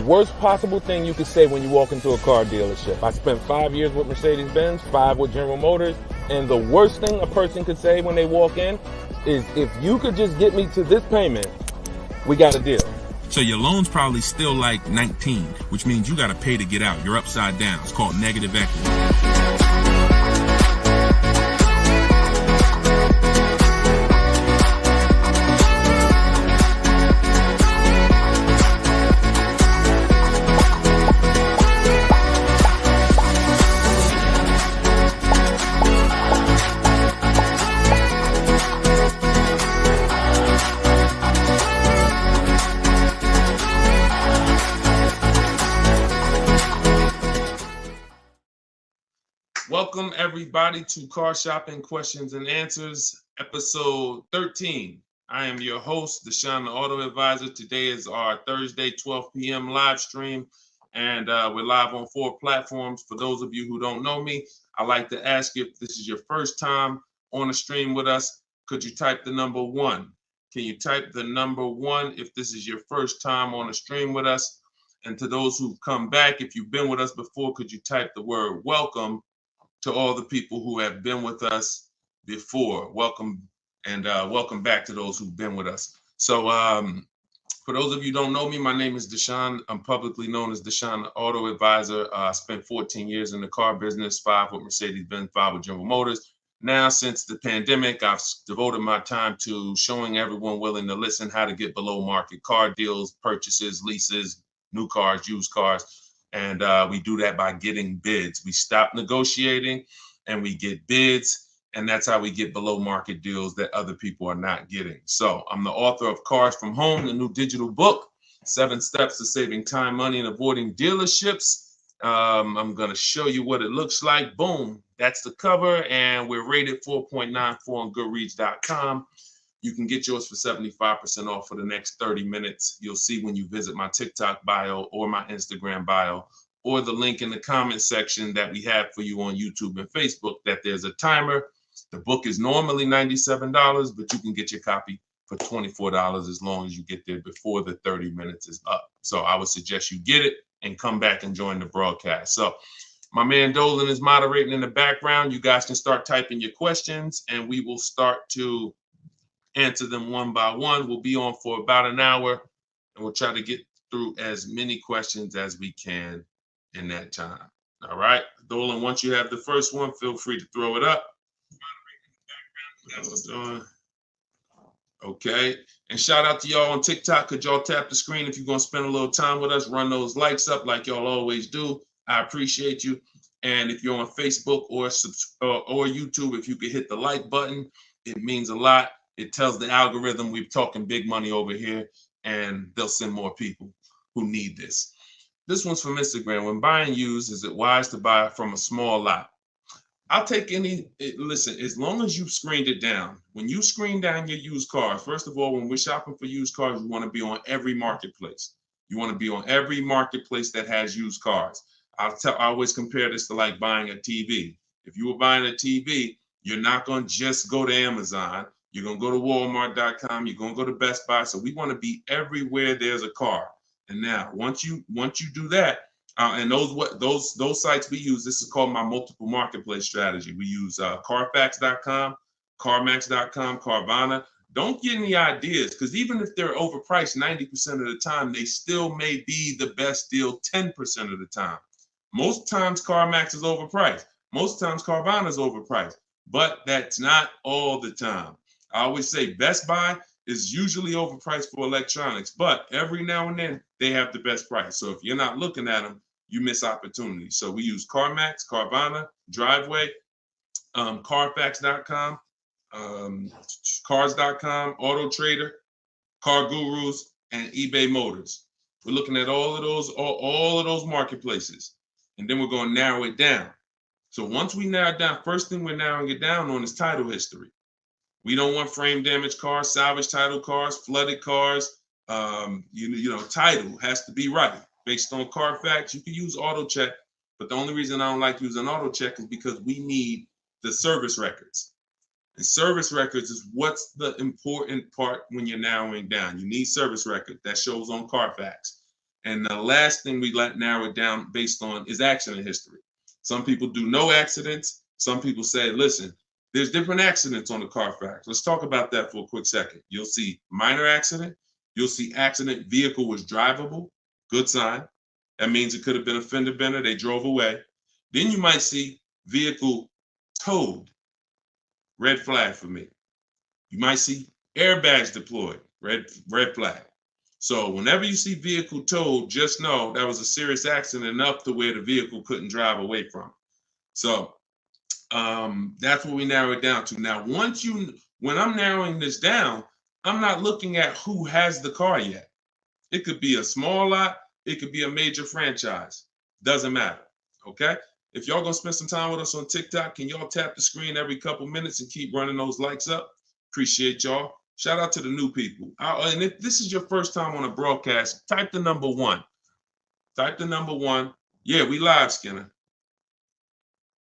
worst possible thing you could say when you walk into a car dealership. I spent 5 years with Mercedes-Benz, 5 with General Motors, and the worst thing a person could say when they walk in is, if you could just get me to this payment, we got a deal. So your loan's probably still like 19, which means you got to pay to get out. You're upside down. It's called negative equity. Welcome everybody to Car Shopping Questions and Answers, episode 13. I am your host, Deshone the Auto Advisor. Today is our Thursday, 12 p.m. live stream, and we're live on 4 platforms. For those of you who don't know me, I'd like to ask you, if this is your first time on a stream with us, could you type the number 1? Can you type the number 1 if this is your first time on a stream with us? And to those who've come back, if you've been with us before, could you type the word welcome to all the people who have been with us before? Welcome, and welcome back to those who've been with us. So for those of you who don't know me, my name is Deshone. I'm publicly known as Deshone the Auto Advisor. I spent 14 years in the car business, 5 with Mercedes-Benz, 5 with General Motors. Now, since the pandemic, I've devoted my time to showing everyone willing to listen how to get below market car deals, purchases, leases, new cars, used cars. And we do that by getting bids. We stop negotiating and we get bids. And that's how we get below market deals that other people are not getting. So I'm the author of Cars from Home, the new digital book, 7 Steps to Saving Time, Money, and Avoiding Dealerships. I'm going to show you what it looks like. Boom. That's the cover. And we're rated 4.94 on Goodreads.com. You can get yours for 75% off for the next 30 minutes. You'll see when you visit my TikTok bio or my Instagram bio or the link in the comment section that we have for you on YouTube and Facebook that there's a timer. The book is normally $97, but you can get your copy for $24 as long as you get there before the 30 minutes is up. So I would suggest you get it and come back and join the broadcast. So my man Dolan is moderating in the background. You guys can start typing your questions and we will start to answer them one by one. We'll be on for about an hour and we'll try to get through as many questions as we can in that time. All right, Dolan, once you have the first one, feel free to throw it up. Okay, and shout out to y'all on TikTok. Could y'all tap the screen if you're going to spend a little time with us? Run those likes up like y'all always do. I appreciate you. And if you're on Facebook or YouTube, if you could hit the like button, it means a lot. It tells the algorithm we're talking big money over here, and they'll send more people who need this. This one's from Instagram. When buying used, is it wise to buy from a small lot? I'll take any, listen, as long as you've screened it down. When you screen down your used cars, first of all, when we're shopping for used cars, you want to be on every marketplace. You want to be on every marketplace that has used cars. I always compare this to like buying a TV. If you were buying a TV, you're not going to just go to Amazon. You're going to go to Walmart.com. You're going to go to Best Buy. So we want to be everywhere there's a car. And now, once you do that, and those sites we use, this is called my multiple marketplace strategy. We use Carfax.com, CarMax.com, Carvana. Don't get any ideas, because even if they're overpriced 90% of the time, they still may be the best deal 10% of the time. Most times CarMax is overpriced. Most times Carvana is overpriced, but that's not all the time. I always say Best Buy is usually overpriced for electronics, but every now and then they have the best price. So if you're not looking at them, you miss opportunities. So we use CarMax, Carvana, Driveway, Carfax.com, Cars.com, Auto Trader, Car Gurus, and eBay Motors. We're looking at all of those marketplaces, and then we're going to narrow it down. So once we narrow it down, first thing we're narrowing it down on is title history. We don't want frame damaged cars, salvage title cars, flooded cars. Title has to be right. Based on Carfax, you can use auto check, but the only reason I don't like using auto check is because we need the service records. And service records is what's the important part when you're narrowing down. You need service record that shows on Carfax. And the last thing we let narrow it down based on is accident history. Some people do no accidents. Some people say, listen, there's different accidents on the Carfax. Let's talk about that for a quick second. You'll see minor accident. You'll see accident, vehicle was drivable. Good sign. That means it could have been a fender bender. They drove away. Then you might see vehicle towed. Red flag for me. You might see airbags deployed. Red flag. So whenever you see vehicle towed, just know that was a serious accident enough to where the vehicle couldn't drive away from. So that's what we narrow it down to. Now, when I'm narrowing this down, I'm not looking at who has the car yet. It could be a small lot. It could be a major franchise. Doesn't matter. Okay. If y'all gonna spend some time with us on TikTok, can y'all tap the screen every couple minutes and keep running those likes up? Appreciate y'all. Shout out to the new people. And if this is your first time on a broadcast, type the number 1. Type the number 1. Yeah, we live, Skinner.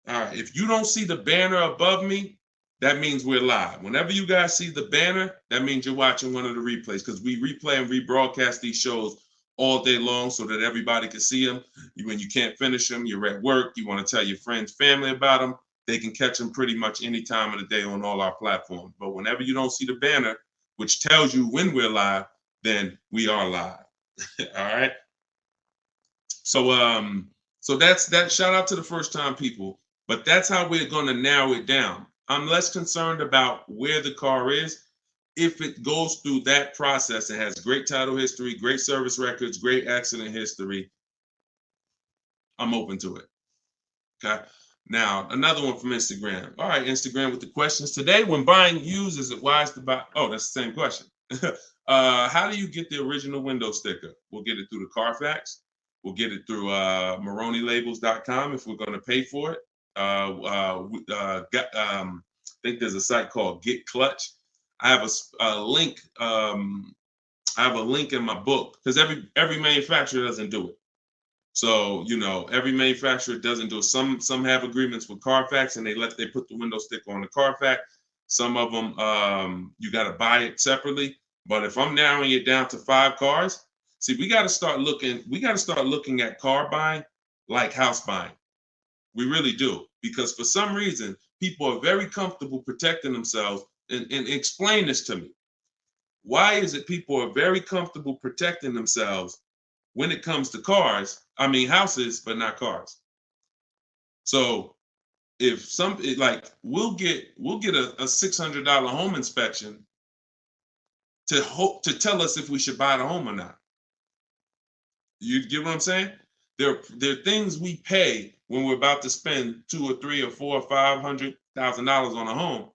All right. If you don't see the banner above me, that means we're live. Whenever you guys see the banner, that means you're watching one of the replays, because we replay and rebroadcast these shows all day long so that everybody can see them. When you can't finish them, you're at work, you want to tell your friends, family about them, they can catch them pretty much any time of the day on all our platforms. But whenever you don't see the banner, which tells you when we're live, then we are live. All right. So that's that. Shout out to the first time people. But that's how we're going to narrow it down. I'm less concerned about where the car is. If it goes through that process and has great title history, great service records, great accident history, I'm open to it. Okay. Now, another one from Instagram. All right, Instagram with the questions. Today, when buying used, is it wise to buy? Oh, that's the same question. How do you get the original window sticker? We'll get it through the Carfax. We'll get it through MaroneyLabels.com if we're going to pay for it. I think there's a site called Get Clutch. I have a link. I have a link in my book, because every manufacturer doesn't do it. So every manufacturer doesn't do it. Some have agreements with Carfax and they put the window sticker on the Carfax. Some of them you got to buy it separately. But if I'm narrowing it down to 5 cars, see, we got to start looking. We got to start looking at car buying like house buying. We really do, because for some reason people are very comfortable protecting themselves. And explain this to me. Why is it people are very comfortable protecting themselves when it comes to cars? I mean, houses, but not cars. So if we'll get a $600 home inspection to tell us if we should buy the home or not. You get what I'm saying? There are things we pay when we're about to spend $200,000 or $300,000 or $400,000 or $500,000 on a home.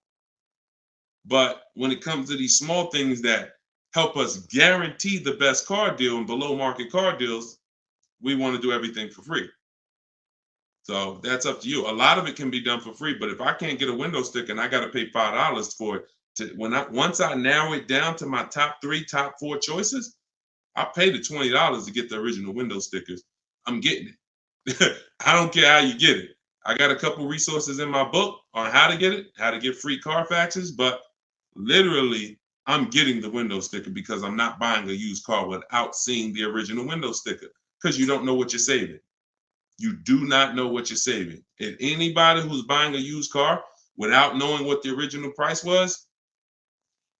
But when it comes to these small things that help us guarantee the best car deal and below market car deals, we want to do everything for free. So that's up to you. A lot of it can be done for free, but if I can't get a window sticker and I got to pay $5 for it, once I narrow it down to my top 4 choices, I pay the $20 to get the original window stickers. I'm getting it. I don't care how you get it. I got a couple resources in my book on how to get it, how to get free Carfaxes, but literally I'm getting the window sticker because I'm not buying a used car without seeing the original window sticker, because you don't know what you're saving. You do not know what you're saving. And anybody who's buying a used car without knowing what the original price was,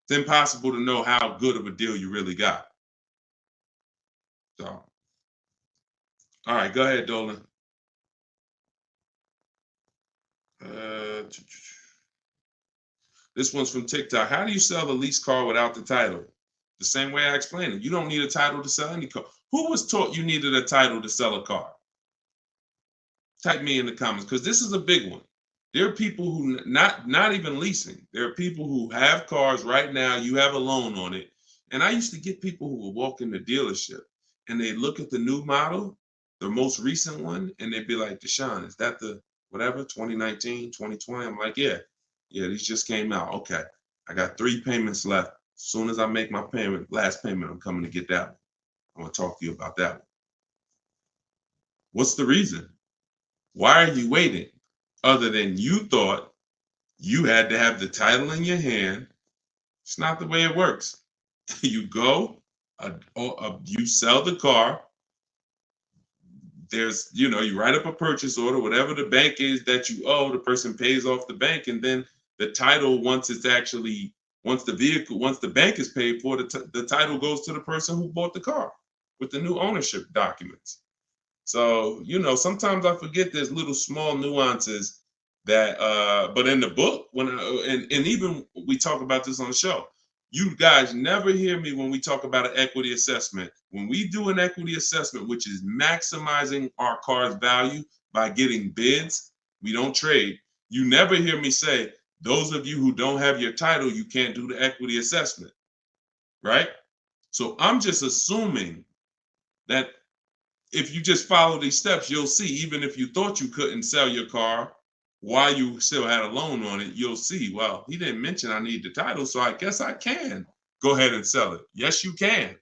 it's impossible to know how good of a deal you really got. So, all right, go ahead, Dolan. This one's from TikTok. How do you sell the lease car without the title? The same way I explained it. You don't need a title to sell any car. Who was taught you needed a title to sell a car? Type me in the comments, because this is a big one. There are people who not even leasing. There are people who have cars right now. You have a loan on it. And I used to get people who would walk in the dealership and they look at the new model, the most recent one, and they'd be like, Deshone, is that the whatever, 2019, 2020? I'm like, yeah, these just came out. Okay, I got 3 payments left. As soon as I make my last payment, I'm coming to get that one. I want to talk to you about that one. What's the reason? Why are you waiting? Other than you thought you had to have the title in your hand. It's not the way it works. You go, you sell the car, there's, you write up a purchase order, whatever the bank is that you owe, the person pays off the bank, and then the title, once the bank is paid for, the title goes to the person who bought the car with the new ownership documents. So, sometimes I forget there's little small nuances that, but in the book, and even we talk about this on the show, you guys never hear me when we talk about an equity assessment. When we do an equity assessment, which is maximizing our car's value by getting bids, we don't trade. You never hear me say, those of you who don't have your title, you can't do the equity assessment, right? So I'm just assuming that if you just follow these steps, you'll see, even if you thought you couldn't sell your car while you still had a loan on it, you'll see, well, he didn't mention I need the title, so I guess I can go ahead and sell it. Yes, you can.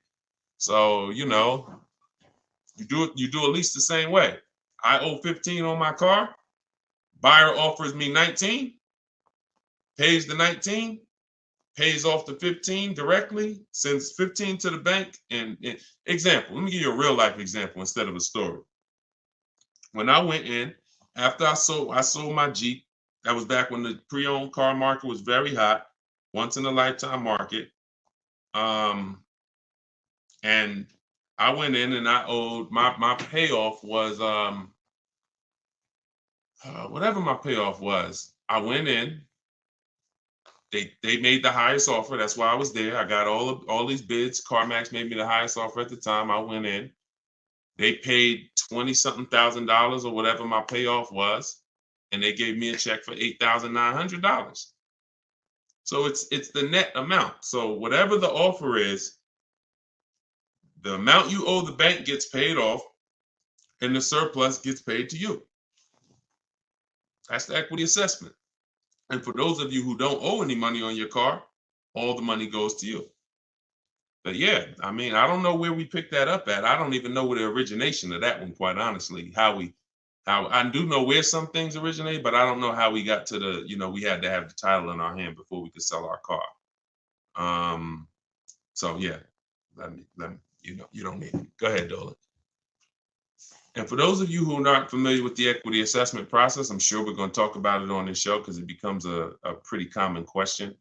So, you do at least the same way. I owe 15 on my car. Buyer offers me 19, pays the 19, pays off the 15 directly, sends 15 to the bank. And example, let me give you a real life example instead of a story. When I went in, after I sold my Jeep, that was back when the pre-owned car market was very hot, once in a lifetime market. And I went in and I owed my payoff was whatever my payoff was. I went in. They made the highest offer. That's why I was there. I got all these bids. CarMax made me the highest offer at the time. I went in. They paid $20-something thousand or whatever my payoff was, and they gave me a check for $8,900. So it's the net amount. So whatever the offer is, the amount you owe the bank gets paid off, and the surplus gets paid to you. That's the equity assessment. And for those of you who don't owe any money on your car, all the money goes to you. But yeah, I mean, I don't know where we picked that up at. I don't even know where the origination of that one, quite honestly. How I do know where some things originate, but I don't know how we got to we had to have the title in our hand before we could sell our car. So yeah, let me, you don't need it. Go ahead, Dolan. And for those of you who are not familiar with the equity assessment process, I'm sure we're going to talk about it on this show because it becomes a pretty common question.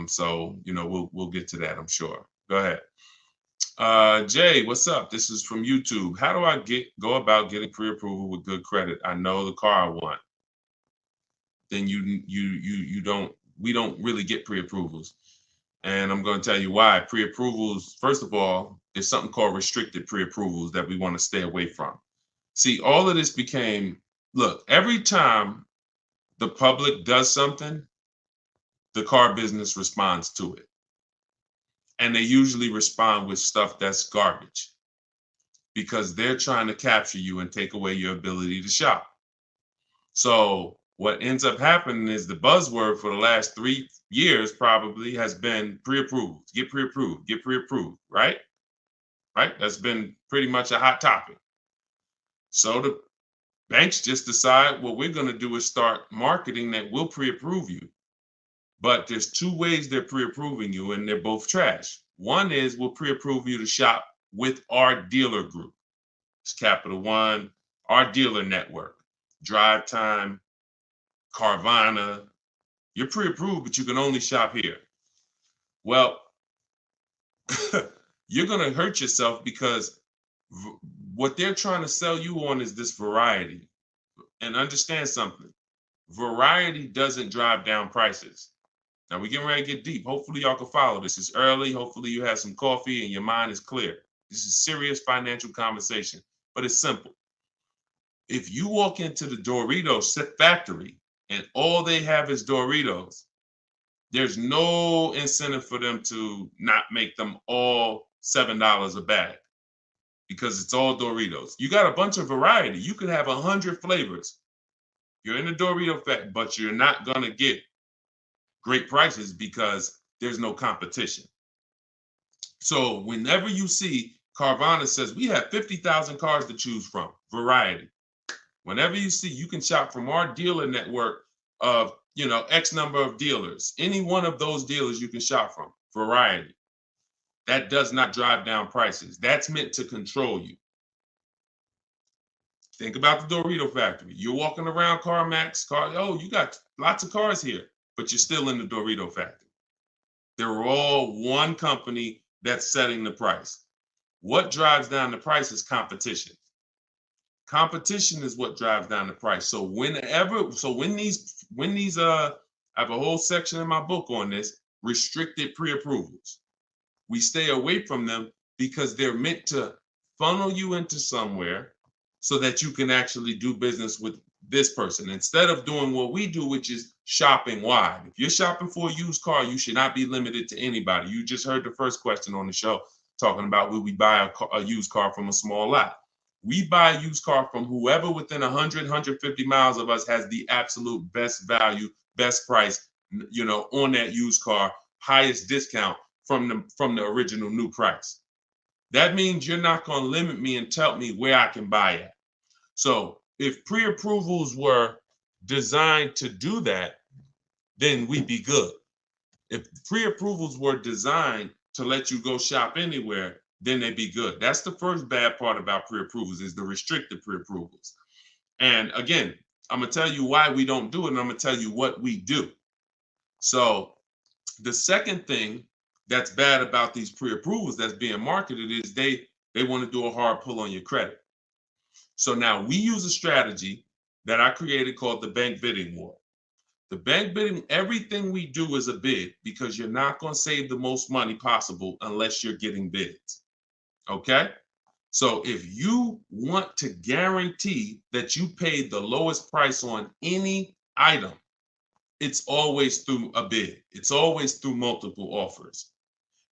So we'll get to that, I'm sure. Go ahead. Jay, what's up? This is from YouTube. How do I go about getting pre-approval with good credit? I know the car I want. Then we don't really get pre-approvals. And I'm going to tell you why. Pre-approvals, first of all, there's something called restricted pre-approvals that we want to stay away from. See, all of this became, look, every time the public does something, the car business responds to it. And they usually respond with stuff that's garbage because they're trying to capture you and take away your ability to shop. So what ends up happening is the buzzword for the last 3 years probably has been pre-approved, get pre-approved, right? Right? That's been pretty much a hot topic. So the banks just decide what we're going to do is start marketing that we'll pre-approve you. But there's 2 ways they're pre-approving you, and they're both trash. One is we'll pre-approve you to shop with our dealer group. It's Capital One, our dealer network, Drive Time, Carvana. You're pre-approved, but you can only shop here. Well, you're going to hurt yourself because what they're trying to sell you on is this variety. And understand something. Variety doesn't drive down prices. Now we're getting ready to get deep. Hopefully y'all can follow this. It's early. Hopefully you have some coffee and your mind is clear. This is serious financial conversation, but it's simple. If you walk into the Doritos factory and all they have is Doritos, there's no incentive for them to not make them all $7 a bag because it's all Doritos. You got a bunch of variety. You could have 100 flavors. You're in the Dorito factory, but you're not going to get great prices because there's no competition. So whenever you see Carvana says we have 50,000 cars to choose from, variety. Whenever you see, you can shop from our dealer network of, X number of dealers. Any one of those dealers you can shop from, variety. That does not drive down prices. That's meant to control you. Think about the Dorito factory. You're walking around CarMax, oh, you got lots of cars here, but you're still in the Dorito factory. They're all one company that's setting the price. What drives down the price is competition. Competition is what drives down the price. So when these I have a whole section in my book on this, restricted pre-approvals. We stay away from them because they're meant to funnel you into somewhere so that you can actually do business with this person instead of doing what we do, which is shopping wide. If you're shopping for a used car, you should not be limited to anybody. You just heard the first question on the show talking about will we buy a used car from a small lot. We buy a used car from whoever within 100, 150 miles of us has the absolute best value, best price, on that used car, highest discount from the original new price. That means you're not going to limit me and tell me where I can buy it. So if pre-approvals were designed to do that, then we'd be good. If pre-approvals were designed to let you go shop anywhere, then they'd be good. That's the first bad part about pre-approvals is the restricted pre-approvals. And again, I'm going to tell you why we don't do it, and I'm going to tell you what we do. So the second thing that's bad about these pre-approvals that's being marketed is they want to do a hard pull on your credit. So now we use a strategy that I created called the bank bidding war. The bank bidding, everything we do is a bid because you're not going to save the most money possible unless you're getting bids. Okay? So if you want to guarantee that you paid the lowest price on any item, it's always through a bid. It's always through multiple offers.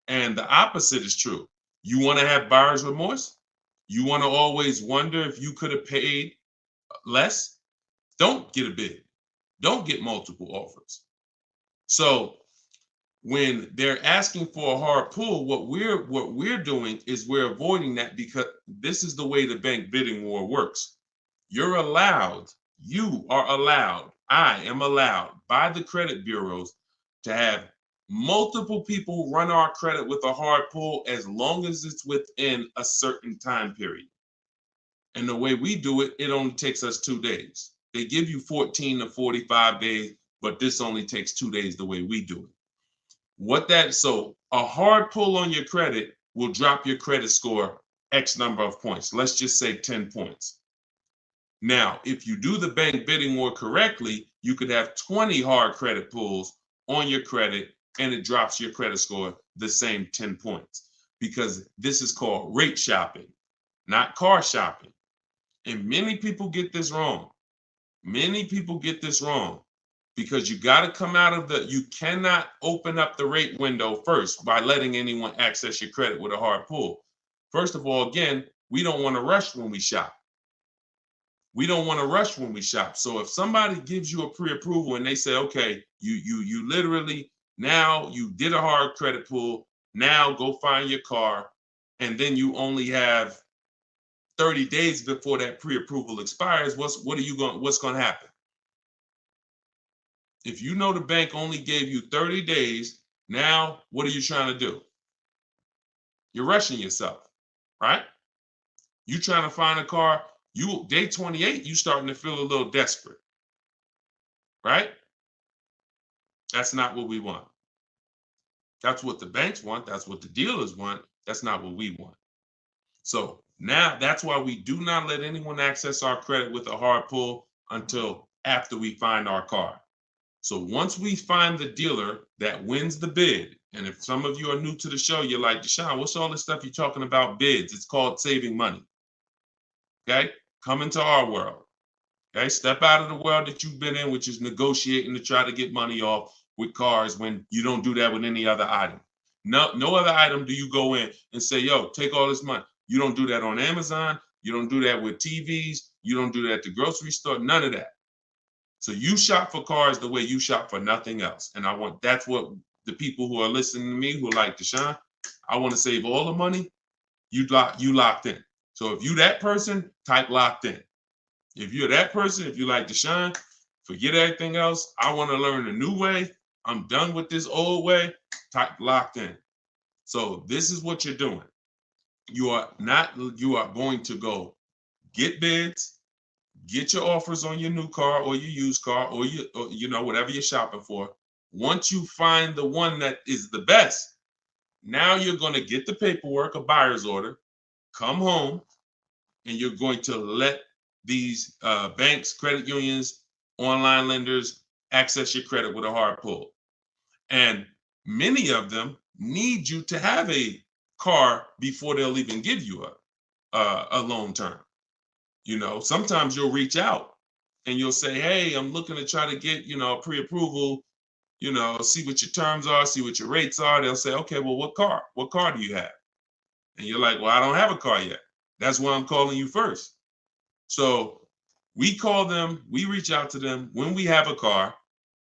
And the opposite is true. You want to have buyer's remorse? You want to always wonder if you could have paid less? Don't get a bid. Don't get multiple offers. So when they're asking for a hard pull, what we're doing is we're avoiding that because this is the way the bank bidding war works. You are allowed, I am allowed by the credit bureaus to have multiple people run our credit with a hard pull as long as it's within a certain time period. And the way we do it, it only takes us 2 days. They give you 14 to 45 days, but this only takes 2 days the way we do it. So a hard pull on your credit will drop your credit score X number of points. Let's just say 10 points. Now, if you do the bank bidding war correctly, you could have 20 hard credit pulls on your credit and it drops your credit score the same 10 points because this is called rate shopping, not car shopping. And many people get this wrong. Many people get this wrong because you got to come out of you cannot open up the rate window first by letting anyone access your credit with a hard pull. First of all, again, we don't want to rush when we shop. We don't want to rush when we shop. So if somebody gives you a pre-approval and they say, okay, you literally, now you did a hard credit pull, now go find your car, and then you only have 30 days before that pre-approval expires, what's going to happen? If you know the bank only gave you 30 days, now what are you trying to do? You're rushing yourself, right? You trying to find a car, day 28, you starting to feel a little desperate, right? That's not what we want. That's what the banks want. That's what the dealers want. That's not what we want. So now that's why we do not let anyone access our credit with a hard pull until after we find our car. So once we find the dealer that wins the bid, and if some of you are new to the show, you're like, Deshone, what's all this stuff you're talking about bids? It's called saving money. Okay? Come into our world. Okay? Step out of the world that you've been in, which is negotiating to try to get money off with cars when you don't do that with any other item. No other item do you go in and say, yo, take all this money. You don't do that on Amazon. You don't do that with TVs. You don't do that at the grocery store. None of that. So you shop for cars the way you shop for nothing else. And that's what the people who are listening to me who are like, Deshone, I want to save all the money. You locked in. So if you that person, type locked in. If you're that person, if you like Deshone, forget everything else. I want to learn a new way. I'm done with this old way. Type locked in. So this is what you're doing. You are going to go get bids. get your offers on your new car or your used car or whatever you're shopping for. Once you find the one that is the best, now you're going to get the paperwork, a buyer's order, come home, and you're going to let these banks, credit unions, online lenders access your credit with a hard pull. And many of them need you to have a car before they'll even give you a loan term. Sometimes you'll reach out and you'll say, hey, I'm looking to try to get, a pre-approval, see what your terms are, see what your rates are. They'll say, okay, well, what car do you have? And you're like, well, I don't have a car yet. That's why I'm calling you first. So we call them, we reach out to them when we have a car,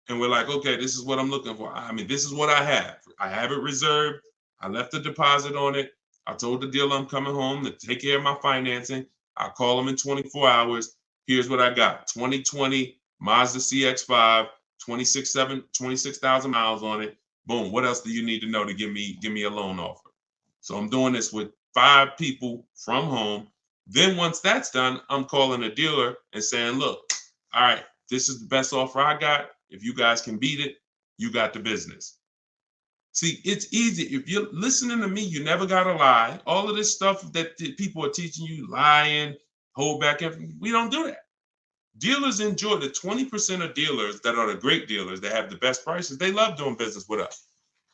and we're like, okay, this is what I'm looking for. I mean, this is what I have. I have it reserved. I left a deposit on it. I told the dealer I'm coming home to take care of my financing. I'll call them in 24 hours. Here's what I got. 2020 Mazda CX-5, 26,000 miles on it. Boom. What else do you need to know to give me a loan offer? So I'm doing this with 5 people from home. Then once that's done, I'm calling a dealer and saying, look, all right, this is the best offer I got. If you guys can beat it, you got the business. See, it's easy. If you're listening to me, you never got to lie. All of this stuff that people are teaching you, lying, hold back everything, we don't do that. Dealers enjoy the 20% of dealers that are the great dealers that have the best prices. They love doing business with us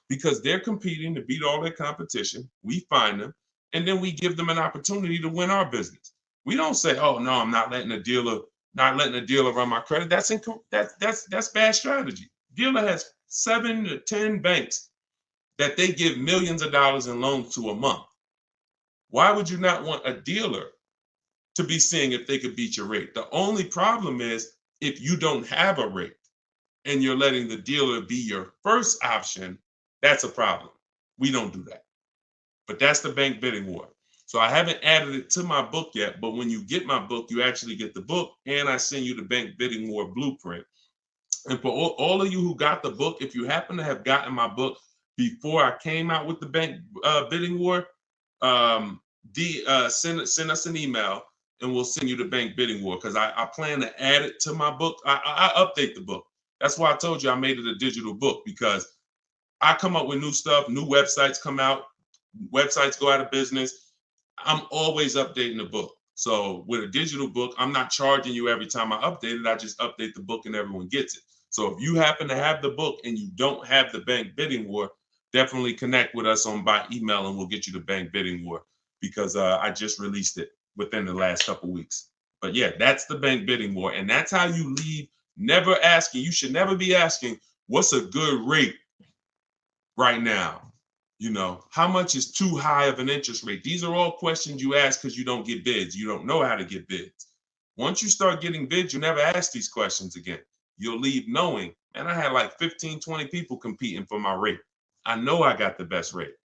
because they're competing to beat all their competition. We find them, and then we give them an opportunity to win our business. We don't say, oh, no, I'm not letting a dealer run my credit. That's bad strategy. Dealer has 7 to 10 banks that they give millions of dollars in loans to a month. Why would you not want a dealer to be seeing if they could beat your rate? The only problem is if you don't have a rate and you're letting the dealer be your first option, that's a problem. We don't do that. But that's the bank bidding war. So I haven't added it to my book yet, but when you get my book, you actually get the book, and I send you the bank bidding war blueprint. And for all of you who got the book, if you happen to have gotten my book before I came out with the bank bidding war, send us an email and we'll send you the bank bidding war, because I plan to add it to my book. I update the book. That's why I told you I made it a digital book, because I come up with new stuff, new websites come out, websites go out of business. I'm always updating the book. So with a digital book, I'm not charging you every time I update it. I just update the book and everyone gets it. So if you happen to have the book and you don't have the bank bidding war, definitely connect with us by email and we'll get you the bank bidding war, because I just released it within the last couple weeks. But yeah, that's the bank bidding war. And that's how you leave never asking. You should never be asking, what's a good rate right now? How much is too high of an interest rate? These are all questions you ask because you don't get bids. You don't know how to get bids. Once you start getting bids, you never ask these questions again. You'll leave knowing, man, I had like 15, 20 people competing for my rate. I know I got the best rate.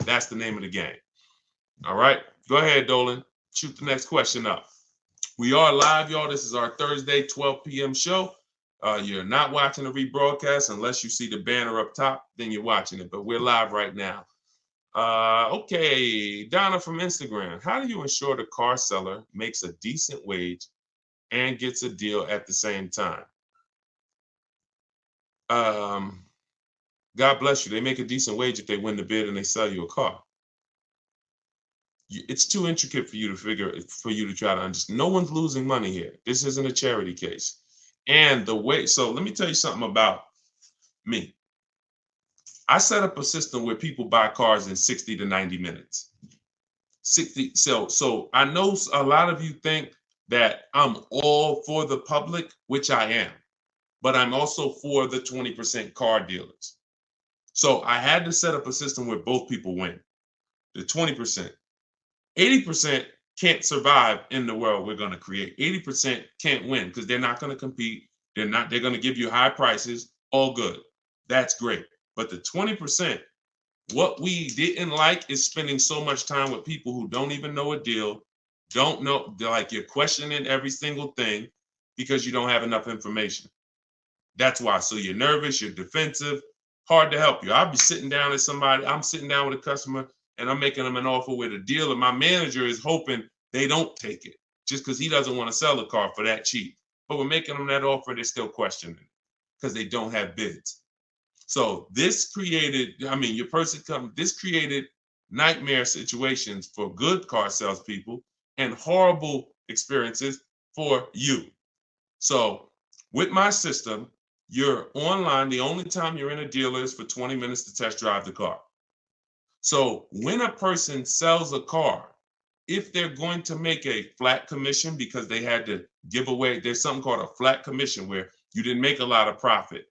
That's the name of the game. All right, go ahead, Dolan. Shoot the next question up. We are live, y'all. This is our Thursday, 12 p.m. show. You're not watching the rebroadcast unless you see the banner up top, then you're watching it. But we're live right now. Okay, Donna from Instagram. How do you ensure the car seller makes a decent wage and gets a deal at the same time? God bless you. They make a decent wage if they win the bid and they sell you a car. It's too intricate for you to try to understand. No one's losing money here. This isn't a charity case. And so let me tell you something about me. I set up a system where people buy cars in 60 to 90 minutes. So I know a lot of you think that I'm all for the public, which I am, but I'm also for the 20% car dealers. So I had to set up a system where both people win. The 20%. 80% can't survive in the world we're going to create. 80% can't win because they're not going to compete. They're going to give you high prices. All good. That's great. But the 20%, what we didn't like is spending so much time with people who don't even know a deal, don't know, like you're questioning every single thing because you don't have enough information. That's why. So you're nervous, you're defensive, hard to help you. I'll be sitting down with somebody, I'm sitting down with a customer and I'm making them an offer with a deal, and my manager is hoping they don't take it just because he doesn't want to sell the car for that cheap. But we're making them that offer, they're still questioning it because they don't have bids. So this created, this created nightmare situations for good car salespeople and horrible experiences for you. So with my system, you're online. The only time you're in a dealer is for 20 minutes to test drive the car. So when a person sells a car, if they're going to make a flat commission because they had to give away, there's something called a flat commission where you didn't make a lot of profit.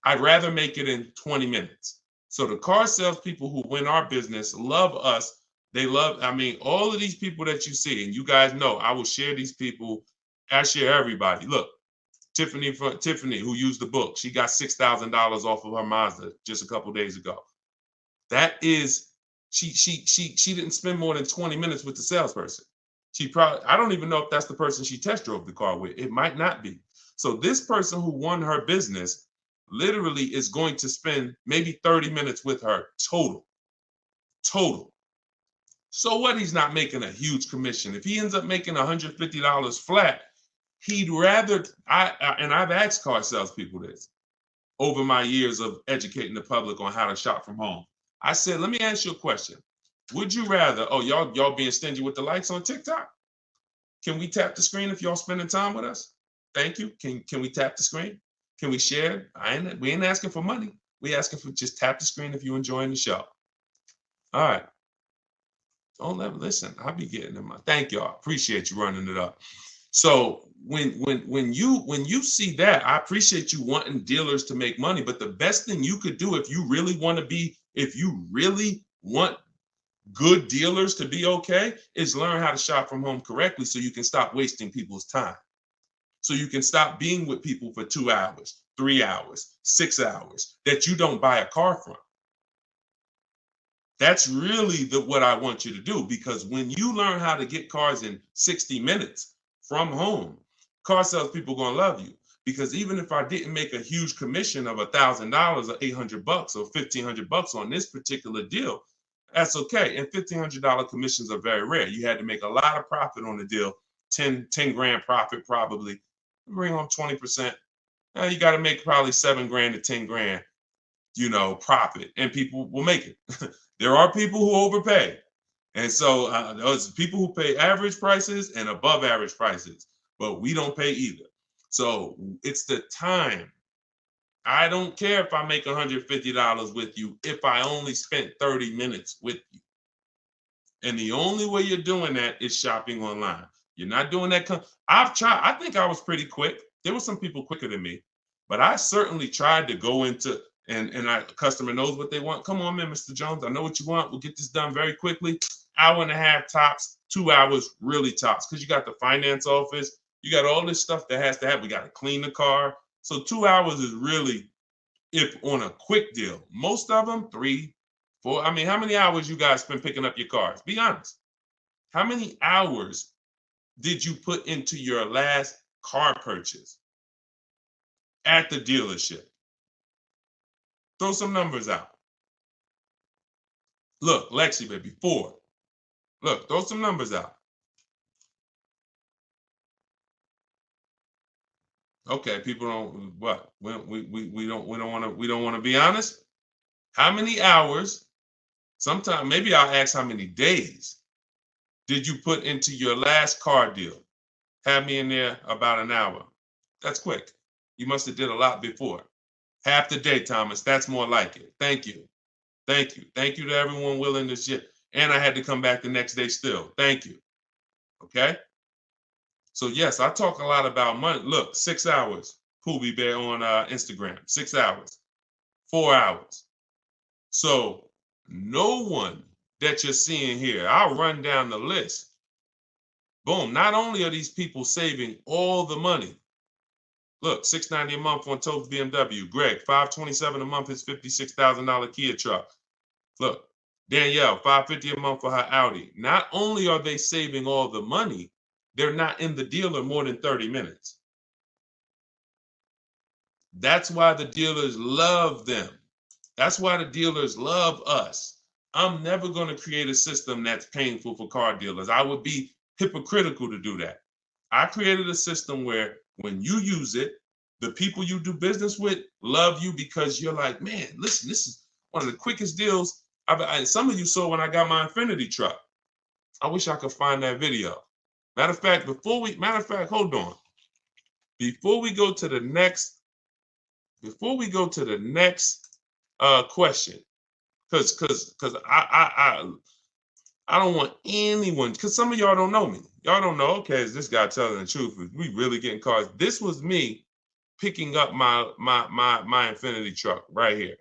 I'd rather make it in 20 minutes. So the car salespeople who win our business love us. They love, all of these people that you see, and you guys know, I will share these people. I share everybody. Look, Tiffany, who used the book, she got $6,000 off of her Mazda just a couple days ago. That is, she didn't spend more than 20 minutes with the salesperson. I don't even know if that's the person she test drove the car with. It might not be. So this person who won her business literally is going to spend maybe 30 minutes with her total. So what? He's not making a huge commission. If he ends up making $150 flat, he'd rather, and I've asked car salespeople this over my years of educating the public on how to shop from home. I said, let me ask you a question. Would you rather, y'all being stingy with the likes on TikTok? Can we tap the screen if y'all spending time with us? Thank you. Can we tap the screen? Can we share? We ain't asking for money. We asking for just tap the screen if you're enjoying the show. All right. Listen, I'll be getting in my, thank y'all. Appreciate you running it up. So when you see that, I appreciate you wanting dealers to make money, but the best thing you could do if you really want good dealers to be okay is learn how to shop from home correctly so you can stop wasting people's time. So you can stop being with people for 2 hours, 3 hours, 6 hours that you don't buy a car from. That's really what I want you to do, because when you learn how to get cars in 60 minutes from home, car salespeople are going to love you. Because even if I didn't make a huge commission of $1,000 or $800 or $1,500 on this particular deal, that's okay. And $1,500 commissions are very rare. You had to make a lot of profit on the deal, 10 grand profit probably. Bring home 20%. Now you got to make probably 7 grand to 10 grand, profit, and people will make it. There are people who overpay. And so those people who pay average prices and above average prices, but we don't pay either. So it's the time. I don't care if I make $150 with you if I only spent 30 minutes with you. And the only way you're doing that is shopping online. You're not doing that. I've tried. I think I was pretty quick. There were some people quicker than me, but I certainly tried to go into, and a customer knows what they want. Come on in, Mr. Jones. I know what you want. We'll get this done very quickly. Hour and a half tops, 2 hours really tops, because you got the finance office. You got all this stuff that has to happen. We got to clean the car. So 2 hours is really, if on a quick deal. Most of them, 3, 4. How many hours you guys spend picking up your cars? Be honest. How many hours did you put into your last car purchase at the dealership? Throw some numbers out. Look, Lexi, baby, 4. Look, throw some numbers out. Okay, people don't what? We don't want to be honest. How many hours? Sometimes maybe I'll ask how many days did you put into your last car deal? Have me in there about an hour. That's quick. You must have did a lot before. Half the day, Thomas. That's more like it. Thank you. Thank you. Thank you to everyone willing to shit. And I had to come back the next day still. Thank you. Okay. So yes, I talk a lot about money. Look, 6 hours. Poobie Bear on Instagram. 6 hours. 4 hours. So no one that you're seeing here, I'll run down the list. Boom. Not only are these people saving all the money. Look, $690 a month on Totes BMW. Greg, $527 a month, his $56,000 Kia truck. Look, Danielle, $550 a month for her Audi. Not only are they saving all the money, they're not in the dealer more than 30 minutes. That's why the dealers love them. That's why the dealers love us. I'm never going to create a system that's painful for car dealers. I would be hypocritical to do that. I created a system where when you use it, the people you do business with love you because you're like, man, listen, this is one of the quickest deals. Some of you saw when I got my Infinity truck. I wish I could find that video. Matter of fact, hold on. Before we go to the next question, because I don't want anyone, because some of y'all don't know me. Y'all don't know, okay, is this guy telling the truth? Is we really getting cars? This was me picking up my Infinity truck right here.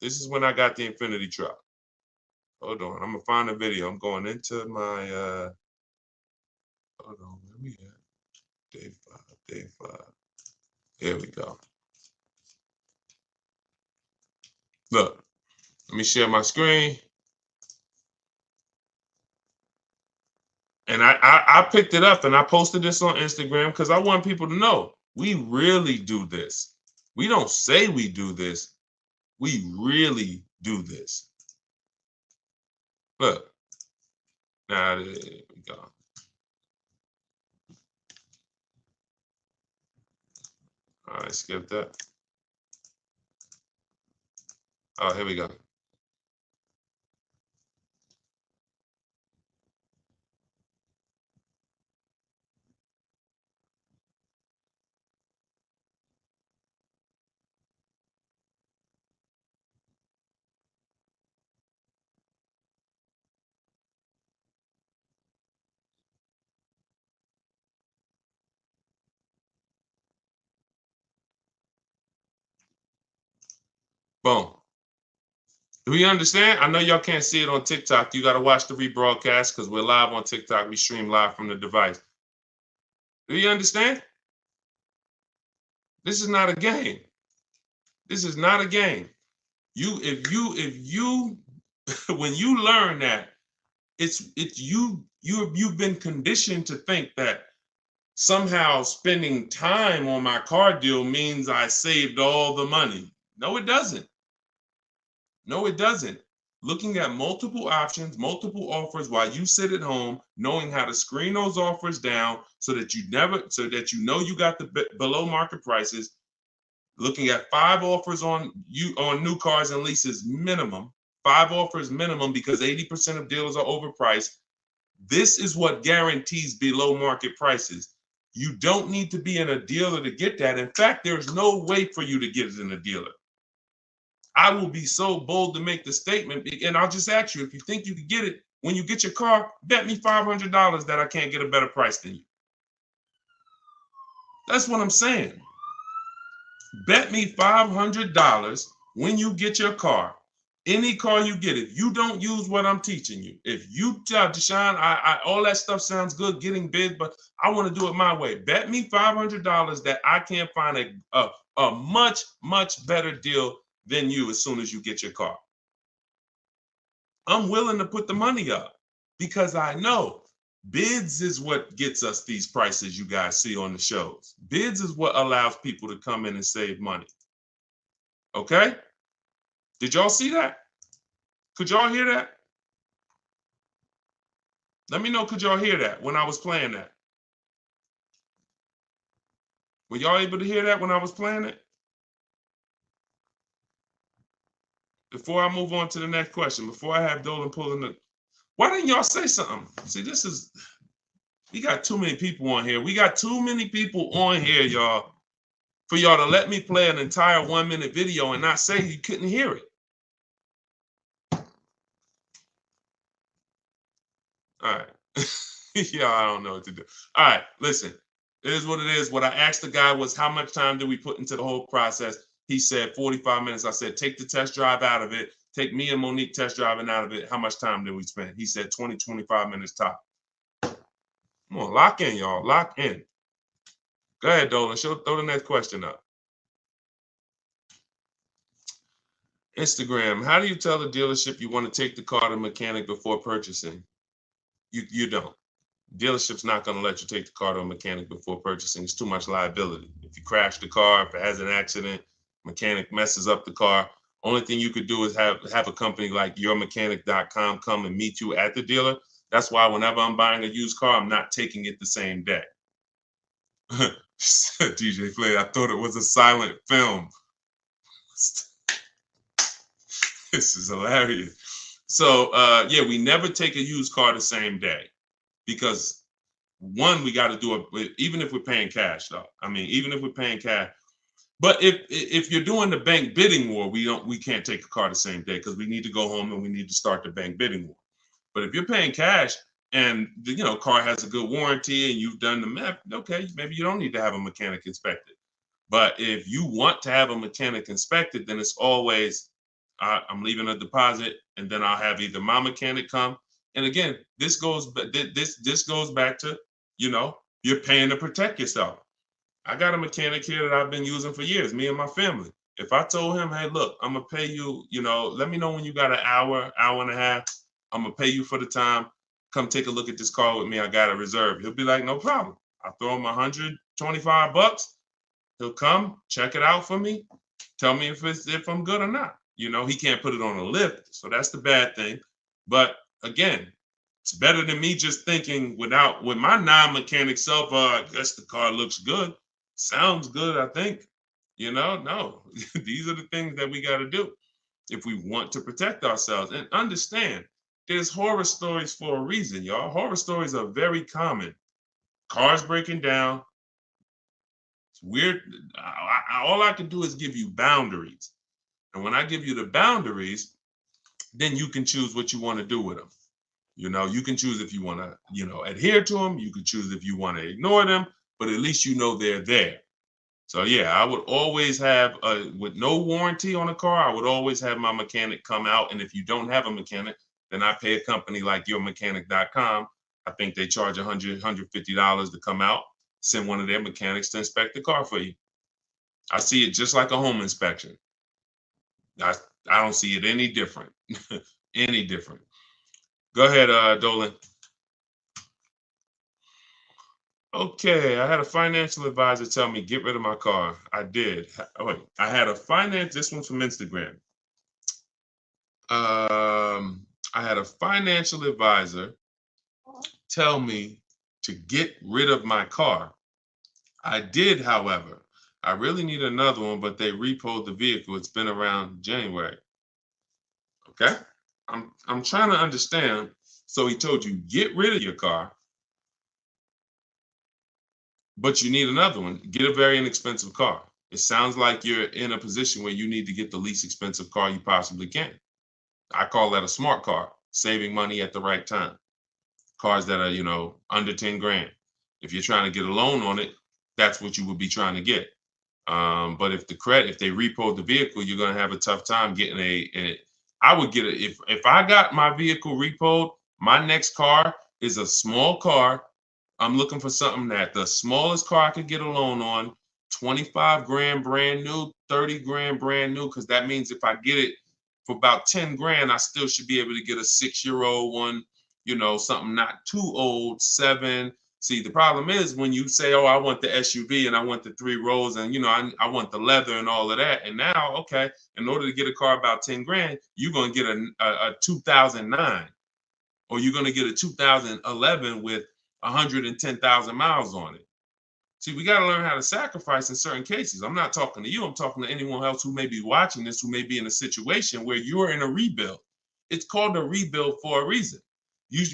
This is when I got the Infinity truck. Hold on, I'm gonna find a video. I'm going into my hold on, where we at? Day five. Here we go. Look, let me share my screen. And I picked it up and I posted this on Instagram because I want people to know we really do this. We don't say we do this. We really do this. Look. Now, there we go. All right, skip that. Oh, here we go. Boom. Do we understand? I know y'all can't see it on TikTok. You got to watch the rebroadcast because we're live on TikTok. We stream live from the device. Do you understand? This is not a game. This is not a game. If you when you learn that you've been conditioned to think that somehow spending time on my car deal means I saved all the money. No, it doesn't. No, it doesn't. Looking at multiple options, multiple offers while you sit at home, knowing how to screen those offers down so that you know you got the below market prices. Looking at 5 offers on new cars and leases minimum, 5 offers minimum because 80% of dealers are overpriced. This is what guarantees below market prices. You don't need to be in a dealer to get that. In fact, there's no way for you to get it in a dealer. I will be so bold to make the statement, and I'll just ask you, if you think you can get it, when you get your car, bet me $500 that I can't get a better price than you. That's what I'm saying. Bet me $500 when you get your car, any car you get, if you don't use what I'm teaching you, if you tell Deshone, all that stuff sounds good, getting bids, but I want to do it my way. Bet me $500 that I can't find a much, much better deal than you as soon as you get your car. I'm willing to put the money up because I know bids is what gets us these prices you guys see on the shows. Bids is what allows people to come in and save money. Okay? Did y'all see that? Could y'all hear that? Let me know, could y'all hear that when I was playing that? Were y'all able to hear that when I was playing it? Before I move on to the next question, before I have Dolan pulling the... Why didn't y'all say something? See, we got too many people on here. We got too many people on here, y'all, for y'all to let me play an entire 1-minute video and not say you couldn't hear it. All right. Yeah, I don't know what to do. All right, listen. It is what it is. What I asked the guy was, how much time do we put into the whole process? He said 45 minutes. I said, take the test drive out of it. Take me and Monique test driving out of it. How much time did we spend? He said 20, 25 minutes top. Come on, lock in, y'all. Lock in. Go ahead, Dolan. Throw the next question up. Instagram. How do you tell the dealership you want to take the car to mechanic before purchasing? You don't. Dealership's not going to let you take the car to a mechanic before purchasing. It's too much liability. If you crash the car, if it has an accident, mechanic messes up the car, only thing you could do is have a company like yourmechanic.com come and meet you at the dealer. That's why whenever I'm buying a used car, I'm not taking it the same day. DJ Flay, I thought it was a silent film. This is hilarious. So yeah, we never take a used car the same day because one, we got to do it even if we're paying cash though. I mean, even if we're paying cash. But if you're doing the bank bidding war, we can't take a car the same day because we need to go home and we need to start the bank bidding war. But if you're paying cash and the car has a good warranty and you've done the math, okay, maybe you don't need to have a mechanic inspected. But if you want to have a mechanic inspected, then it's always I'm leaving a deposit and then I'll have either my mechanic come. And again, this goes back to you're paying to protect yourself. I got a mechanic here that I've been using for years, me and my family. If I told him, hey, look, I'm gonna pay you, let me know when you got an hour and a half. I'm gonna pay you for the time. Come take a look at this car with me. I got a reserve. He'll be like, no problem. I'll throw him $125. He'll come, check it out for me, tell me if I'm good or not. He can't put it on a lift, so that's the bad thing. But again, it's better than me just thinking with my non-mechanic self, I guess the car looks good. Sounds good, I think. No, these are the things that we got to do if we want to protect ourselves. And understand, there's horror stories for a reason, y'all. Horror stories are very common. Cars breaking down. It's weird. All I can do is give you boundaries. And when I give you the boundaries, then you can choose what you want to do with them. You can choose if you want to, adhere to them. You can choose if you want to ignore them, but at least they're there. So yeah, I would always have, with no warranty on a car, I would always have my mechanic come out. And if you don't have a mechanic, then I pay a company like yourmechanic.com. I think they charge $100, $150 to come out, send one of their mechanics to inspect the car for you. I see it just like a home inspection. I don't see it any different. Any different. Go ahead, Dolan. Okay, I had a financial advisor tell me get rid of my car. I did. Wait, I had this one's from Instagram. I had a financial advisor tell me to get rid of my car. I did, however. I really need another one, but they repoed the vehicle. It's been around January. Okay, I'm trying to understand. So he told you get rid of your car, but you need another one. Get a very inexpensive car. It sounds like you're in a position where you need to get the least expensive car you possibly can. I call that a smart car, saving money at the right time. Cars that are, under 10 grand. If you're trying to get a loan on it, that's what you would be trying to get. But if they repo the vehicle, you're going to have a tough time getting I would get it. If I got my vehicle repoed, my next car is a small car. I'm looking for something that the smallest car I could get a loan on, 25 grand brand new, 30 grand brand new, because that means if I get it for about 10 grand, I still should be able to get a 6-year-old one, something not too old, 7. See, the problem is when you say, oh, I want the SUV and I want the 3 rows and, I want the leather and all of that. And now, okay, in order to get a car about 10 grand, you're going to get a 2009 or you're going to get a 2011 with 110,000 miles on it. See, we got to learn how to sacrifice in certain cases. I'm not talking to you. I'm talking to anyone else who may be watching this, who may be in a situation where you're in a rebuild. It's called a rebuild for a reason.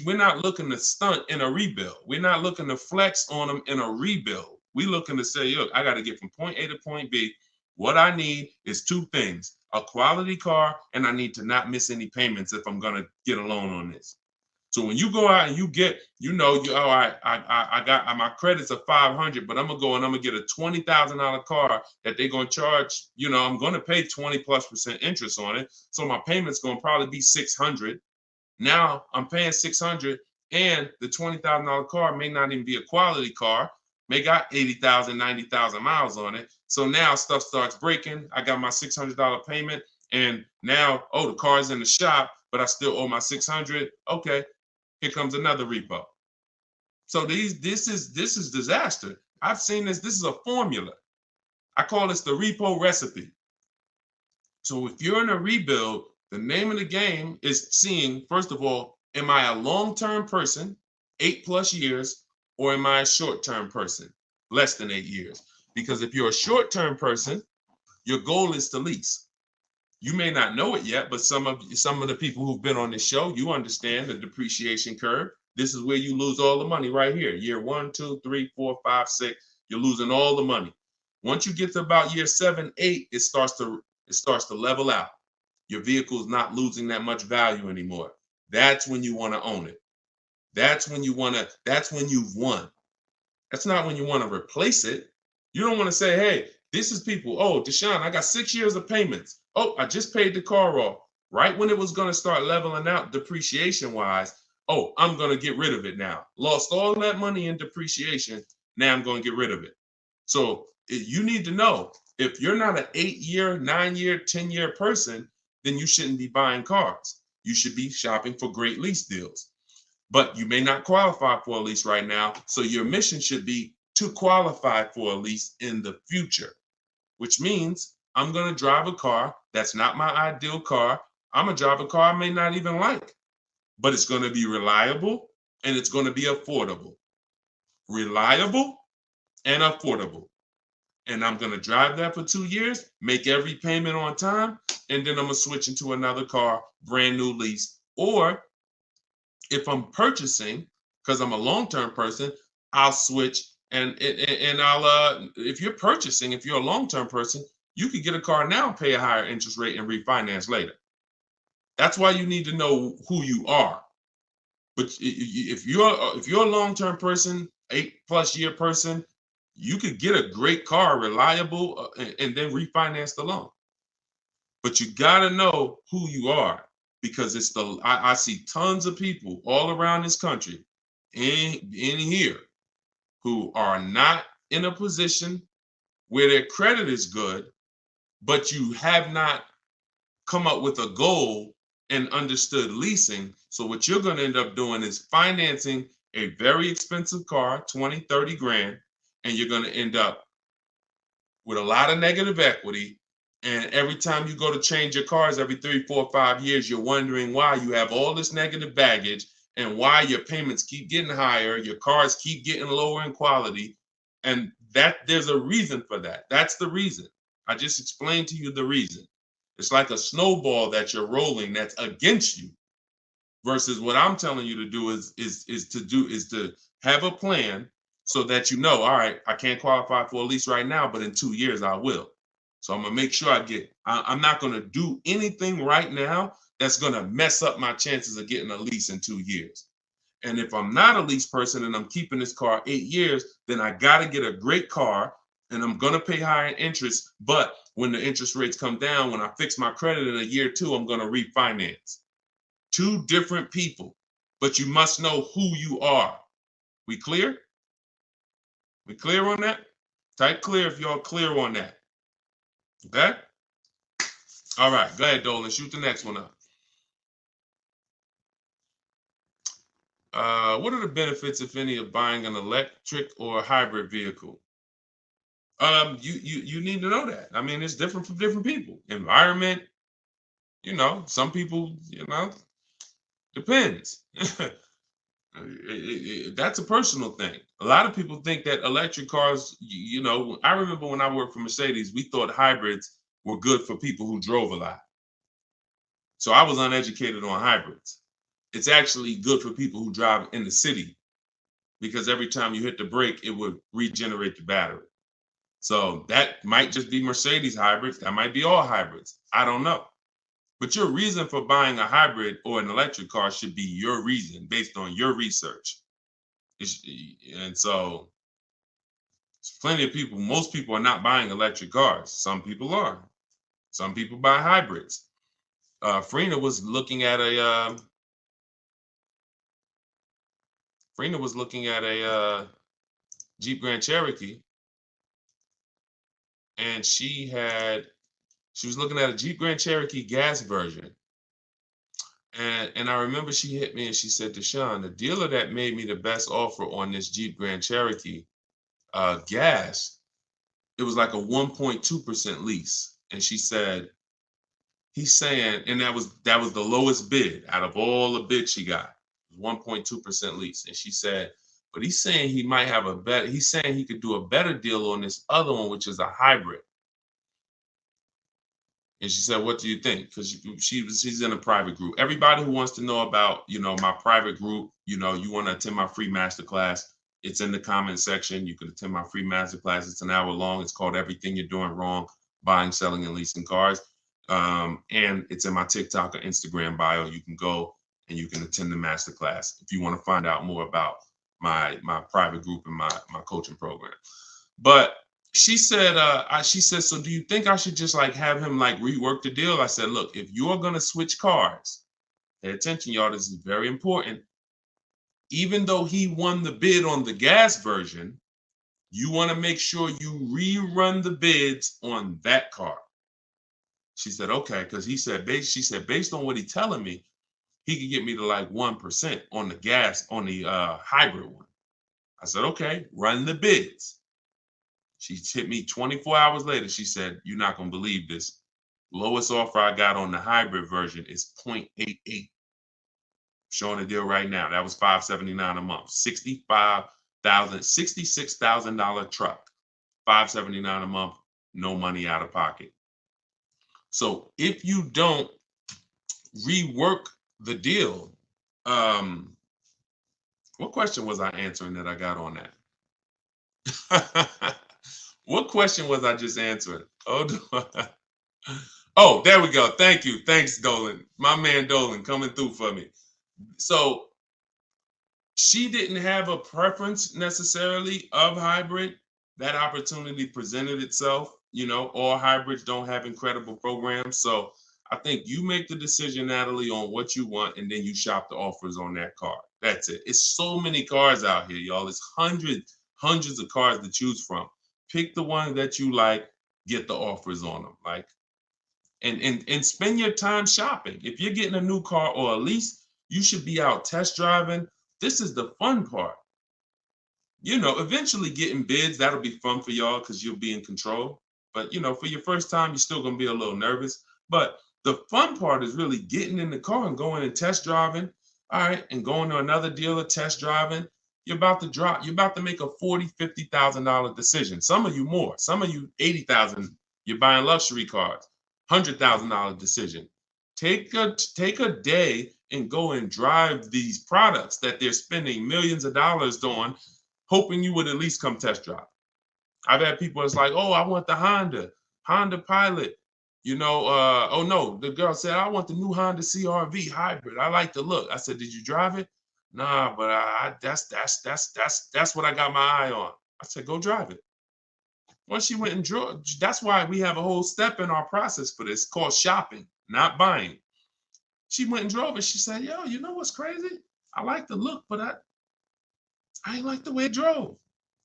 We're not looking to stunt in a rebuild. We're not looking to flex on them in a rebuild. We're looking to say, look, I got to get from point A to point B. What I need is 2 things, a quality car, and I need to not miss any payments if I'm going to get a loan on this. So when you go out and you get, I got my credits are 500, but I'm gonna go and I'm gonna get a $20,000 car that they're gonna charge. I'm gonna pay 20+% interest on it, so my payment's gonna probably be 600. Now I'm paying 600, and the $20,000 car may not even be a quality car. May got 80,000, 90,000 miles on it. So now stuff starts breaking. I got my $600 payment, and now the car's in the shop, but I still owe my 600. Okay. Here comes another repo. So this is disaster. I've seen this. This is a formula. I call this the repo recipe. So if you're in a rebuild, the name of the game is seeing, first of all, Am I a long-term person, 8+ years, or am I a short-term person, less than 8 years? Because if you're a short-term person, your goal is to lease. You may not know it yet, but some of the people who've been on this show, you understand the depreciation curve. This is where you lose all the money right here. Year 1, 2, 3, 4, 5, 6. You're losing all the money. Once you get to about year 7, 8, it starts to level out. Your vehicle is not losing that much value anymore. That's when you want to own it. That's when you've won. That's not when you want to replace it. You don't want to say, hey, this is people. Oh, Deshone, I got 6 years of payments. Oh, I just paid the car off. Right when it was going to start leveling out depreciation wise. Oh, I'm going to get rid of it now. Lost all that money in depreciation. Now I'm going to get rid of it. So you need to know, if you're not an 8-year, 9-year, 10-year person, then you shouldn't be buying cars. You should be shopping for great lease deals. But you may not qualify for a lease right now. So your mission should be to qualify for a lease in the future, which means I'm going to drive a car that's not my ideal car. I'm going to drive a car I may not even like, but it's going to be reliable and it's going to be affordable. Reliable and affordable. And I'm going to drive that for 2 years, make every payment on time, and then I'm going to switch into another car, brand new lease. Or if I'm purchasing, because I'm a long-term person, I'll switch and I'll if you're purchasing, if you're a long-term person, you could get a car now, pay a higher interest rate, and refinance later. That's why you need to know who you are. But if you're a long-term person, 8+ year person, you could get a great car, reliable, and then refinance the loan. But you got to know who you are, because I see tons of people all around this country in here who are not in a position where their credit is good, but you have not come up with a goal and understood leasing. So what you're going to end up doing is financing a very expensive car, 20, 30 grand, and you're going to end up with a lot of negative equity. And every time you go to change your cars every 3, 4, 5 years, you're wondering why you have all this negative baggage and why your payments keep getting higher, your cars keep getting lower in quality. And that there's a reason for that. That's the reason. I just explained to you the reason. It's like a snowball that you're rolling that's against you, versus what I'm telling you to do is to have a plan so that you know, all right, I can't qualify for a lease right now, but in 2 years I will. So I'm gonna make sure I'm not gonna do anything right now that's gonna mess up my chances of getting a lease in 2 years. And if I'm not a lease person and I'm keeping this car 8 years, then I gotta get a great car and I'm gonna pay higher interest. But when the interest rates come down, when I fix my credit in a year or two, I'm gonna refinance. 2 different people, but you must know who you are. We clear? We clear on that? Type clear if y'all clear on that. Okay? All right, go ahead, Dolan. Shoot the next one up. What are the benefits, if any, of buying an electric or hybrid vehicle? You need to know that. I mean, it's different for different people. Environment, some people, depends. That's a personal thing. A lot of people think that electric cars, I remember when I worked for Mercedes, we thought hybrids were good for people who drove a lot. So I was uneducated on hybrids. It's actually good for people who drive in the city, because every time you hit the brake, it would regenerate the battery. So that might just be Mercedes hybrids. That might be all hybrids. I don't know. But your reason for buying a hybrid or an electric car should be your reason based on your research. And so there's plenty of people, most people are not buying electric cars. Some people are. Some people buy hybrids. Frina was looking at a Jeep Grand Cherokee, and she was looking at a Jeep Grand Cherokee gas version. And I remember she hit me and she said, Deshone, the dealer that made me the best offer on this Jeep Grand Cherokee gas, it was like a 1.2% lease. And she said, he's saying, and that was the lowest bid out of all the bids she got. 1.2% lease. And she said, but he's saying he might have he's saying he could do a better deal on this other one, which is a hybrid. And she said, what do you think? Because she's in a private group. Everybody who wants to know about, my private group, you want to attend my free masterclass, it's in the comment section. You can attend my free masterclass. It's an hour long. It's called Everything You're Doing Wrong, Buying, Selling, and Leasing Cars. And it's in my TikTok or Instagram bio. You can go and you can attend the masterclass if you want to find out more about my private group and my coaching program. But she said, so do you think I should just like have him like rework the deal? I said, look, if you're going to switch cars, pay attention, y'all, this is very important. Even though he won the bid on the gas version, you want to make sure you rerun the bids on that car. She said, okay, because she said, based on what he's telling me, he could get me to like 1% on the gas, on the hybrid one. I said, okay, run the bids. She hit me 24 hours later. She said, you're not going to believe this. Lowest offer I got on the hybrid version is 0.88. Showing the deal right now. That was $579 a month. $66,000 truck. $579 a month. No money out of pocket. So if you don't rework the deal, what question was I answering that I got on that? What question was I just answering? Oh, there we go. Thank you. Thanks, Dolan. My man Dolan coming through for me. So she didn't have a preference necessarily of hybrid. That opportunity presented itself. All hybrids don't have incredible programs. So I think you make the decision, Natalie, on what you want, and then you shop the offers on that car. That's it. It's so many cars out here, y'all. It's hundreds of cars to choose from. Pick the one that you like, get the offers on them. And spend your time shopping. If you're getting a new car or a lease, you should be out test driving. This is the fun part. Eventually getting bids, that'll be fun for y'all because you'll be in control. But, for your first time, you're still going to be a little nervous. But the fun part is really getting in the car and going and test driving. All right. And going to another dealer, test driving. You're about to make a $40,000, $50,000 decision. Some of you more, some of you $80,000. You're buying luxury cars, $100,000 decision. Take a day and go and drive these products that they're spending millions of dollars on, hoping you would at least come test drive. I've had people that's like, oh, I want the Honda Pilot. Oh no, the girl said, I want the new Honda CR-V hybrid. I like the look. I said, did you drive it? Nah, but that's what I got my eye on. I said, go drive it. Once she went and drove, that's why we have a whole step in our process for this called shopping, not buying. She went and drove it. She said, yo, you know what's crazy? I like the look, but I ain't like the way it drove. I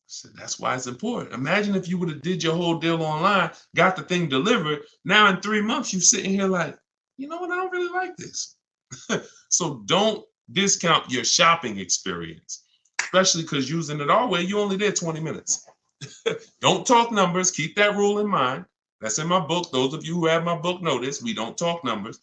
said, that's why it's important. Imagine if you would have did your whole deal online, got the thing delivered. Now in 3 months, you're sitting here like, you know what? I don't really like this. So don't discount your shopping experience, especially because using it our way, you only there 20 minutes. Don't talk numbers. Keep that rule in mind. That's in my book. Those of you who have my book know this. We don't talk numbers.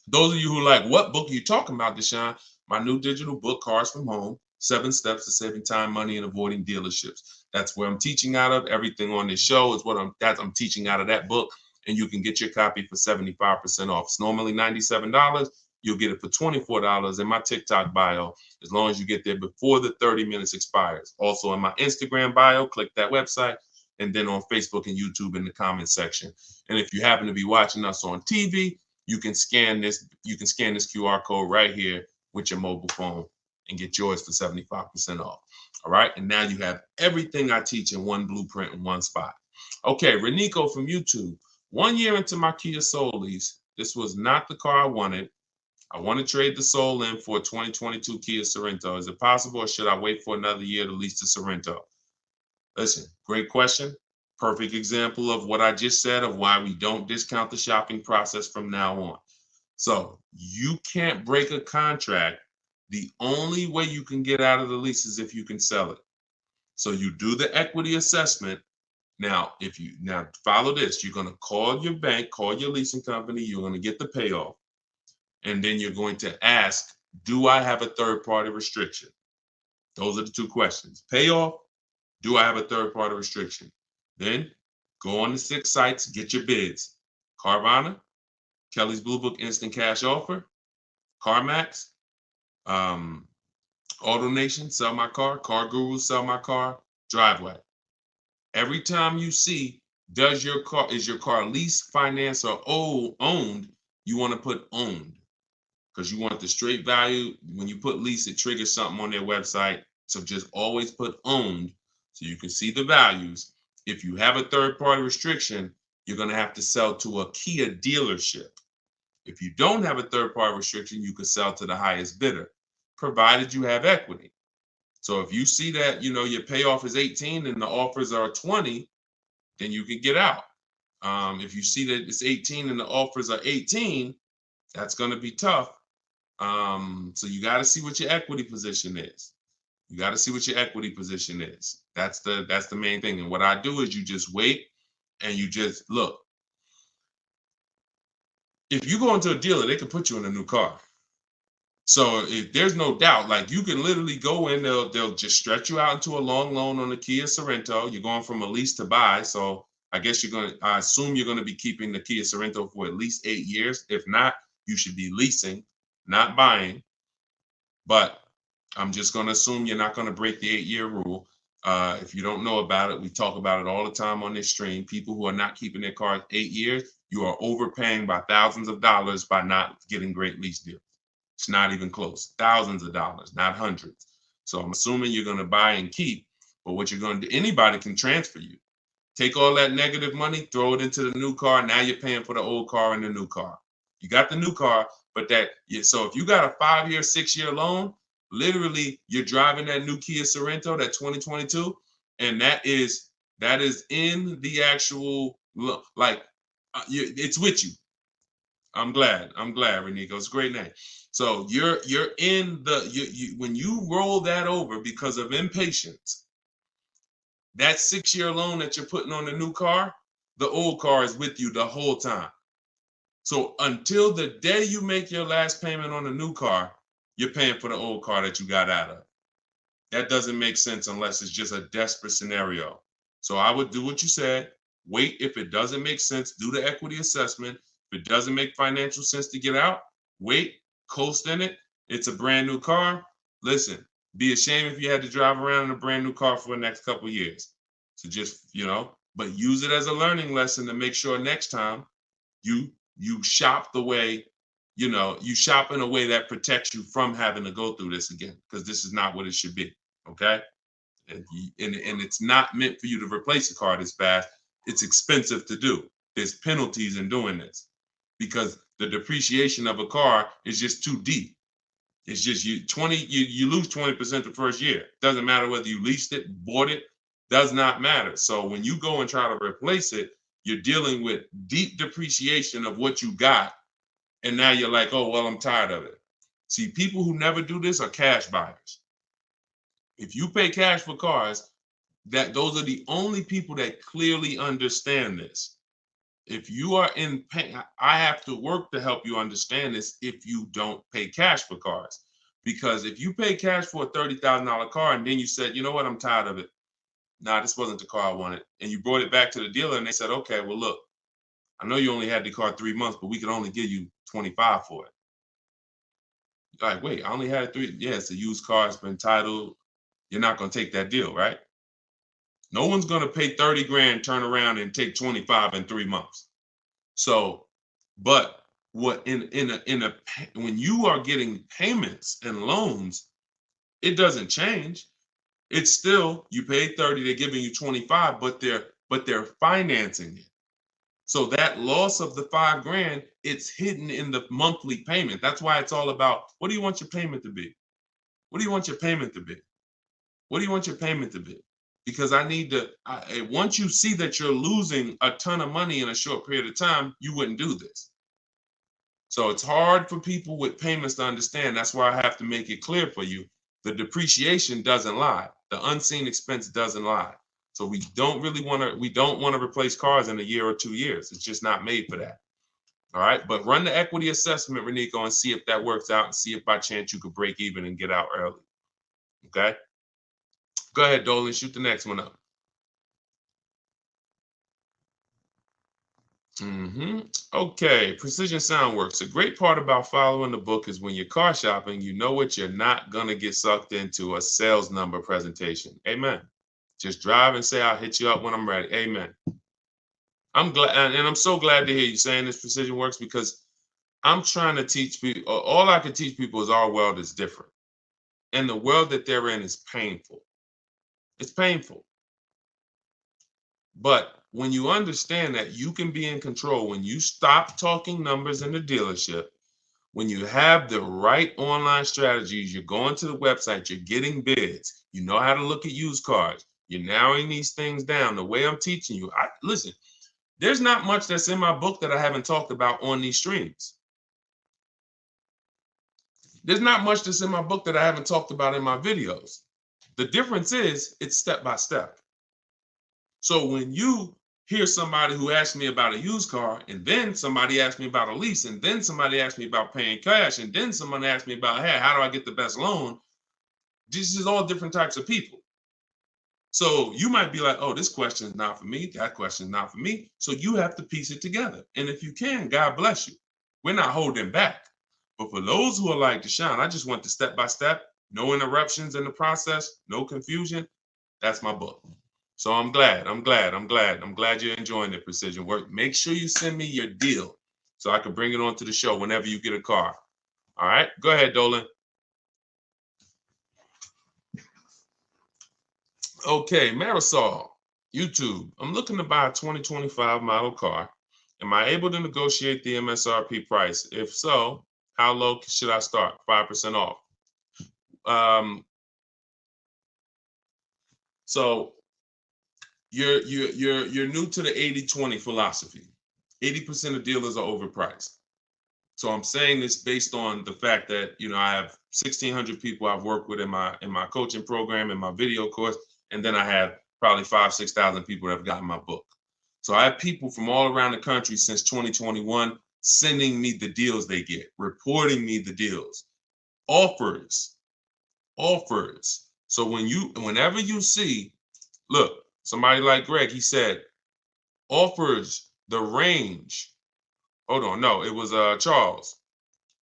Those of you who are like, what book are you talking about, Deshone? My new digital book, Cars from Home, 7 Steps to Saving Time, Money, and Avoiding Dealerships. That's where I'm teaching out of. Everything on this show is what I'm teaching out of that book. And you can get your copy for 75% off. It's normally $97. You'll get it for $24 in my TikTok bio, as long as you get there before the 30 minutes expires. Also in my Instagram bio, click that website, and then on Facebook and YouTube in the comment section. And if you happen to be watching us on TV, you can scan this QR code right here with your mobile phone and get yours for 75% off. All right. And now you have everything I teach in one blueprint in one spot. Okay. Renico from YouTube. 1 year into my Kia Soul lease, this was not the car I wanted. I want to trade the Soul in for a 2022 Kia Sorento. Is it possible, or should I wait for another year to lease the Sorento? Listen, great question. Perfect example of what I just said of why we don't discount the shopping process from now on. So you can't break a contract. The only way you can get out of the lease is if you can sell it. So you do the equity assessment. Now follow this, you're going to call your bank, call your leasing company. You're going to get the payoff. And then you're going to ask do I have a third-party restriction? Those are the two questions. Payoff, do I have a third-party restriction? Then go on the 6 sites, get your bids. Carvana, Kelly's Blue Book Instant Cash Offer, CarMax, AutoNation, Sell My Car, Car Guru, Sell My Car, Driveway. Every time you see, is your car leased, financed, or owned, you want to put owned, because you want the straight value. When you put lease, it triggers something on their website. So just always put owned so you can see the values. If you have a third-party restriction, you're going to have to sell to a Kia dealership. If you don't have a third-party restriction, you can sell to the highest bidder, provided you have equity. So if you see that, your payoff is 18 and the offers are 20, then you can get out. If you see that it's 18 and the offers are 18, that's going to be tough. So you got to see what your equity position is. That's the main thing. And what I do is you just wait and you just look. If you go into a dealer, they can put you in a new car. So if there's no doubt, like you can literally go in, they'll just stretch you out into a long loan on the Kia Sorento. You're going from a lease to buy. So I assume you're going to be keeping the Kia Sorento for at least 8 years. If not, you should be leasing, not buying. But I'm just going to assume you're not going to break the 8-year rule. If you don't know about it, we talk about it all the time on this stream. People who are not keeping their cars 8 years, you are overpaying by thousands of dollars by not getting great lease deals. It's not even close. Thousands of dollars, not hundreds. So I'm assuming you're going to buy and keep. But what you're going to do, anybody can transfer you. Take all that negative money, throw it into the new car. Now you're paying for the old car and the new car. You got the new car, but so if you got a 5-year, 6-year loan, literally you're driving that new Kia Sorento, that 2022, and that is in the actual, it's with you. I'm glad, Renico. It's a great name. So you're in when you roll that over because of impatience, that 6-year loan that you're putting on the new car, the old car is with you the whole time. So until the day you make your last payment on the new car, you're paying for the old car that you got out of. That doesn't make sense unless it's just a desperate scenario. So I would do what you said. Wait. If it doesn't make sense, do the equity assessment. If it doesn't make financial sense to get out, wait, coast in it. It's a brand new car. Listen, be ashamed if you had to drive around in a brand new car for the next couple of years. So just, but use it as a learning lesson to make sure next time you shop the way, you shop in a way that protects you from having to go through this again, because this is not what it should be. Okay. And it's not meant for you to replace a car this fast. It's expensive to do. There's penalties in doing this because the depreciation of a car is just too deep. It's just you lose 20% the first year. Doesn't matter whether you leased it, bought it, does not matter. So when you go and try to replace it, you're dealing with deep depreciation of what you got. And now you're like, oh, well, I'm tired of it. See, people who never do this are cash buyers. If you pay cash for cars, those are the only people that clearly understand this. If you are in pain, I have to work to help you understand this if you don't pay cash for cars. Because if you pay cash for a $30,000 car and then you said, you know what, I'm tired of it. Nah, this wasn't the car I wanted. And you brought it back to the dealer and they said, okay, well, look, I know you only had the car 3 months, but we can only give you 25 for it. You're like, wait, I only had 3. Yeah, it's a used car. It's been titled. You're not going to take that deal, right? No one's going to pay 30 grand, turn around and take 25 in 3 months. So, but what when you are getting payments and loans, it doesn't change. It's still, you pay 30, they're giving you 25, but they're financing it. So that loss of the 5 grand, it's hidden in the monthly payment. That's why it's all about, what do you want your payment to be? What do you want your payment to be? What do you want your payment to be? Because once you see that you're losing a ton of money in a short period of time, you wouldn't do this. So it's hard for people with payments to understand. That's why I have to make it clear for you. The depreciation doesn't lie. The unseen expense doesn't lie. So we don't want to replace cars in a year or 2 years. It's just not made for that. All right, but run the equity assessment, Renico, and see if that works out and see if by chance you could break even and get out early. Okay? Go ahead, Dolan, shoot the next one up. Okay, Precision Soundworks. A great part about following the book is when you're car shopping, you know what you're not going to get sucked into a sales number presentation. Amen. Just drive and say, I'll hit you up when I'm ready. Amen. I'm glad, and I'm so glad to hear you saying this, Precision Works, because I'm trying to teach people. All I can teach people is our world is different. And the world that they're in is painful. It's painful. But when you understand that you can be in control, when you stop talking numbers in the dealership, when you have the right online strategies, you're going to the website, you're getting bids, you know how to look at used cars, you're narrowing these things down the way I'm teaching you. Listen, there's not much that's in my book that I haven't talked about on these streams. There's not much that's in my book that I haven't talked about in my videos. The difference is it's step by step. So when you hear somebody who asks me about a used car, and then somebody asks me about a lease, and then somebody asks me about paying cash, and then someone asks me about, hey, how do I get the best loan? This is all different types of people. So you might be like, oh, this question is not for me. That question is not for me. So you have to piece it together. And if you can, God bless you. We're not holding back. But for those who are like Deshone, I just want the step by step, no interruptions in the process, no confusion. That's my book. So I'm glad you're enjoying the Precision Work. Make sure you send me your deal so I can bring it onto the show whenever you get a car. All right, go ahead, Dolan. Okay, Marisol, YouTube. I'm looking to buy a 2025 model car. Am I able to negotiate the MSRP price? If so, how low should I start? 5% off. So you're new to the 80-20 philosophy. 80% of dealers are overpriced. So I'm saying this based on the fact that, you know, I have 1,600 people I've worked with in my coaching program, in my video course, and then I have probably 5,000-6,000 people that have gotten my book. So I have people from all around the country since 2021 sending me the deals they get, reporting me the deals, offers. So whenever you see, look, somebody like Greg, he said, offers the range. Hold on, no, it was Charles.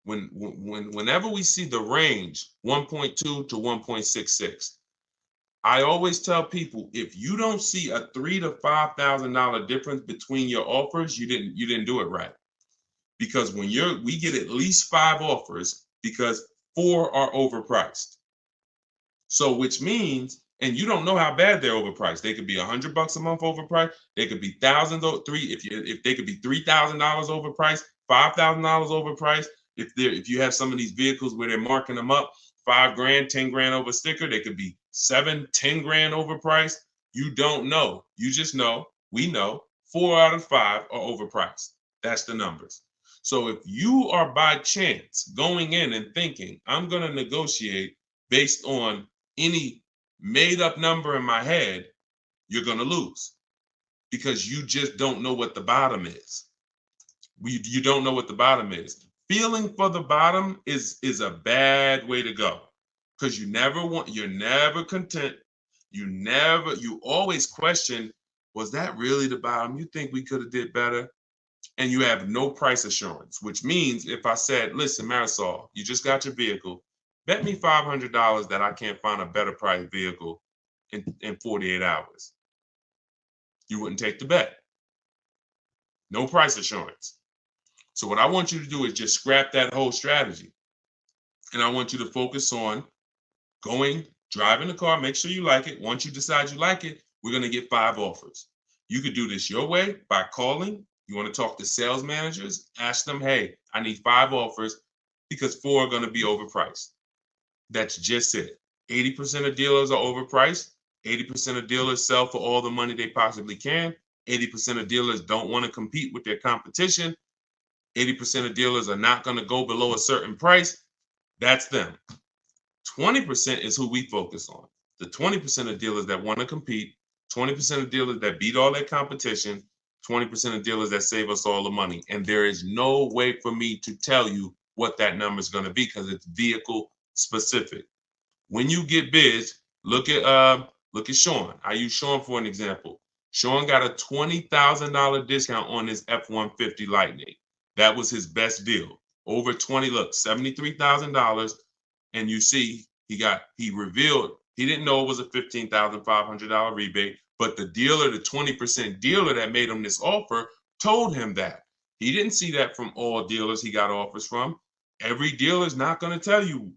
Whenever we see the range 1.2 to 1.66, I always tell people, if you don't see a $3,000 to $5,000 difference between your offers, you didn't do it right. Because when we get at least 5 offers because 4 are overpriced. So which means, and you don't know how bad they're overpriced. They could be $100 a month overpriced. They could be thousands, if they could be $3,000 overpriced, $5,000 overpriced. If you have some of these vehicles where they're marking them up, $5,000, $10,000 over sticker, they could be $7,000, $10,000 overpriced. You don't know. You just know. We know 4 out of 5 are overpriced. That's the numbers. So if you are by chance going in and thinking, I'm going to negotiate based on any made up number in my head, you're going to lose because you just don't know what the bottom is. You don't know what the bottom is. Feeling for the bottom is a bad way to go because you're never content. You always question, was that really the bottom? You think we could have did better? And you have no price assurance, which means if I said, listen, Marisol, you just got your vehicle, bet me $500 that I can't find a better price vehicle in 48 hours. You wouldn't take the bet. No price assurance. So what I want you to do is just scrap that whole strategy. And I want you to focus on driving the car, make sure you like it. Once you decide you like it, we're going to get 5 offers. You could do this your way by calling. You want to talk to sales managers, ask them, hey, I need 5 offers because 4 are going to be overpriced. That's just it. 80% of dealers are overpriced. 80% of dealers sell for all the money they possibly can. 80% of dealers don't want to compete with their competition. 80% of dealers are not going to go below a certain price. That's them. 20% is who we focus on. The 20% of dealers that want to compete, 20% of dealers that beat all their competition, 20% of dealers that save us all the money. And there is no way for me to tell you what that number is going to be because it's vehicle specific. When you get bids, look at Sean. I use Sean for an example. Sean got a $20,000 discount on his F-150 Lightning. That was his best deal. Over 20, look, $73,000. And you see, he revealed, he didn't know it was a $15,500 rebate, but the dealer, the 20% dealer that made him this offer, told him that. He didn't see that from all dealers he got offers from. Every dealer is not going to tell you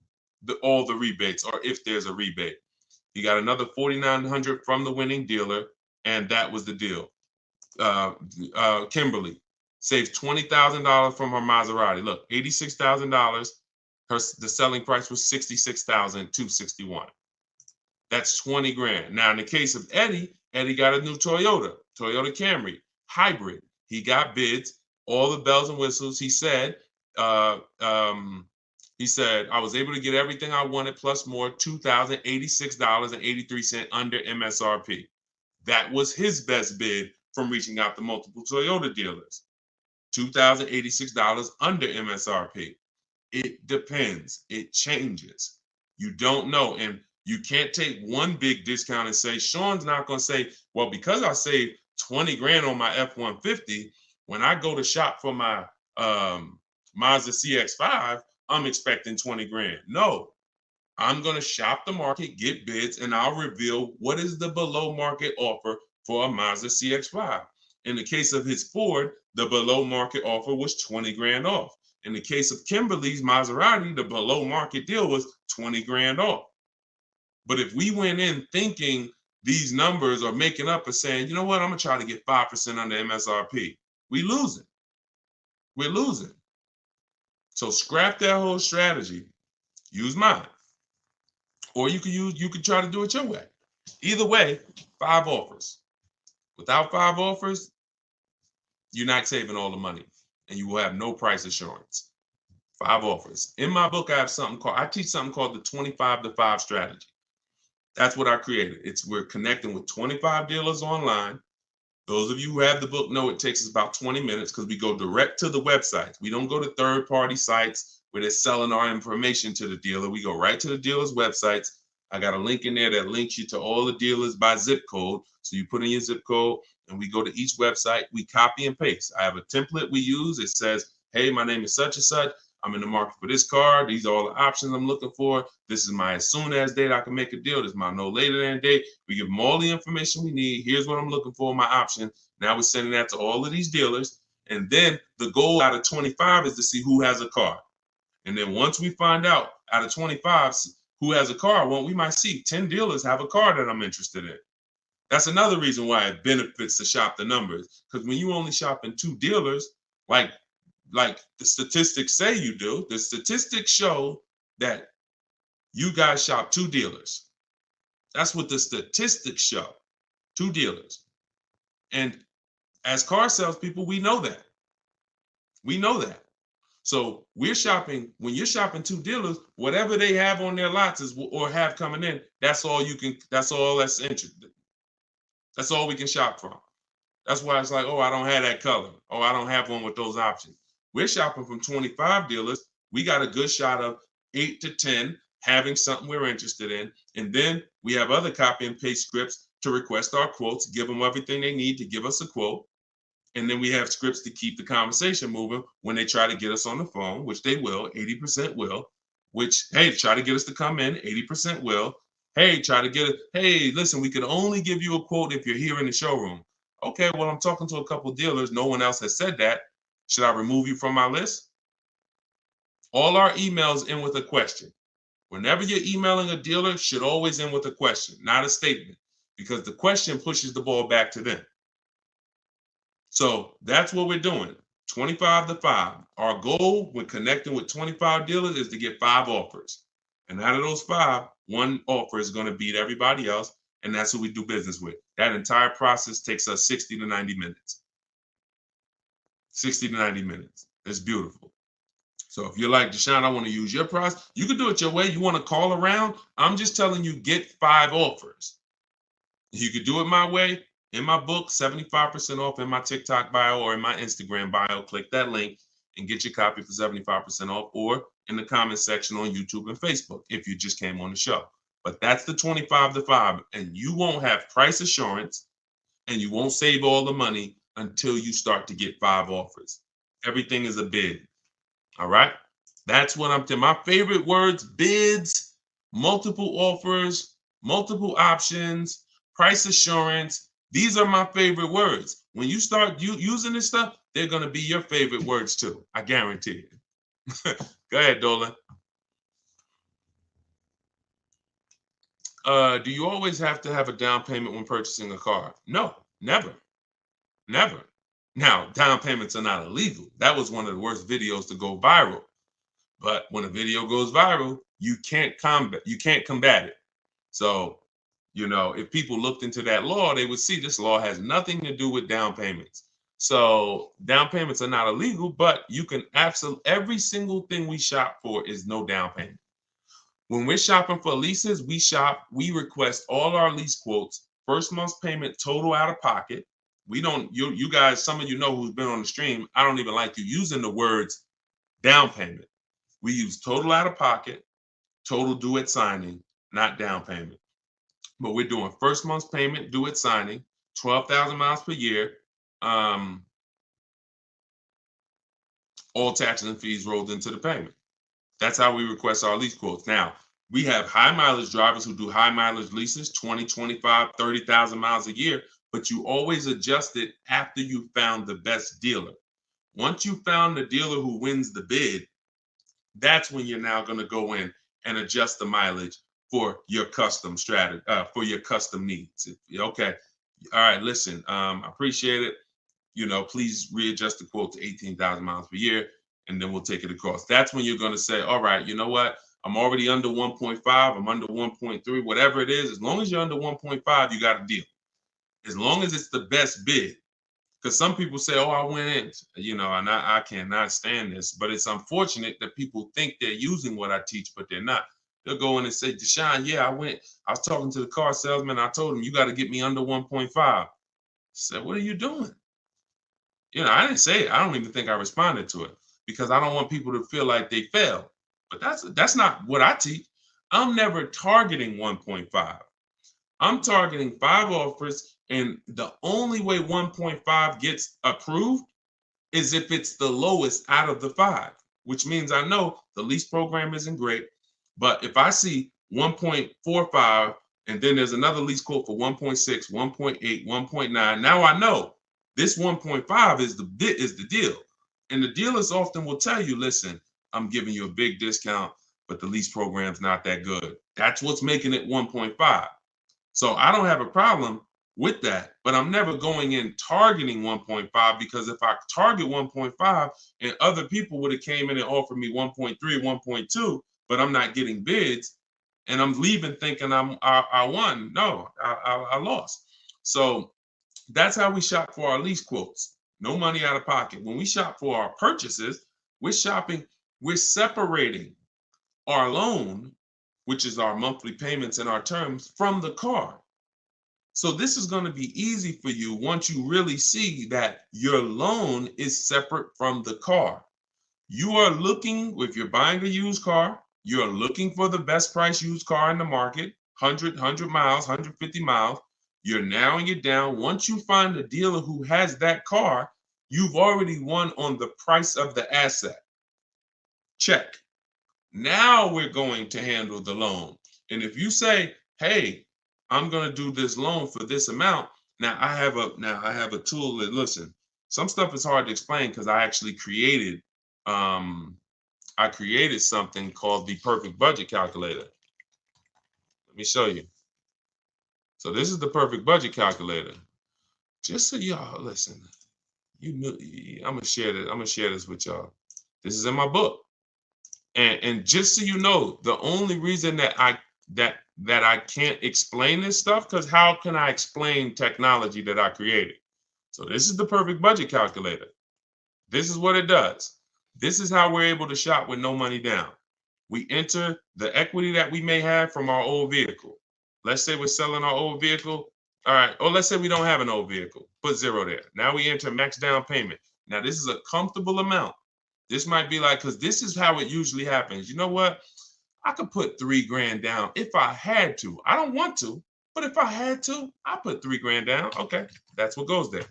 all the rebates or if there's a rebate. He got another $4,900 from the winning dealer, and that was the deal. Kimberly saves $20,000 from her Maserati. Look, $86,000. The selling price was $66,261. That's 20 grand. Now, in the case of Eddie got a new Toyota Camry hybrid. He got bids, all the bells and whistles. He said, I was able to get everything I wanted plus more, $2,086.83 under MSRP. That was his best bid from reaching out to multiple Toyota dealers. $2,086 under MSRP. It depends. It changes. You don't know. And you can't take one big discount and say, Sean's not going to say, well, because I saved 20 grand on my F-150, when I go to shop for my Mazda CX-5, I'm expecting 20 grand. No, I'm going to shop the market, get bids, and I'll reveal what is the below market offer for a Mazda CX-5. In the case of his Ford, the below market offer was 20 grand off. In the case of Kimberly's Maserati, the below market deal was 20 grand off. But if we went in thinking these numbers are making up and saying, you know what, I'm going to try to get 5% under MSRP, we're losing. So scrap that whole strategy. Use mine. Or you could try to do it your way. Either way, 5 offers. Without 5 offers, you're not saving all the money and you will have no price assurance. 5 offers. In my book, I teach something called the 25-to-5 strategy. That's what I created. We're connecting with 25 dealers online. Those of you who have the book know it takes us about 20 minutes because we go direct to the websites. We don't go to third-party sites where they're selling our information to the dealer. We go right to the dealer's websites. I got a link in there that links you to all the dealers by zip code. So you put in your zip code and we go to each website. We copy and paste. I have a template we use. It says, hey, my name is such and such. I'm in the market for this car. These are all the options I'm looking for. This is my as soon as date I can make a deal. This is my no later than date. We give them all the information we need. Here's what I'm looking for, my option. Now we're sending that to all of these dealers. And then the goal out of 25 is to see who has a car. And then once we find out of 25 who has a car, well, we might see 10 dealers have a car that I'm interested in. That's another reason why it benefits to shop the numbers. Because when you only shop in 2 dealers, like the statistics say you do, the statistics show that you guys shop 2 dealers. That's what the statistics show, 2 dealers. And as car salespeople, we know that. So when you're shopping 2 dealers, whatever they have on their lots or have coming in, that's all that's interesting. That's all we can shop from. That's why it's like, oh, I don't have that color. Oh, I don't have one with those options. We're shopping from 25 dealers. We got a good shot of 8 to 10 having something we're interested in. And then we have other copy and paste scripts to request our quotes, give them everything they need to give us a quote. And then we have scripts to keep the conversation moving when they try to get us on the phone, which they will, 80% will, which, hey, try to get us to come in, 80% will. Hey, hey, listen, we could only give you a quote if you're here in the showroom. Okay, well, I'm talking to a couple dealers. No one else has said that. Should I remove you from my list? All our emails end with a question. Whenever you're emailing a dealer, should always end with a question, not a statement, because the question pushes the ball back to them. So that's what we're doing, 25-to-5. Our goal when connecting with 25 dealers is to get 5 offers. And out of those 5, 1 offer is going to beat everybody else, and that's who we do business with. That entire process takes us 60 to 90 minutes. 60 to 90 minutes. It's beautiful. So if you're like, Deshone, I want to use your process, you can do it your way. You want to call around? I'm just telling you, get 5 offers. You could do it my way. In my book, 75% off in my TikTok bio or in my Instagram bio. Click that link and get your copy for 75% off, or in the comment section on YouTube and Facebook if you just came on the show. But that's the 25 to 5, and you won't have price assurance and you won't save all the money until you start to get 5 offers. Everything is a bid. All right. That's what I'm telling. My favorite words: bids, multiple offers, multiple options, price assurance. These are my favorite words. When you start using this stuff, they're going to be your favorite words too. I guarantee it. Go ahead, Dolan. Do you always have to have a down payment when purchasing a car? No, never. Never. Now, down payments are not illegal. That was one of the worst videos to go viral. But when a video goes viral, you can't combat it. So, if people looked into that law, they would see this law has nothing to do with down payments. So down payments are not illegal, but you can every single thing we shop for is no down payment. When we're shopping for leases, we request all our lease quotes, first month's payment total out of pocket. We don't, you guys, some of you know who's been on the stream, I don't even like you using the words down payment. We use total out of pocket, total due at signing, not down payment. But we're doing first month's payment due at signing, 12,000 miles per year, all taxes and fees rolled into the payment. That's how we request our lease quotes. Now, we have high mileage drivers who do high mileage leases, 20, 25, 30,000 miles a year, but you always adjust it after you found the best dealer. Once you found the dealer who wins the bid, that's when you're now going to go in and adjust the mileage for your custom strategy, for your custom needs. Okay. All right. Listen, I appreciate it. Please readjust the quote to 18,000 miles per year, and then we'll take it across. That's when you're going to say, all right, you know what? I'm already under 1.5. I'm under 1.3, whatever it is. As long as you're under 1.5, you got a deal. As long as it's the best bid. Because some people say, oh, I went in, and I cannot stand this. But it's unfortunate that people think they're using what I teach, but they're not. They'll go in and say, Deshone, yeah, I was talking to the car salesman. I told him, you got to get me under 1.5. I said, what are you doing? I didn't say it. I don't even think I responded to it because I don't want people to feel like they failed. But that's not what I teach. I'm never targeting 1.5. I'm targeting 5 offers, and the only way 1.5 gets approved is if it's the lowest out of the 5, which means I know the lease program isn't great. But if I see 1.45 and then there's another lease quote for 1.6, 1.8, 1.9, now I know this 1.5 is the deal. And the dealers often will tell you, listen, I'm giving you a big discount, but the lease program's not that good. That's what's making it 1.5. So I don't have a problem with that, but I'm never going in targeting 1.5, because if I target 1.5 and other people would have came in and offered me 1.3, 1.2, but I'm not getting bids, and I'm leaving thinking I won. No, I lost. So that's how we shop for our lease quotes. No money out of pocket. When we shop for our purchases, we're separating our loan, which is our monthly payments and our terms, from the car. So this is going to be easy for you once you really see that your loan is separate from the car. You are looking, if you're buying a used car, you're looking for the best price used car in the market, 100 miles, 150 miles. You're narrowing it down. Once you find a dealer who has that car, you've already won on the price of the asset. Check. Now we're going to handle the loan. And if you say, hey, I'm going to do this loan for this amount. Now I have a tool that, listen, some stuff is hard to explain because I actually created something called the perfect budget calculator. Let me show you. So this is the perfect budget calculator. Just so y'all listen, I'm gonna share this with y'all. This is in my book. And just so you know, the only reason that I can't explain this stuff, because how can I explain technology that I created? So this is the perfect budget calculator. This is what it does. This is how we're able to shop with no money down. We enter the equity that we may have from our old vehicle. Let's say we're selling our old vehicle. All right. Or let's say we don't have an old vehicle. Put 0 there. Now we enter max down payment. Now this is a comfortable amount. This might be like, because this is how it usually happens. You know what? I could put $3,000 down if I had to. I don't want to, but if I had to, I put $3,000 down. Okay, that's what goes there.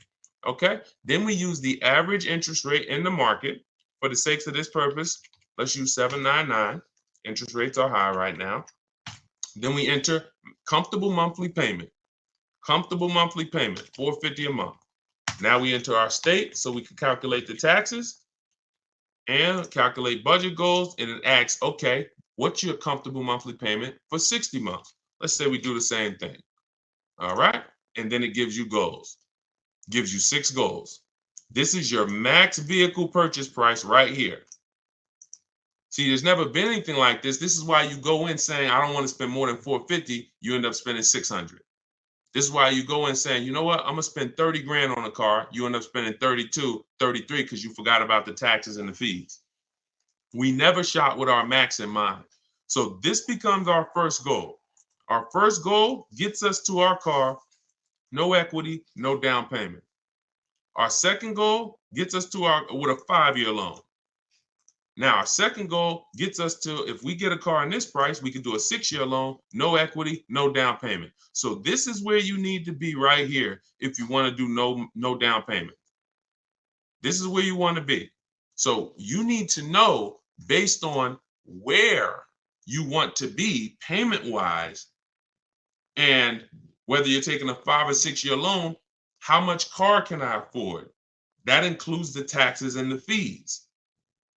Okay. Then we use the average interest rate in the market. For the sakes of this purpose, let's use 7.99. Interest rates are high right now. Then we enter comfortable monthly payment. Comfortable monthly payment, $450 a month. Now we enter our state so we can calculate the taxes and calculate budget goals. And it asks, okay, what's your comfortable monthly payment for 60 months? Let's say we do the same thing. All right. And then it gives you goals, gives you 6 goals. This is your max vehicle purchase price right here. See, there's never been anything like this. This is why you go in saying, I don't want to spend more than $450. You end up spending $600. This is why you go in saying, you know what, I'm going to spend $30,000 on a car. You end up spending 32, 33 because you forgot about the taxes and the fees. We never shop with our max in mind. So this becomes our first goal. Our first goal gets us to our car, no equity, no down payment. Our second goal gets us to with a 5-year loan. Now, our second goal gets us to, if we get a car in this price, we can do a 6-year loan, no equity, no down payment. So this is where you need to be right here if you want to do no down payment. This is where you want to be. So you need to know, based on where you want to be payment-wise, and whether you're taking a 5 or 6-year loan, how much car can I afford? That includes the taxes and the fees.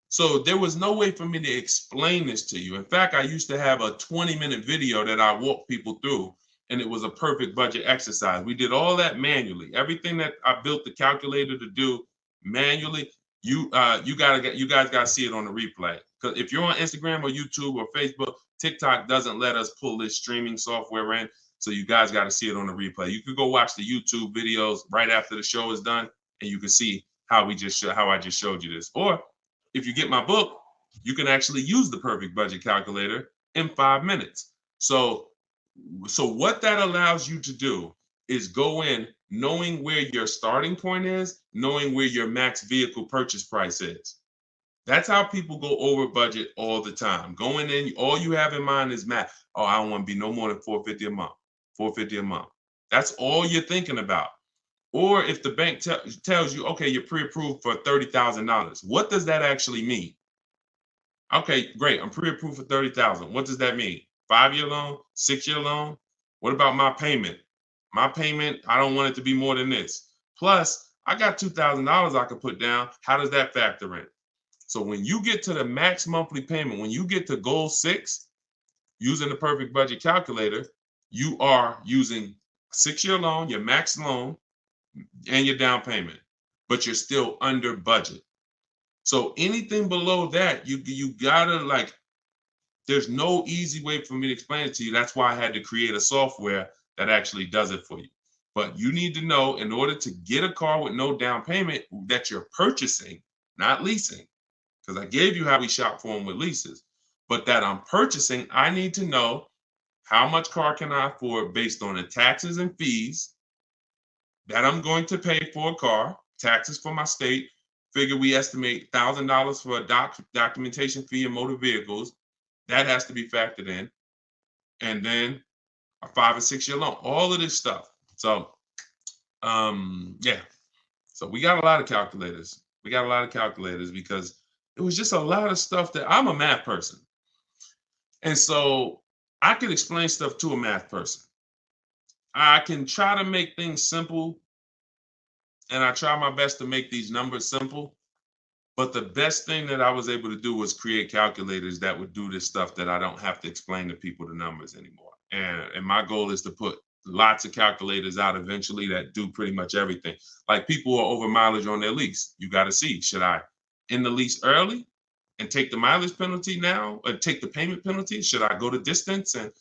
So there was no way for me to explain this to you. In fact, I used to have a 20-minute video that I walked people through, and it was a perfect budget exercise. We did all that manually. Everything that I built the calculator to do manually, you guys got to see it on the replay. Because if you're on Instagram or YouTube or Facebook, TikTok doesn't let us pull this streaming software in. So you guys got to see it on the replay. You could go watch the YouTube videos right after the show is done, and you can see how I just showed you this. Or if you get my book, you can actually use the perfect budget calculator in 5 minutes. So what that allows you to do is go in knowing where your starting point is, knowing where your max vehicle purchase price is. That's how people go over budget all the time. Going in, all you have in mind is math. Oh, I don't want to be no more than $450 a month. $450 a month. That's all you're thinking about. Or if the bank tells you, okay, you're pre-approved for $30,000. What does that actually mean? Okay, great. I'm pre-approved for $30,000. What does that mean? 5-year loan, 6-year loan? What about my payment? My payment, I don't want it to be more than this. Plus, I got $2,000 I could put down. How does that factor in? So when you get to the max monthly payment, when you get to goal 6, using the perfect budget calculator, you are using a 6-year loan, your max loan, and your down payment, but you're still under budget. So anything below that, you gotta there's no easy way for me to explain it to you. That's why I had to create a software that actually does it for you. But you need to know, in order to get a car with no down payment that you're purchasing, not leasing, because I gave you how we shop for them with leases, but that I'm purchasing, I need to know how much car can I afford based on the taxes and fees that I'm going to pay for a car, taxes for my state. Figure we estimate $1,000 for a documentation fee in motor vehicles. That has to be factored in. And then a 5 or 6-year loan, all of this stuff. So, yeah. So we got a lot of calculators. Because it was just a lot of stuff that I'm a math person. And so I can explain stuff to a math person. I can try to make things simple, and I try my best to make these numbers simple. But the best thing that I was able to do was create calculators that would do this stuff that I don't have to explain to people the numbers anymore. And my goal is to put lots of calculators out eventually that do pretty much everything. Like people who are over mileage on their lease. You got to see, should I end the lease early and take the mileage penalty now, or take the payment penalty? Should I go to distance? And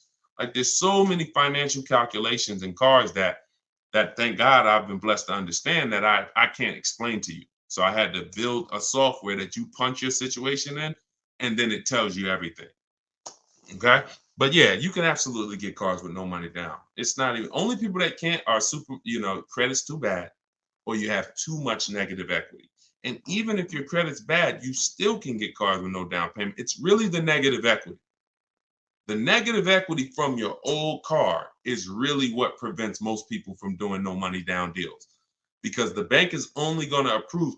there's so many financial calculations in cars that thank God I've been blessed to understand that I can't explain to you. So I had to build a software that you punch your situation in, and then it tells you everything. Okay. But yeah, you can absolutely get cars with no money down. It's not even, only people that can't are super, credit's too bad, or you have too much negative equity. And even if your credit's bad, you still can get cars with no down payment. It's really the negative equity. The negative equity from your old car is really what prevents most people from doing no money down deals, because the bank is only going to approve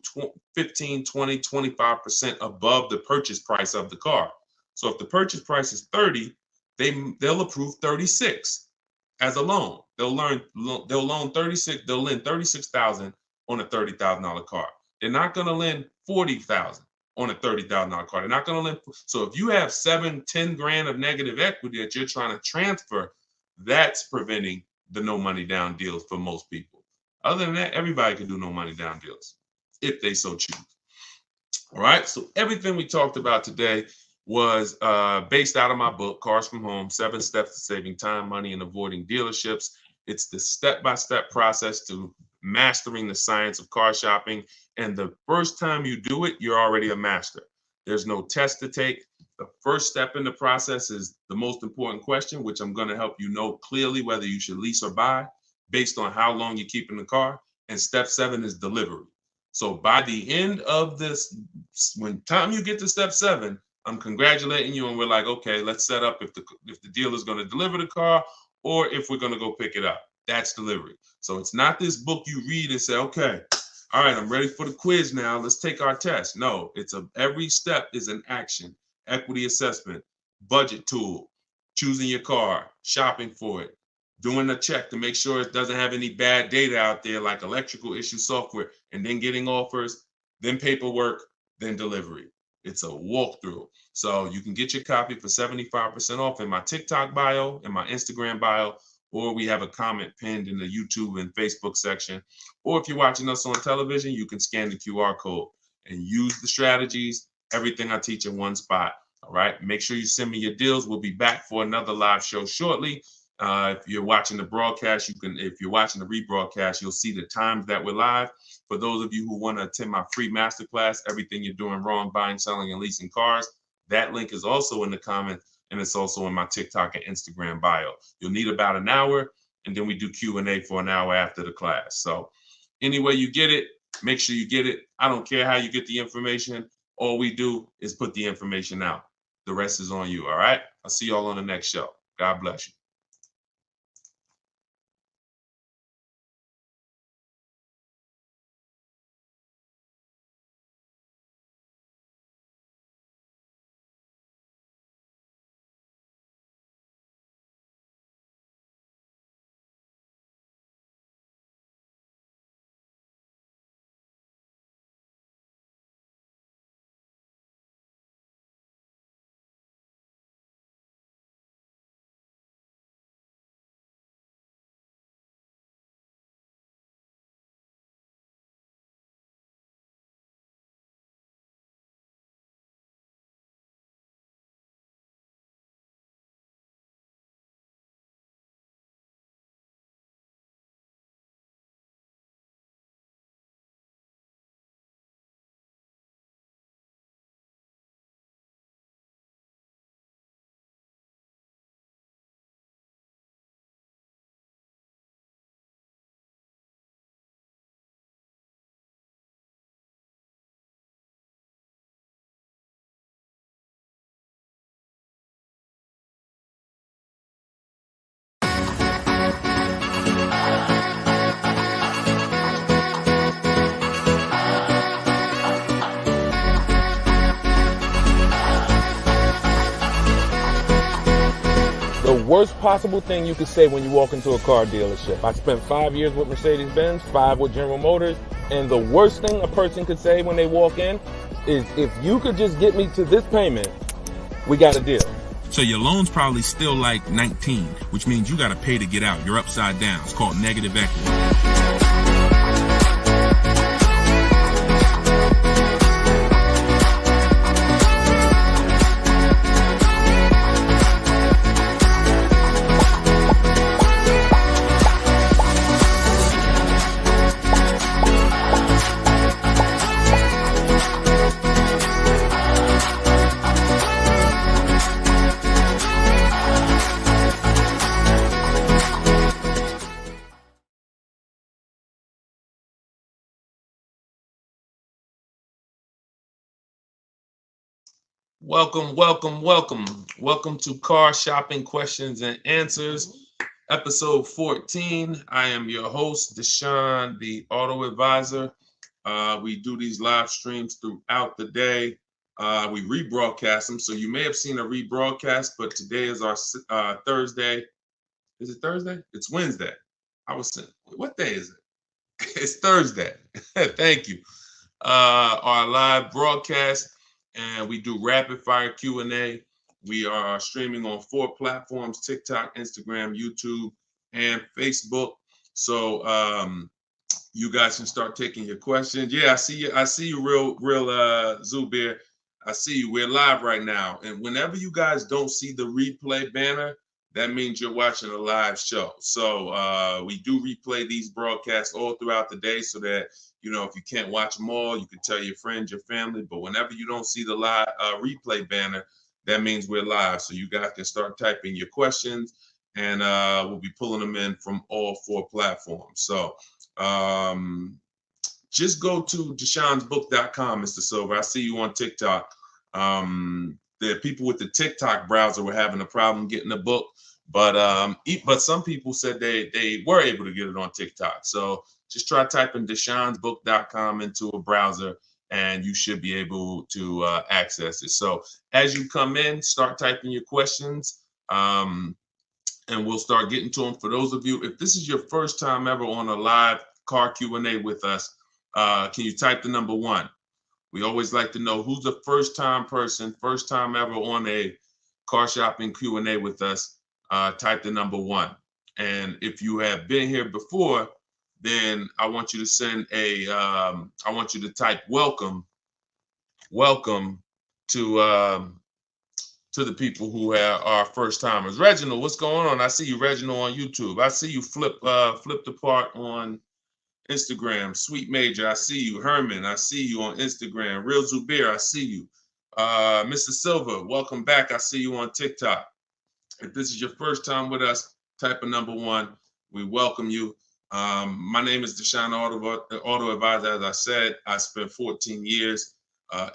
15, 20, 25% above the purchase price of the car. So if the purchase price is 30, they'll approve 36 as a loan. They'll loan 36. They'll lend 36,000 on a $30,000 car. They're not going to lend 40,000 on a $30,000 car. They're not going to lend. So if you have 10 grand of negative equity that you're trying to transfer, that's preventing the no money down deals for most people. Other than that, everybody can do no money down deals if they so choose. All right. So everything we talked about today was based out of my book, Cars from Home, 7 Steps to Saving Time, Money, and Avoiding Dealerships. It's the step-by-step process to mastering the science of car shopping. And the first time you do it, you're already a master. There's no test to take. The first step in the process is the most important question, which I'm going to help you know clearly whether you should lease or buy based on how long you keep in the car. And step 7 is delivery. So by the end of this, when time you get to step 7, I'm congratulating you, and we're like, okay, let's set up if the dealer is going to deliver the car or if we're going to go pick it up. That's delivery. So it's not this book you read and say, okay, all right, I'm ready for the quiz now. Let's take our test. No, every step is an action. Equity assessment, budget tool, choosing your car, shopping for it, doing a check to make sure it doesn't have any bad data out there like electrical issue software, and then getting offers, then paperwork, then delivery. It's a walkthrough. So you can get your copy for 75% off in my TikTok bio, in my Instagram bio, or we have a comment pinned in the YouTube and Facebook section. Or if you're watching us on television, you can scan the QR code and use the strategies, everything I teach in one spot. All right. Make sure you send me your deals. We'll be back for another live show shortly. If you're watching the broadcast, if you're watching the rebroadcast, you'll see the times that we're live. For those of you who want to attend my free masterclass, Everything You're Doing Wrong, Buying, Selling, and Leasing Cars, that link is also in the comments, and it's also in my TikTok and Instagram bio. You'll need about an hour, and then we do Q&A for an hour after the class. So any way you get it, make sure you get it. I don't care how you get the information. All we do is put the information out. The rest is on you, all right? I'll see y'all on the next show. God bless you. The worst possible thing you could say when you walk into a car dealership. I spent 5 years with Mercedes-Benz, 5 with General Motors, and the worst thing a person could say when they walk in is, if you could just get me to this payment, we got a deal. So your loan's probably still like 19, which means you got to pay to get out. You're upside down. It's called negative equity. Welcome, welcome, welcome. Welcome to Car Shopping Questions and Answers, episode 14. I am your host, Deshone the Auto Advisor. We do these live streams throughout the day. We rebroadcast them, so you may have seen a rebroadcast, but today is our Thursday. Is it Thursday? It's Wednesday. I was saying, what day is it? It's Thursday. Thank you. Our live broadcast, and we do rapid fire Q&A. We are streaming on 4 platforms: TikTok, Instagram, YouTube, and Facebook. So you guys can start taking your questions. Yeah, I see you, real Zubir. I see you. We're live right now. And whenever you guys don't see the replay banner, that means you're watching a live show. So we do replay these broadcasts all throughout the day so that, you know, if you can't watch them all, you can tell your friends, your family. But whenever you don't see the live replay banner, that means we're live. So you guys can start typing your questions, and we'll be pulling them in from all 4 platforms. So just go to DeshonesBook.com, Mr. Silver. I see you on TikTok. The people with the TikTok browser were having a problem getting the book, but some people said they were able to get it on TikTok. So just try typing DeshonesBook.com into a browser, and you should be able to access it. So as you come in, start typing your questions, and we'll start getting to them. For those of you, if this is your first time ever on a live car Q&A with us, can you type the number 1? We always like to know who's the first time person, first time ever on a car shopping Q&A with us. Type the number 1. And if you have been here before, then I want you to send I want you to type welcome to the people who are first timers. Reginald, what's going on? I see you, Reginald, on YouTube. I see you flipped apart on Instagram. Sweet Major, I see you. Herman, I see you on Instagram. Real Zubir, I see you. Mr. Silver, welcome back. I see you on TikTok. If this is your first time with us, type a number 1. We welcome you. My name is Deshone the Auto Advisor. As I said, I spent 14 years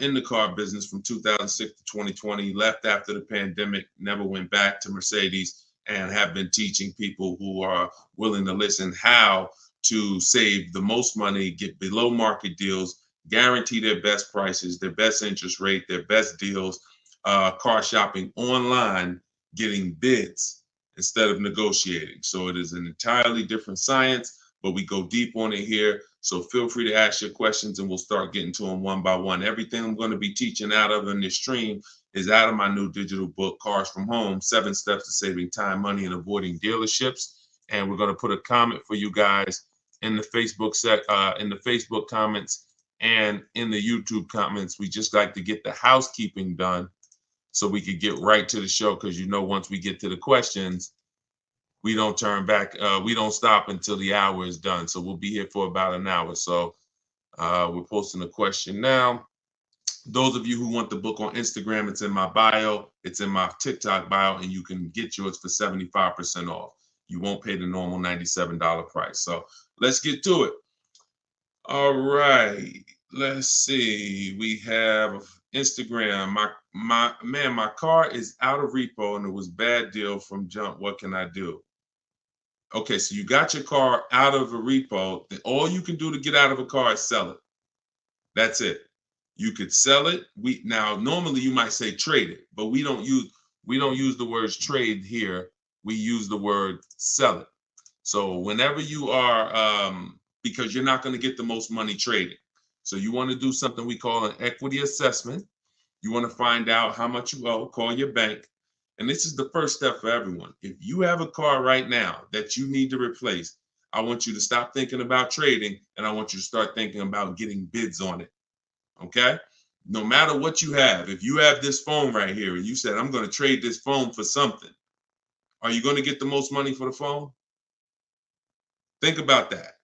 in the car business from 2006 to 2020, left after the pandemic, never went back to Mercedes, and have been teaching people who are willing to listen how to save the most money, get below market deals, guarantee their best prices, their best interest rate, their best deals, car shopping online, getting bids instead of negotiating. So it is an entirely different science, but we go deep on it here. So feel free to ask your questions, and we'll start getting to them one by one. Everything I'm going to be teaching out of in this stream is out of my new digital book, Cars from Home, 7 Steps to Saving Time, Money, and Avoiding Dealerships. And we're going to put a comment for you guys in the Facebook comments and in the YouTube comments. We just like to get the housekeeping done so we could get right to the show, because, you know, once we get to the questions, we don't turn back. We don't stop until the hour is done. So we'll be here for about an hour. So we're posting a question now. Those of you who want the book on Instagram, it's in my bio. It's in my TikTok bio, and you can get yours for 75% off. You won't pay the normal $97 price. So let's get to it. All right. Let's see. We have Instagram. My car is out of repo and it was bad deal from jump. What can I do? Okay, so you got your car out of a repo. All you can do to get out of a car is sell it. That's it. You could sell it. Now normally you might say trade it, but we don't use the words trade here. We use the word sell it. So whenever you are, because you're not going to get the most money trading. So you want to do something we call an equity assessment. You want to find out how much you owe, call your bank. And this is the first step for everyone. If you have a car right now that you need to replace, I want you to stop thinking about trading, and I want you to start thinking about getting bids on it. Okay? No matter what you have, if you have this phone right here and you said, I'm going to trade this phone for something, are you going to get the most money for the phone? Think about that.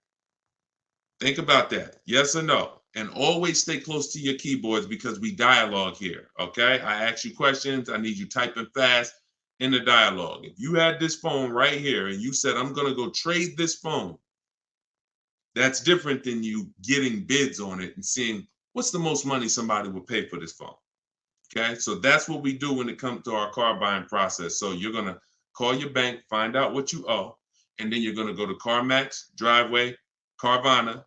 Think about that. Yes or no? And always stay close to your keyboards, because we dialogue here, okay? I ask you questions. I need you typing fast in the dialogue. If you had this phone right here and you said, I'm going to go trade this phone, that's different than you getting bids on it and seeing what's the most money somebody would pay for this phone, Okay, so that's what we do when it comes to our car buying process. So you're gonna call your bank, find out what you owe, and then you're gonna go to CarMax, Driveway, Carvana,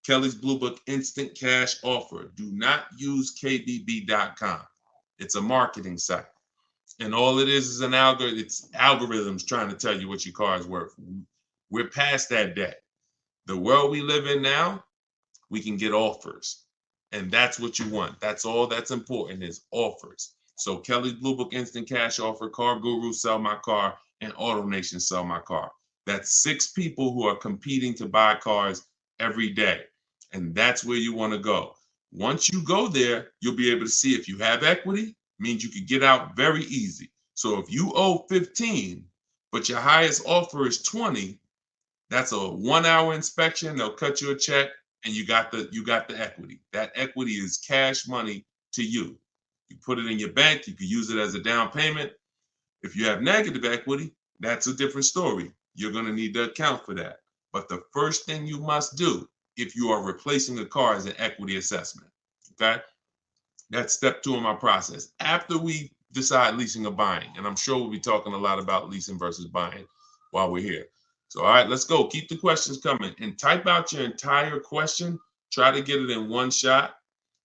Kelly's Blue Book Instant Cash Offer. Do not use KBB.com. It's a marketing site. And all it is an algorithm. It's algorithms trying to tell you what your car is worth. We're past that day. The world we live in now, we can get offers. And that's what you want. That's all that's important is offers. So Kelly's Blue Book Instant Cash Offer, Car Guru Sell My Car, and AutoNation Sell My Car. That's 6 people who are competing to buy cars every day. And that's where you want to go. Once you go there, you'll be able to see if you have equity, means you can get out very easy. So if you owe 15, but your highest offer is 20, that's a 1-hour inspection. They'll cut you a check and you got the equity. That equity is cash money to you. You put it in your bank, you can use it as a down payment. If you have negative equity, that's a different story. You're going to need to account for that. But the first thing you must do if you are replacing a car is an equity assessment. Okay? That's step 2 in my process. After we decide leasing or buying, and I'm sure we'll be talking a lot about leasing versus buying while we're here. So, all right, let's go. Keep the questions coming and type out your entire question. Try to get it in one shot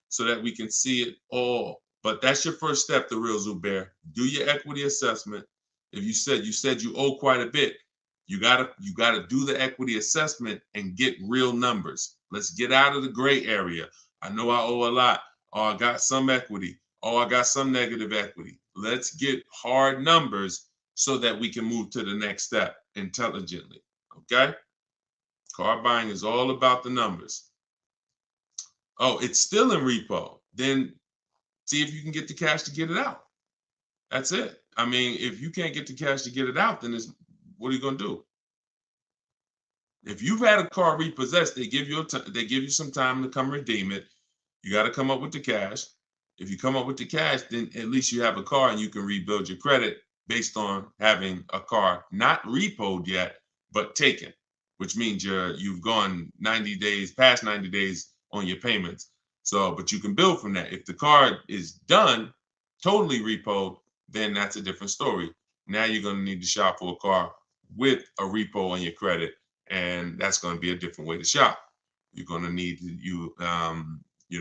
so that we can see it all. But that's your first step, the real Zubair. Do your equity assessment. If you said you owe quite a bit, you gotta do the equity assessment and get real numbers. Let's get out of the gray area. I know I owe a lot. Oh, I got some equity. Oh, I got some negative equity. Let's get hard numbers so that we can move to the next step intelligently. Okay? Car buying is all about the numbers. Oh, it's still in repo. Then see if you can get the cash to get it out. That's it. I mean, if you can't get the cash to get it out, then what are you going to do? If you've had a car repossessed, they give you some time to come redeem it. You got to come up with the cash. If you come up with the cash, then at least you have a car and you can rebuild your credit based on having a car not repoed yet, but taken, which means you've gone 90 days, past 90 days on your payments. So, but you can build from that. If the car is done, totally repoed, then that's a different story. Now you're going to need to shop for a car with a repo on your credit, and that's going to be a different way to shop. You're going to need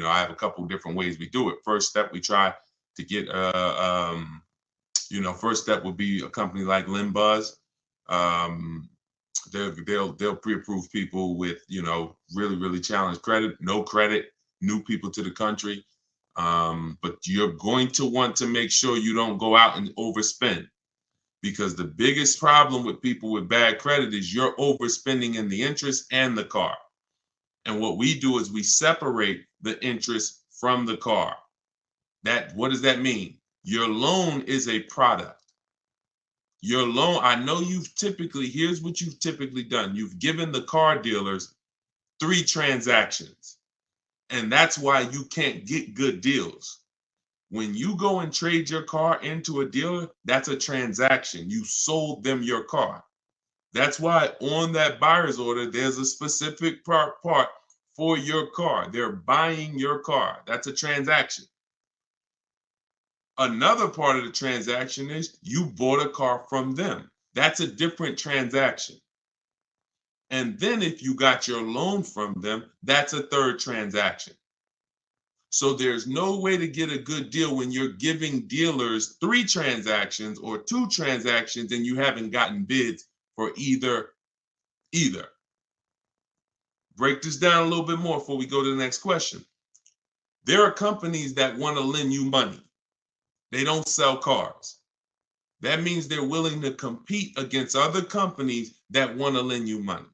I have a couple different ways we do it. First step, we try to get first step would be a company like Limbuzz. They'll pre-approve people with really, really challenged credit, no credit, new people to the country. But you're going to want to make sure you don't go out and overspend, because the biggest problem with people with bad credit is you're overspending in the interest and the car. And what we do is we separate the interest from the car. What does that mean? Your loan is a product. Your loan, I know here's what you've typically done. You've given the car dealers 3 transactions. And that's why you can't get good deals. When you go and trade your car into a dealer, that's a transaction. You sold them your car. That's why on that buyer's order, there's a specific part for your car. They're buying your car. That's a transaction. Another part of the transaction is you bought a car from them. That's a different transaction. And then if you got your loan from them, that's a third transaction. So there's no way to get a good deal when you're giving dealers 3 transactions or 2 transactions and you haven't gotten bids for either. Break this down a little bit more before we go to the next question. There are companies that want to lend you money. They don't sell cars. That means they're willing to compete against other companies that want to lend you money.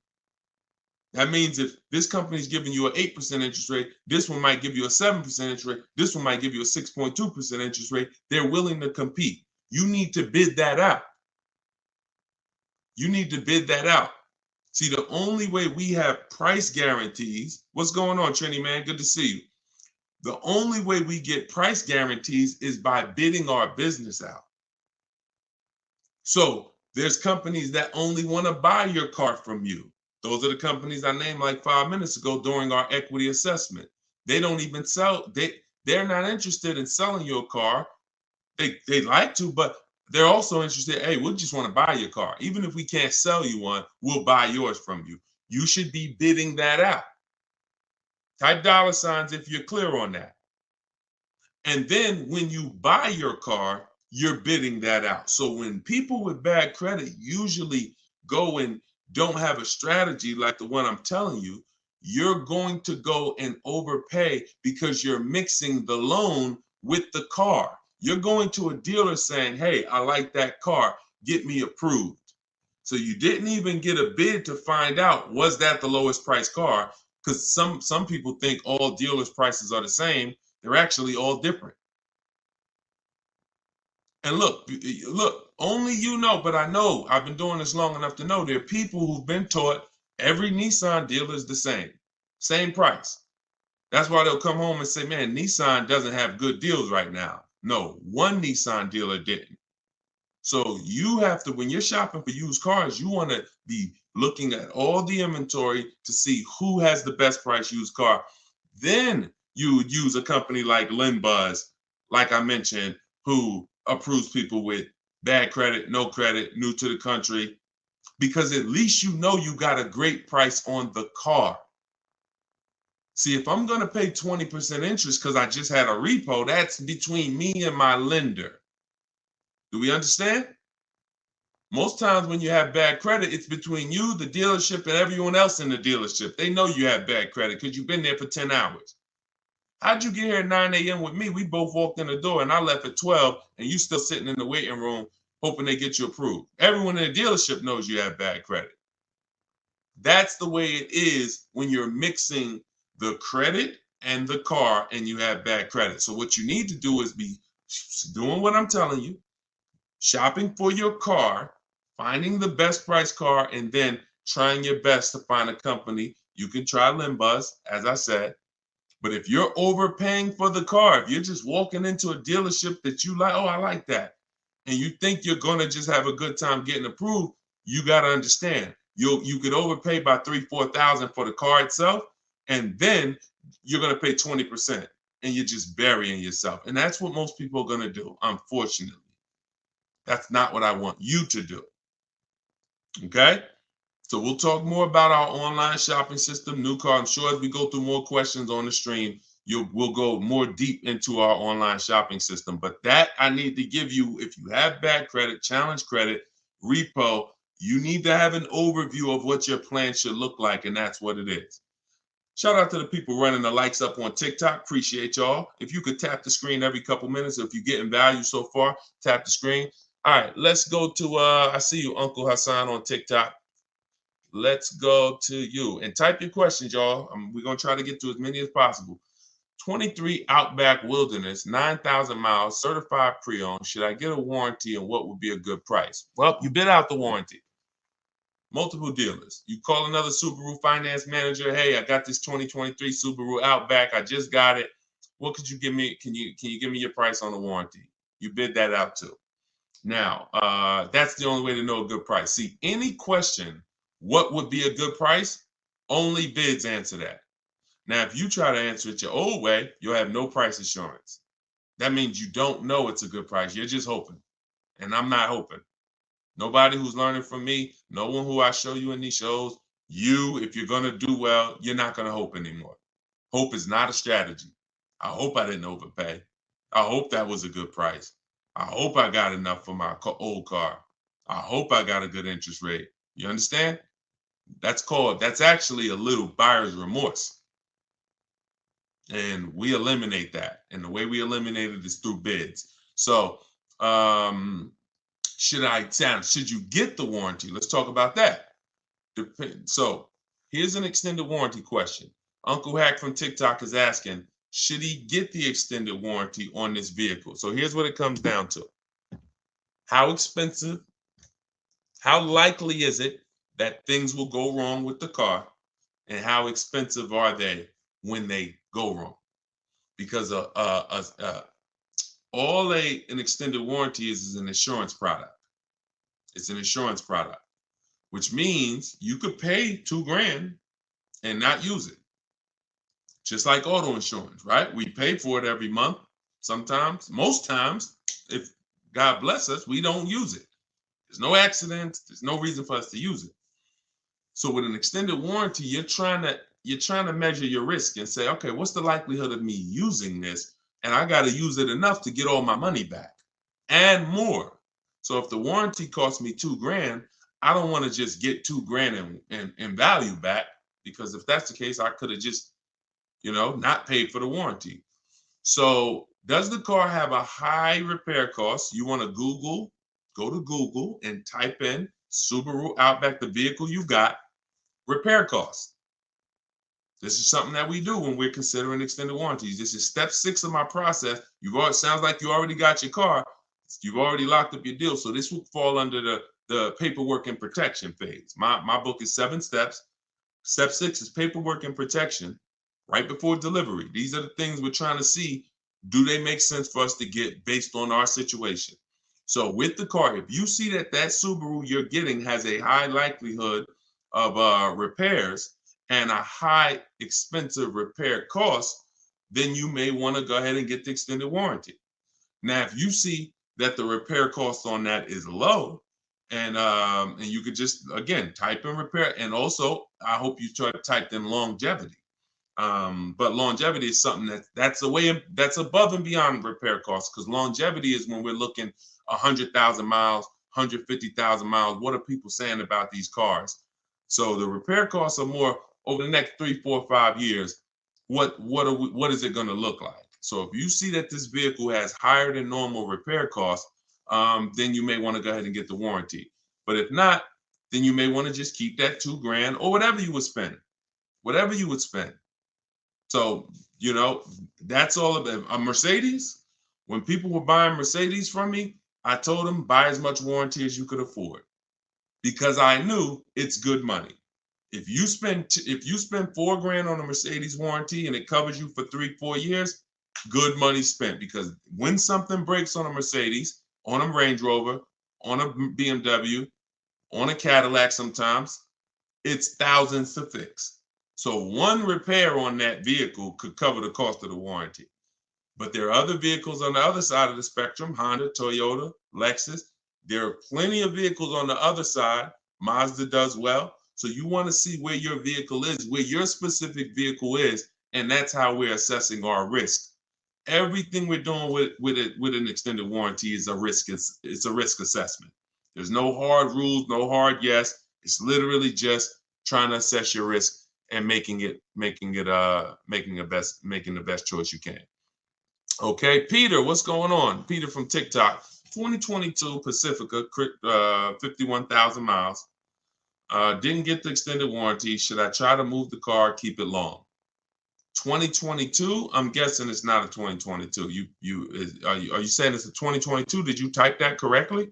That means if this company is giving you an 8% interest rate, this one might give you a 7% interest rate, this one might give you a 6.2% interest rate. They're willing to compete. You need to bid that out. See, the only way we have price guarantees, what's going on, Trini, man? Good to see you. The only way we get price guarantees is by bidding our business out. So there's companies that only want to buy your car from you. Those are the companies I named like 5 minutes ago during our equity assessment. They don't even sell. They're not interested in selling your car. They'd like to, but they're also interested, hey, we just want to buy your car. Even if we can't sell you one, we'll buy yours from you. You should be bidding that out. Type $ if you're clear on that. And then when you buy your car, you're bidding that out. So when people with bad credit usually go and don't have a strategy like the one I'm telling you, you're going to go and overpay because you're mixing the loan with the car. You're going to a dealer saying, hey, I like that car, get me approved. So you didn't even get a bid to find out, was that the lowest price car? Because some people think all dealers' prices are the same. They're actually all different. And look, only you know, but I know, I've been doing this long enough to know there are people who've been taught every Nissan dealer is the same price. That's why they'll come home and say, man, Nissan doesn't have good deals right now. No, one Nissan dealer didn't. So you have to, when you're shopping for used cars, you want to be looking at all the inventory to see who has the best price used car. Then you would use a company like LendBuzz, like I mentioned, who approves people with bad credit, no credit, new to the country, because at least you know you got a great price on the car. See, if I'm going to pay 20% interest because I just had a repo, that's between me and my lender. Do we understand? Most times when you have bad credit, it's between you, the dealership, and everyone else in the dealership. They know you have bad credit because you've been there for 10 hours. How'd you get here at 9 a.m. with me? We both walked in the door and I left at 12 and you still sitting in the waiting room hoping they get you approved. Everyone in the dealership knows you have bad credit. That's the way it is when you're mixing the credit and the car and you have bad credit. So what you need to do is be doing what I'm telling you, shopping for your car, finding the best price car, and then trying your best to find a company. You can try LendBuzz, as I said. But if you're overpaying for the car, if you're just walking into a dealership that you like, oh, I like that, and you think you're going to just have a good time getting approved, you got to understand, you could overpay by $3,000-$4,000 for the car itself, and then you're going to pay 20%, and you're just burying yourself. And that's what most people are going to do, unfortunately. That's not what I want you to do. Okay? So we'll talk more about our online shopping system, new car. I'm sure as we go through more questions on the stream, we'll go more deep into our online shopping system. But that I need to give you, if you have bad credit, challenge credit, repo, you need to have an overview of what your plan should look like, and that's what it is. Shout out to the people running the likes up on TikTok. Appreciate y'all. If you could tap the screen every couple minutes, if you're getting value so far, tap the screen. All right, let's go to, I see you, Uncle Hassan on TikTok. Let's go to you and type your questions, y'all. We're going to try to get to as many as possible. 23 Outback Wilderness, 9,000 miles, certified pre-owned. Should I get a warranty and what would be a good price? Well, you bid out the warranty. Multiple dealers. You call another Subaru finance manager. Hey, I got this 2023 Subaru Outback. I just got it. What could you give me? Can you give me your price on the warranty? You bid that out too. Now, that's the only way to know a good price. See, any question, what would be a good price? Only bids answer that. Now, if you try to answer it your old way, you'll have no price assurance. That means you don't know it's a good price. You're just hoping. And I'm not hoping. Nobody who's learning from me, no one who I show you in these shows, if you're going to do well, you're not going to hope anymore. Hope is not a strategy. I hope I didn't overpay. I hope that was a good price. I hope I got enough for my old car. I hope I got a good interest rate. You understand? That's actually a little buyer's remorse. And we eliminate that. And the way we eliminate it is through bids. So should you get the warranty? Let's talk about that. So here's an extended warranty question. Uncle Hack from TikTok is asking, should he get the extended warranty on this vehicle? So here's what it comes down to. How expensive, how likely is it that things will go wrong with the car, and how expensive are they when they go wrong? Because an extended warranty is an insurance product. It's an insurance product, which means you could pay $2,000 and not use it. Just like auto insurance, right? We pay for it every month. Sometimes, most times, if God bless us, we don't use it. There's no accidents. There's no reason for us to use it. So with an extended warranty, you're trying to measure your risk and say, okay, what's the likelihood of me using this? And I got to use it enough to get all my money back and more. So if the warranty costs me $2,000, I don't want to just get $2,000 in value back, because if that's the case, I could have just, not paid for the warranty. So does the car have a high repair cost? You want to go to Google and type in Subaru Outback, the vehicle you got, repair costs. This is something that we do when we're considering extended warranties. This is step 6 of my process. Sounds like you already got your car. You've already locked up your deal. So this will fall under the paperwork and protection phase. My book is 7 steps. Step 6 is paperwork and protection right before delivery. These are the things we're trying to see. Do they make sense for us to get based on our situation? So with the car, if you see that Subaru you're getting has a high likelihood of repairs and a high expensive repair cost, then you may want to go ahead and get the extended warranty. Now, if you see that the repair cost on that is low, and you could just, again, type in repair. And also, I hope you try to type in longevity. But longevity is something that's above and beyond repair costs, because longevity is when we're looking 100,000 miles, 150,000 miles. What are people saying about these cars? So the repair costs are more over the next 3, 4, 5 years. What is it going to look like? So if you see that this vehicle has higher than normal repair costs, then you may want to go ahead and get the warranty. But if not, then you may want to just keep that $2,000 or whatever you would spend. So, that's all of it. A Mercedes, when people were buying Mercedes from me, I told them buy as much warranty as you could afford, because I knew it's good money. If you spend $4,000 on a Mercedes warranty and it covers you for 3, 4 years, good money spent. Because when something breaks on a Mercedes, on a Range Rover, on a BMW, on a Cadillac, sometimes it's thousands to fix. So one repair on that vehicle could cover the cost of the warranty. But there are other vehicles on the other side of the spectrum, Honda, Toyota, Lexus. There are plenty of vehicles on the other side. Mazda does well. So you want to see where your vehicle is, where your specific vehicle is, and that's how we're assessing our risk. Everything we're doing with an extended warranty is a risk. It's a risk assessment. There's no hard rules, no hard yes. It's literally just trying to assess your risk and making the best choice you can. Okay, Peter, what's going on? Peter from TikTok. 2022 Pacifica, 51,000 miles. Didn't get the extended warranty. Should I try to move the car, keep it long? 2022, I'm guessing it's not a 2022. Are you saying it's a 2022? Did you type that correctly?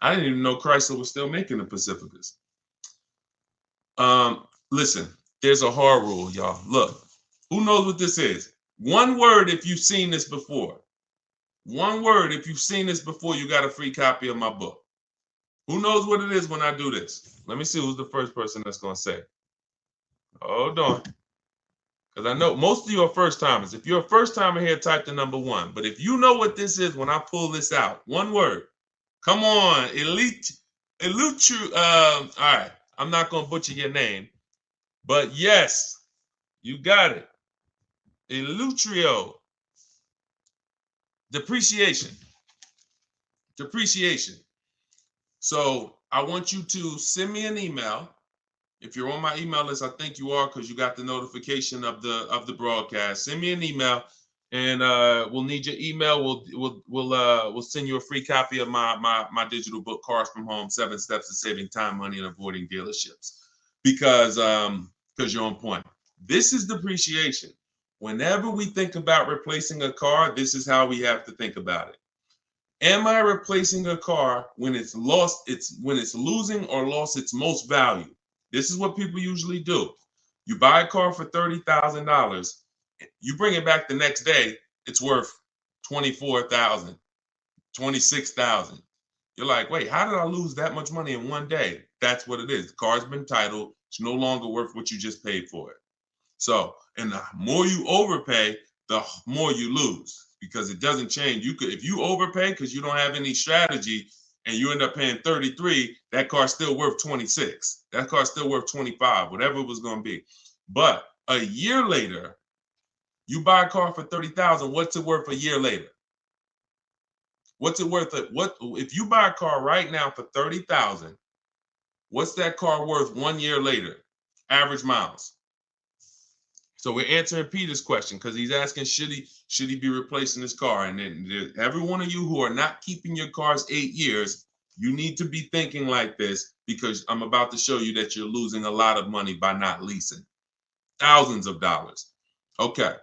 I didn't even know Chrysler was still making the Pacificas. Listen, there's a hard rule, y'all. Look, who knows what this is? One word if you've seen this before. One word if you've seen this before, you got a free copy of my book. Who knows what it is when I do this? Let me see who's the first person that's going to say. Hold on. Because I know most of you are first timers. If you're a first timer here, type the number 1. But if you know what this is when I pull this out, one word. Come on, all right, I'm not going to butcher your name. But yes, you got it. Elutrio. Depreciation. So I want you to send me an email. If you're on my email list, I think you are, because you got the notification of the broadcast. Send me an email, and we'll need your email. We'll send you a free copy of my digital book, Cars from Home: 7 Steps to Saving Time, Money, and Avoiding Dealerships. Because you're on point. This is depreciation. Whenever we think about replacing a car, this is how we have to think about it. Am I replacing a car when it's losing or lost its most value? This is what people usually do. You buy a car for $30,000. You bring it back the next day, it's worth $24,000, $26,000. You're like, wait, how did I lose that much money in one day? That's what it is. The car's been titled. It's no longer worth what you just paid for it. So, and the more you overpay, the more you lose, because it doesn't change. You could, if you overpay because you don't have any strategy and you end up paying 33, that car's still worth 26. That car's still worth 25, whatever it was going to be. But a year later, you buy a car for 30,000. What's it worth a year later? What's it worth? What if you buy a car right now for 30,000? What's that car worth 1 year later? Average miles. So we're answering Peter's question because he's asking, should he be replacing his car? And then every one of you who are not keeping your cars 8 years, you need to be thinking like this, because I'm about to show you that you're losing a lot of money by not leasing. Thousands of dollars. Okay.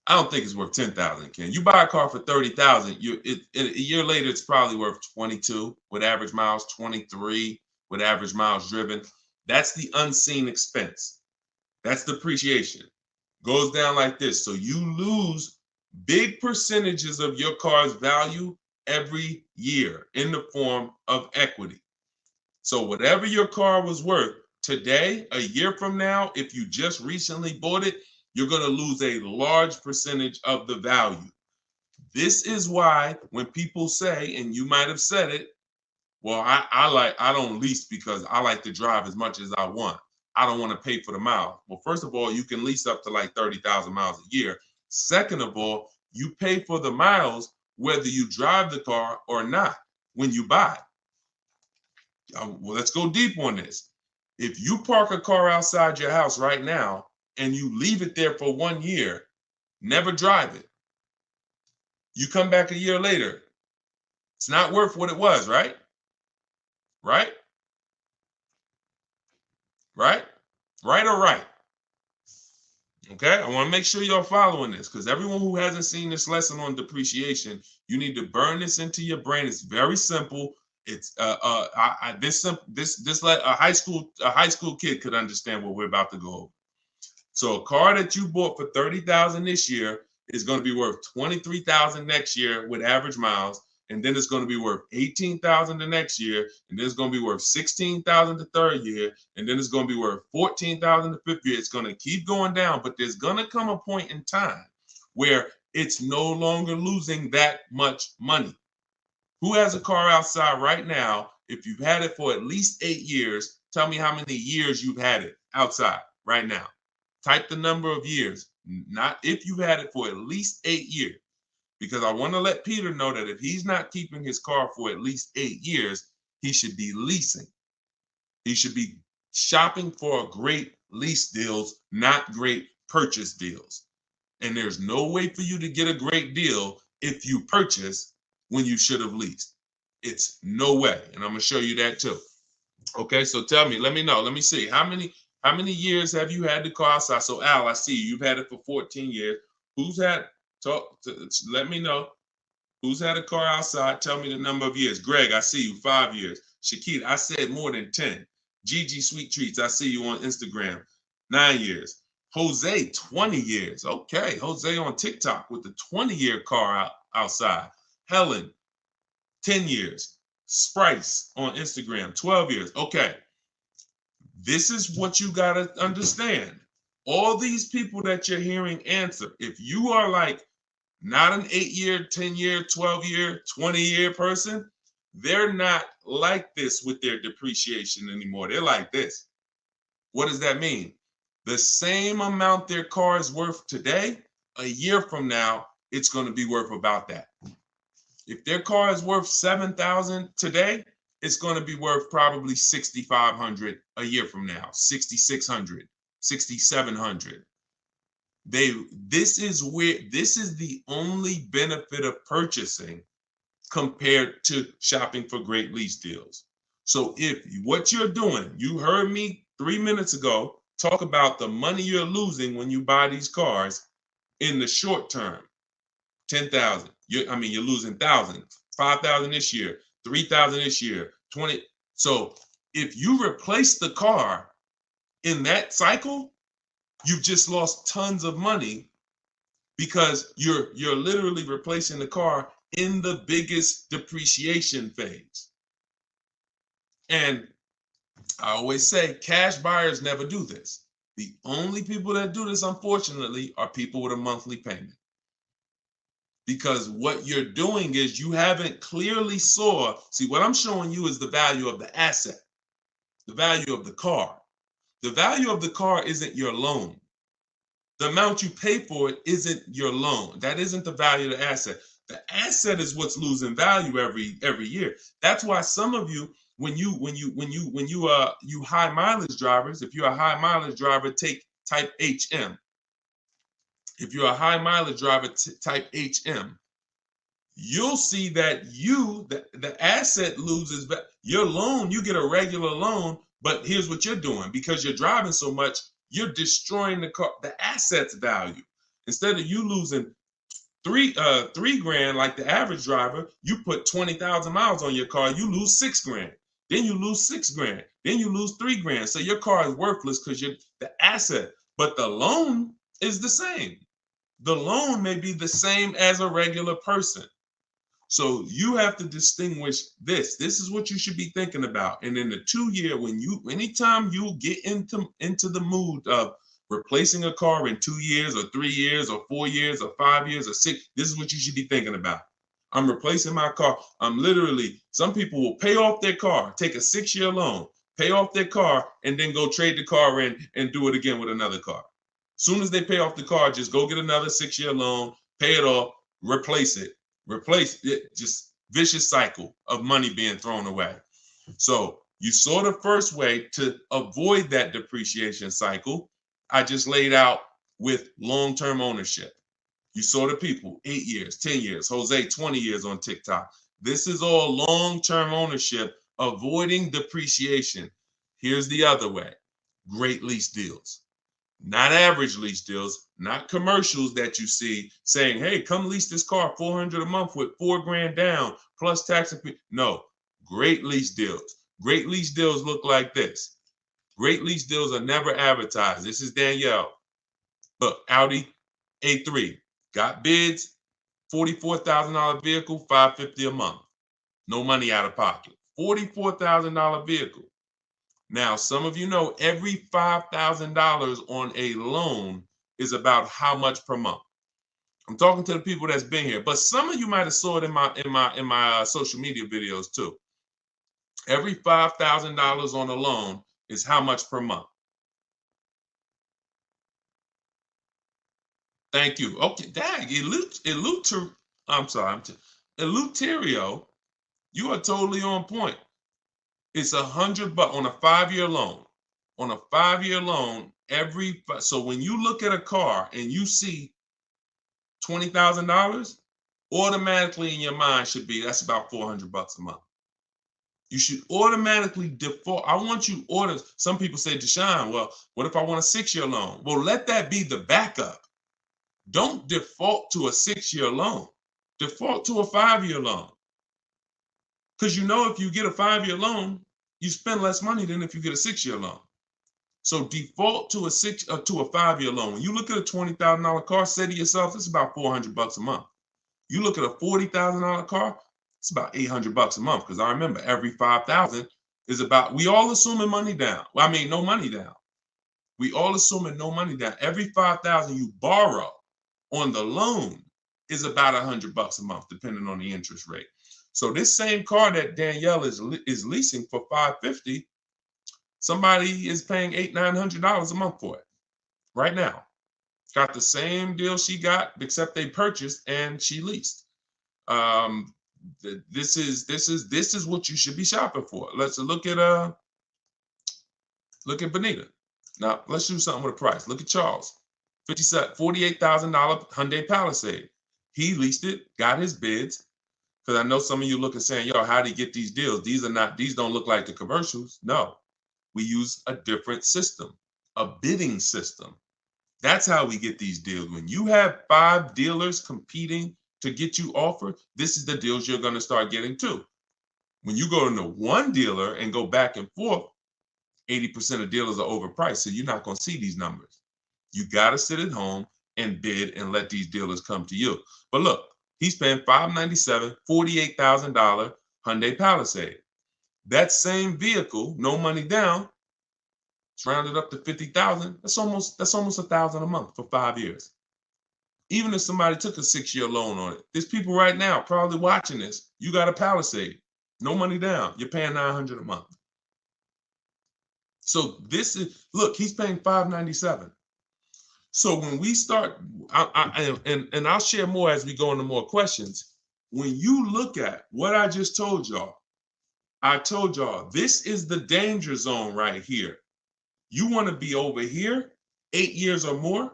I don't think it's worth 10,000, Ken. You buy a car for 30,000, a year later it's probably worth 22 with average miles, 23 with average miles driven. That's the unseen expense. That's depreciation. Goes down like this. So you lose big percentages of your car's value every year in the form of equity. So whatever your car was worth today, a year from now, if you just recently bought it, you're going to lose a large percentage of the value. This is why when people say, and you might have said it, well, I don't lease because I like to drive as much as I want. I don't want to pay for the mile. Well, first of all, you can lease up to like 30,000 miles a year. Second of all, you pay for the miles whether you drive the car or not when you buy it. Well, let's go deep on this. If you park a car outside your house right now and you leave it there for 1 year, never drive it, you come back a year later, it's not worth what it was, right? Right? Right? Right or right? Okay, I want to make sure you're following this, because everyone who hasn't seen this lesson on depreciation, you need to burn this into your brain. It's very simple. It's a high school kid could understand what we're about to go over. So a car that you bought for 30,000 this year is going to be worth 23,000 next year with average miles, and then it's going to be worth 18,000 the next year, and then it's going to be worth 16,000 the third year, and then it's going to be worth 14,000 the fifth year. It's going to keep going down, but there's going to come a point in time where it's no longer losing that much money. Who has a car outside right now? If you've had it for at least 8 years, tell me how many years you've had it outside right now. Type the number of years, not if you've had it for at least 8 years. Because I want to let Peter know that if he's not keeping his car for at least 8 years, he should be leasing. He should be shopping for great lease deals, not great purchase deals. And there's no way for you to get a great deal if you purchase when you should have leased. It's no way. And I'm going to show you that too. Okay, so tell me, let me know. Let me see. How many years have you had the car outside? So Al, I see you've had it for 14 years. Let me know. Who's had a car outside? Tell me the number of years. Greg, I see you, 5 years. Shakita, I said more than 10. Gigi Sweet Treats, I see you on Instagram, 9 years. Jose, 20 years. Okay, Jose on TikTok with the 20-year car outside. Helen, 10 years. Sprice on Instagram, 12 years. Okay, this is what you got to understand. All these people that you're hearing answer, if you are like not an 8-year, 10-year, 12-year, 20-year person, they're not like this with their depreciation anymore. They're like this. What does that mean? The same amount their car is worth today, a year from now, it's going to be worth about that. If their car is worth $7,000 today, it's going to be worth probably $6,500 a year from now, $6,600, $6,700. This is the only benefit of purchasing compared to shopping for great lease deals. So if what you're doing, you heard me 3 minutes ago talk about the money you're losing when you buy these cars in the short term, 10,000. You're losing 1,000, 5,000 this year, 3,000 this year, 20. So if you replace the car in that cycle, you've just lost tons of money because you're literally replacing the car in the biggest depreciation phase. And I always say cash buyers never do this The only people that do this, unfortunately, are people with a monthly payment. Because what you're doing is you haven't clearly see, what I'm showing you is the value of the asset, the value of the car. The value of the car isn't your loan. The amount you pay for it isn't your loan. That isn't the value of the asset. The asset is what's losing value every year. That's why some of you, when you high mileage drivers, if you're a high mileage driver, type HM. If you're a high mileage driver, type HM. You'll see that the asset loses your loan. You get a regular loan, but here's what you're doing. Because you're driving so much, you're destroying the car, the asset's value. Instead of you losing three grand like the average driver, you put 20,000 miles on your car, you lose 6 grand. Then you lose 6 grand. Then you lose 3 grand. So your car is worthless because you're the asset, but the loan is the same. The loan may be the same as a regular person. So you have to distinguish this. This is what you should be thinking about. And in the 2 year, anytime you get into the mood of replacing a car in 2 years or 3 years or 4 years or 5 years or 6, this is what you should be thinking about. I'm replacing my car. Some people will pay off their car, take a 6-year loan, pay off their car, and then go trade the car in and do it again with another car. Soon as they pay off the car, just go get another 6-year loan, pay it off, replace it. Just vicious cycle of money being thrown away. So you saw the first way to avoid that depreciation cycle. I just laid out with long-term ownership. You saw the people, 8 years, 10 years, Jose, 20 years on TikTok. This is all long-term ownership, avoiding depreciation. Here's the other way, great lease deals. Not average lease deals, not commercials that you see saying, hey, come lease this car, $400 a month with 4 grand down plus tax. No, great lease deals. Great lease deals look like this. Great lease deals are never advertised. This is Danielle. Look, Audi A3, got bids, $44,000 vehicle, $550 a month. No money out of pocket. $44,000 vehicle. Now, some of you know every $5,000 on a loan is about how much per month. I'm talking to the people that's been here, but some of you might have saw it in my social media videos too. Every $5,000 on a loan is how much per month. Thank you. Okay, dang, Eleuterio, you are totally on point. It's $100 on a 5-year loan. On a 5-year loan, so when you look at a car and you see $20,000, automatically in your mind should be that's about $400 a month. You should automatically default. I want you order. Some people say, Deshone, well, what if I want a 6-year loan? Well, let that be the backup. Don't default to a 6-year loan. Default to a 5-year loan. Because if you get a 5-year loan, you spend less money than if you get a 6-year loan. So default to a 5-year loan. When you look at a $20,000 car, say to yourself, it's about $400 a month. You look at a $40,000 car, it's about $800 a month. Because I remember every $5,000 is about, we all assuming money down. Well, I mean, no money down. We all assuming no money down. Every $5,000 you borrow on the loan is about $100 a month, depending on the interest rate. So this same car that Danielle is leasing for $550, somebody is paying $800-900 a month for it right now. Got the same deal she got, except they purchased and she leased. This is what you should be shopping for. Let's look at Benita. Now let's do something with a price. Look at Charles, $48,000 Hyundai Palisade. He leased it, got his bids. Because I know some of you look and saying, yo, how do you get these deals? These don't look like the commercials. No, we use a different system, a bidding system. That's how we get these deals. When you have 5 dealers competing to get you offered, this is the deals you're going to start getting too. When you go into one dealer and go back and forth, 80% of dealers are overpriced. So you're not going to see these numbers. You got to sit at home and bid and let these dealers come to you. But look, he's paying $597, $48,000 Hyundai Palisade. That same vehicle, no money down, It's rounded up to 50,000. That's almost $1,000 a month for 5 years. Even if somebody took a 6-year loan on it, there's people right now probably watching this. You got a Palisade, no money down. You're paying $900 a month. So this is, look, he's paying $597. So when we start, and I'll share more as we go into more questions. When you look at what I just told y'all, I told y'all this is the danger zone right here. You want to be over here 8 years or more,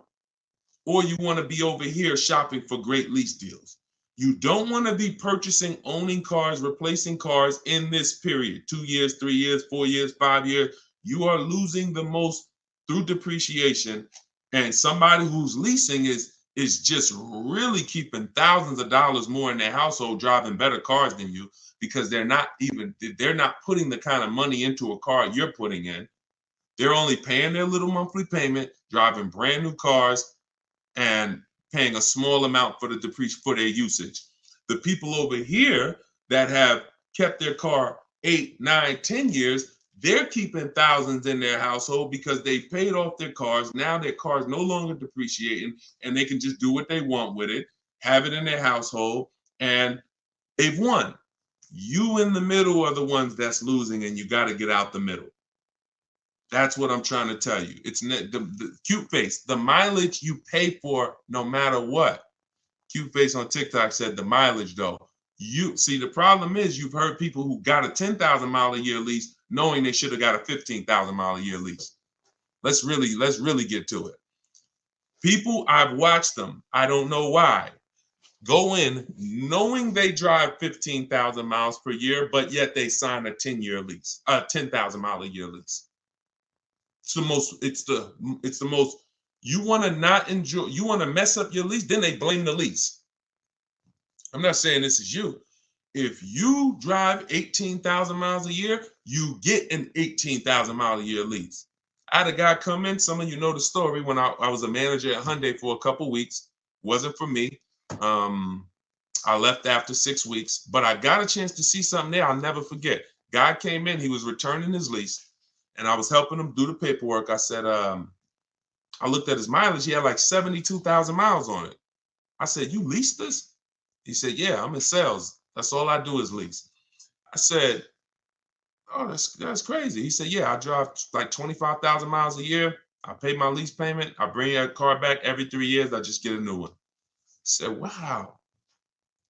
or you want to be over here shopping for great lease deals. You don't want to be purchasing, owning cars, replacing cars in this period, 2 years, 3 years, 4 years, 5 years. You are losing the most through depreciation. And somebody who's leasing is just really keeping thousands of dollars more in their household, driving better cars than you, because they're not putting the kind of money into a car you're putting in. They're only paying their little monthly payment, driving brand new cars, and paying a small amount for their usage. The people over here that have kept their car 8, 9, 10 years, they're keeping thousands in their household because they paid off their cars. Now their car's no longer depreciating, and they can just do what they want with it, have it in their household, and they've won. You in the middle are the ones that's losing, and you got to get out the middle. That's what I'm trying to tell you. It's the cute face, the mileage you pay for no matter what. Cute face on TikTok said the mileage though. You see, the problem is you've heard people who got a 10,000 mile a year lease knowing they should have got a 15,000 mile a year lease. Let's really get to it. People, I've watched them. I don't know why. Go in knowing they drive 15,000 miles per year, but yet they sign a 10-year lease, a 10,000 mile a year lease. It's the most, you want to not enjoy, you want to mess up your lease, then they blame the lease. I'm not saying this is you. If you drive 18,000 miles a year, you get an 18,000 mile a year lease. I had a guy come in, some of you know the story, when I was a manager at Hyundai for a couple weeks. Wasn't for me. I left after 6 weeks, but I got a chance to see something there I'll never forget. Guy came in, he was returning his lease, and I was helping him do the paperwork. I said, I looked at his mileage. He had like 72,000 miles on it. I said, you leased this? He said, yeah, I'm in sales. That's all I do is lease. I said, oh, that's crazy. He said, yeah, I drive like 25,000 miles a year. I pay my lease payment. I bring that car back every 3 years. I just get a new one. I said, wow.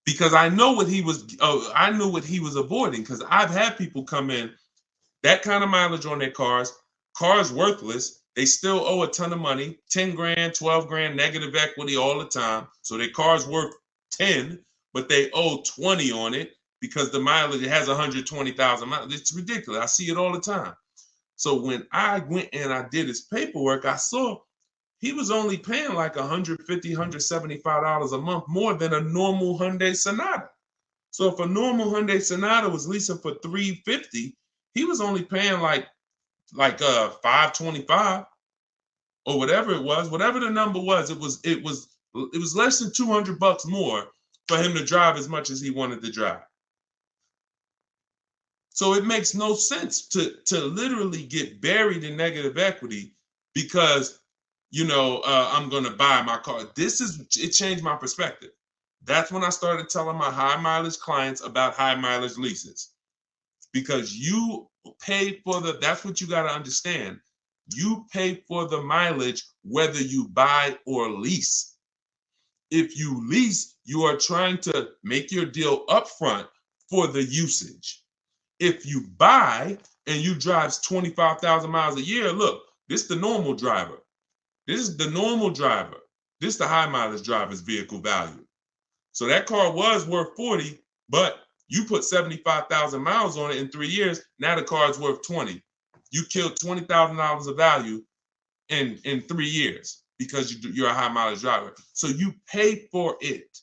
Because I know what he was, I knew what he was avoiding, because I've had people come in, that kind of mileage on their cars worthless. They still owe a ton of money, 10 grand, 12 grand, negative equity all the time. So their car's worth 10, but they owe 20 on it because the mileage, it has 120,000 miles. It's ridiculous. I see it all the time. So when I went and I did his paperwork, I saw he was only paying like $150, $175 a month more than a normal Hyundai Sonata. So if a normal Hyundai Sonata was leasing for $350, he was only paying like $525 or whatever it was, whatever the number was. It was less than $200 more for him to drive as much as he wanted to drive. So it makes no sense to literally get buried in negative equity because, I'm going to buy my car. It changed my perspective. That's when I started telling my high mileage clients about high mileage leases, because you pay for that's what you got to understand. You pay for the mileage whether you buy or lease. If you lease, you are trying to make your deal upfront for the usage. If you buy and you drive 25,000 miles a year, look, this is the normal driver. This is the normal driver. This is the high mileage driver's vehicle value. So that car was worth 40, but you put 75,000 miles on it in 3 years. Now the car is worth 20. You killed $20,000 of value in 3 years because you're a high mileage driver. So you pay for it.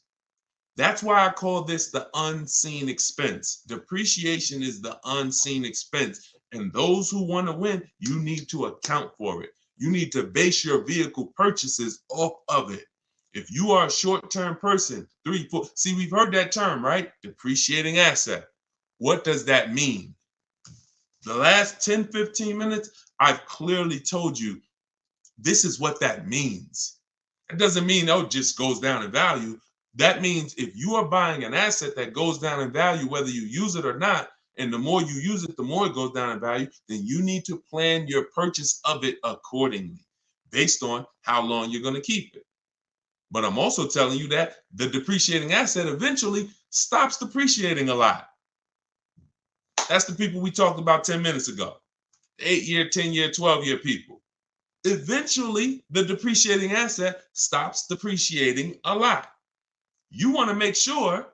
That's why I call this the unseen expense. Depreciation is the unseen expense. And those who want to win, you need to account for it. You need to base your vehicle purchases off of it. If you are a short-term person, 3, 4, see, we've heard that term, right? Depreciating asset. What does that mean? The last 10, 15 minutes, I've clearly told you this is what that means. It doesn't mean, oh, it just goes down in value. That means if you are buying an asset that goes down in value, whether you use it or not, and the more you use it, the more it goes down in value, then you need to plan your purchase of it accordingly based on how long you're going to keep it. But I'm also telling you that the depreciating asset eventually stops depreciating a lot. That's the people we talked about 10 minutes ago. 8-year, 10-year, 12-year people. Eventually, the depreciating asset stops depreciating a lot. You want to make sure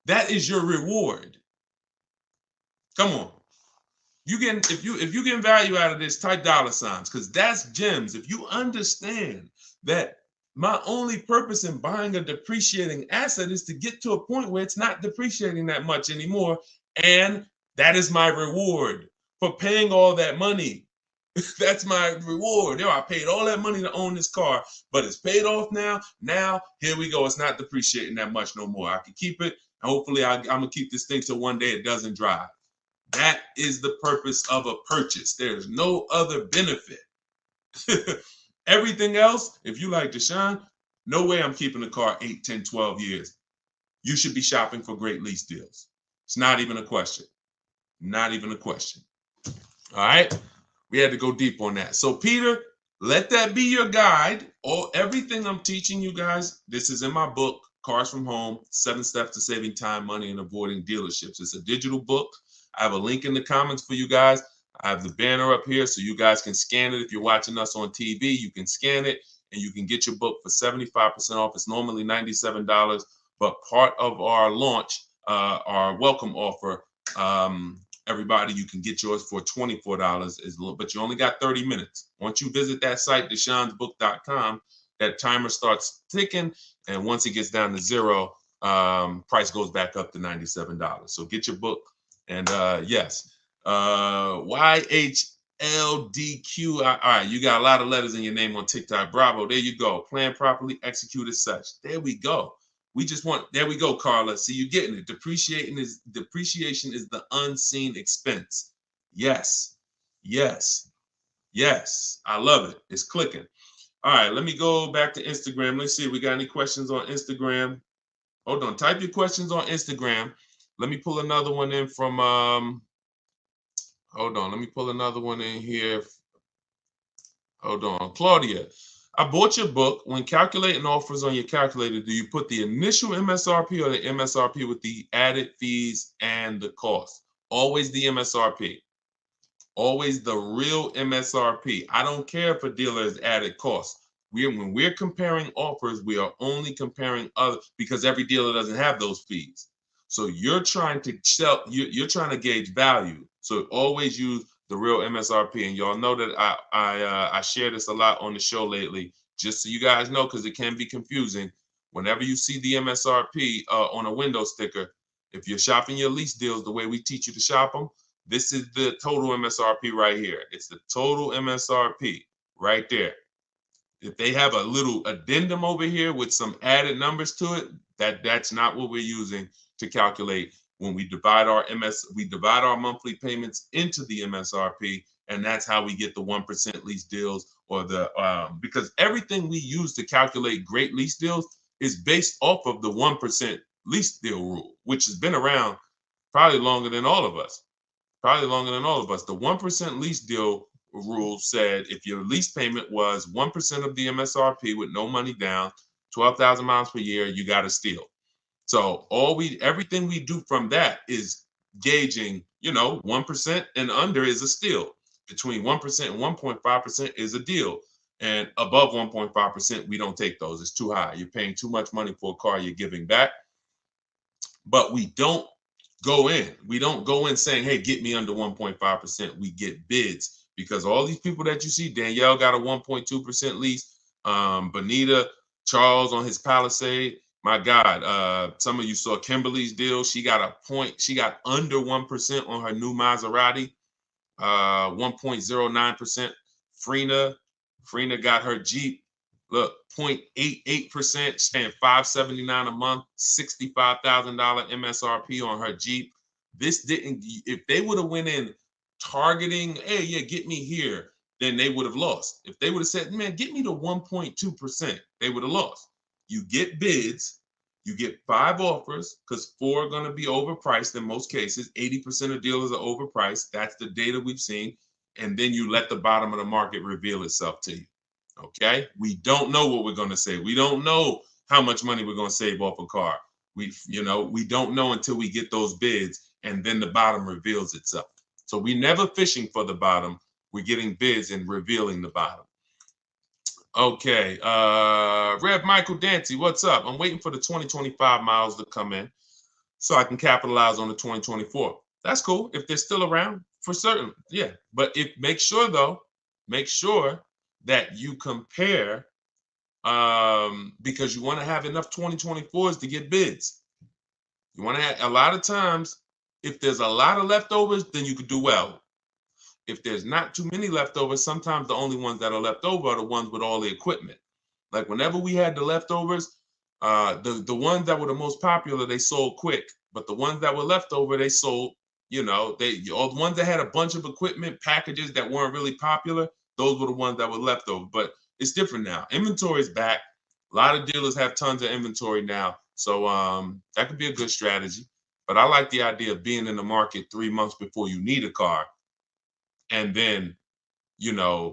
that is your reward. Come on. If you get value out of this, type dollar signs, because that's gems. If you understand that my only purpose in buying a depreciating asset is to get to a point where it's not depreciating that much anymore, and that is my reward for paying all that money. That's my reward. I paid all that money to own this car, but it's paid off now. Now, here we go. It's not depreciating that much no more. I can keep it. And hopefully, I'm going to keep this thing till one day it doesn't drive. That is the purpose of a purchase. There's no other benefit. Everything else, if you like Deshone, no way I'm keeping the car 8, 10, 12 years. You should be shopping for great lease deals. It's not even a question. Not even a question. All right. We had to go deep on that. So, Peter, let that be your guide. Everything I'm teaching you guys, this is in my book, Cars from Home, 7 Steps to Saving Time, Money, and Avoiding Dealerships. It's a digital book. I have a link in the comments for you guys. I have the banner up here so you guys can scan it. If you're watching us on TV, you can scan it and you can get your book for 75% off. It's normally $97, but part of our launch, our welcome offer, everybody, you can get yours for $24, but you only got 30 minutes. Once you visit that site, deshonesbook.com, that timer starts ticking, and once it gets down to 0, price goes back up to $97. So get your book, and yes, YHLDQ. All right, you got a lot of letters in your name on TikTok. Bravo, there you go. Plan properly, execute as such. There we go. There we go, Carla. See, you're getting it. Depreciation is the unseen expense. Yes. I love it. It's clicking. All right, let me go back to Instagram. Let's see if we got any questions on Instagram. Hold on. Type your questions on Instagram. Let me pull another one in from, hold on. Let me pull another one in here. Hold on. Claudia. I bought your book. When calculating offers on your calculator, do you put the initial MSRP or the MSRP with the added fees and the cost? Always the MSRP. Always the real MSRP. I don't care if a dealer has added costs. When we're comparing offers, we are only comparing other, because every dealer doesn't have those fees. So you're trying to you're trying to gauge value. So always use the real MSRP. And y'all know that I share this a lot on the show lately, just so you guys know, because it can be confusing. Whenever you see the MSRP on a window sticker, if you're shopping your lease deals the way we teach you to shop them, this is the total MSRP right here. It's the total MSRP right there. If they have a little addendum over here with some added numbers to it, that's not what we're using to calculate when we divide our monthly payments into the MSRP, and that's how we get the 1% lease deals, or the because everything we use to calculate great lease deals is based off of the 1% lease deal rule, which has been around probably longer than all of us. The 1% lease deal rule said if your lease payment was 1% of the MSRP with no money down, 12,000 miles per year, you got a steal. So everything we do from that is gauging, 1% and under is a steal. Between 1% and 1.5% is a deal. And above 1.5%, we don't take those. It's too high. You're paying too much money for a car you're giving back. But we don't go in. We don't go in saying, hey, get me under 1.5%. We get bids, because all these people that you see, Danielle got a 1.2% lease. Bonita, Charles on his Palisade. My God, some of you saw Kimberly's deal. She got under 1% on her new Maserati, 1.09%. Frina got her Jeep. Look, 0.88%, staying $579 a month, $65,000 MSRP on her Jeep. If they would have went in targeting, hey, yeah, get me here, then they would have lost. If they would have said, man, get me to 1.2%, they would have lost. You get bids, you get 5 offers, because 4 are going to be overpriced in most cases. 80% of dealers are overpriced. That's the data we've seen. And then you let the bottom of the market reveal itself to you. Okay? We don't know what we're going to say. We don't know how much money we're going to save off a car. We don't know until we get those bids, and then the bottom reveals itself. So we're never fishing for the bottom. We're getting bids and revealing the bottom. Okay, Rev Michael Dancy, what's up? I'm waiting for the 2025 miles to come in so I can capitalize on the 2024. That's cool if they're still around, for certain. Yeah, but make sure that you compare, because you want to have enough 2024s to get bids. You want to have, a lot of times, if there's a lot of leftovers, then you could do well. If there's not too many leftovers, sometimes the only ones that are left over are the ones with all the equipment. Like whenever we had the leftovers, the ones that were the most popular, they sold quick. But the ones that were left over, they sold, all the ones that had a bunch of equipment packages that weren't really popular, those were the ones that were left over. But it's different now. Inventory is back. A lot of dealers have tons of inventory now. So that could be a good strategy. But I like the idea of being in the market 3 months before you need a car, and then,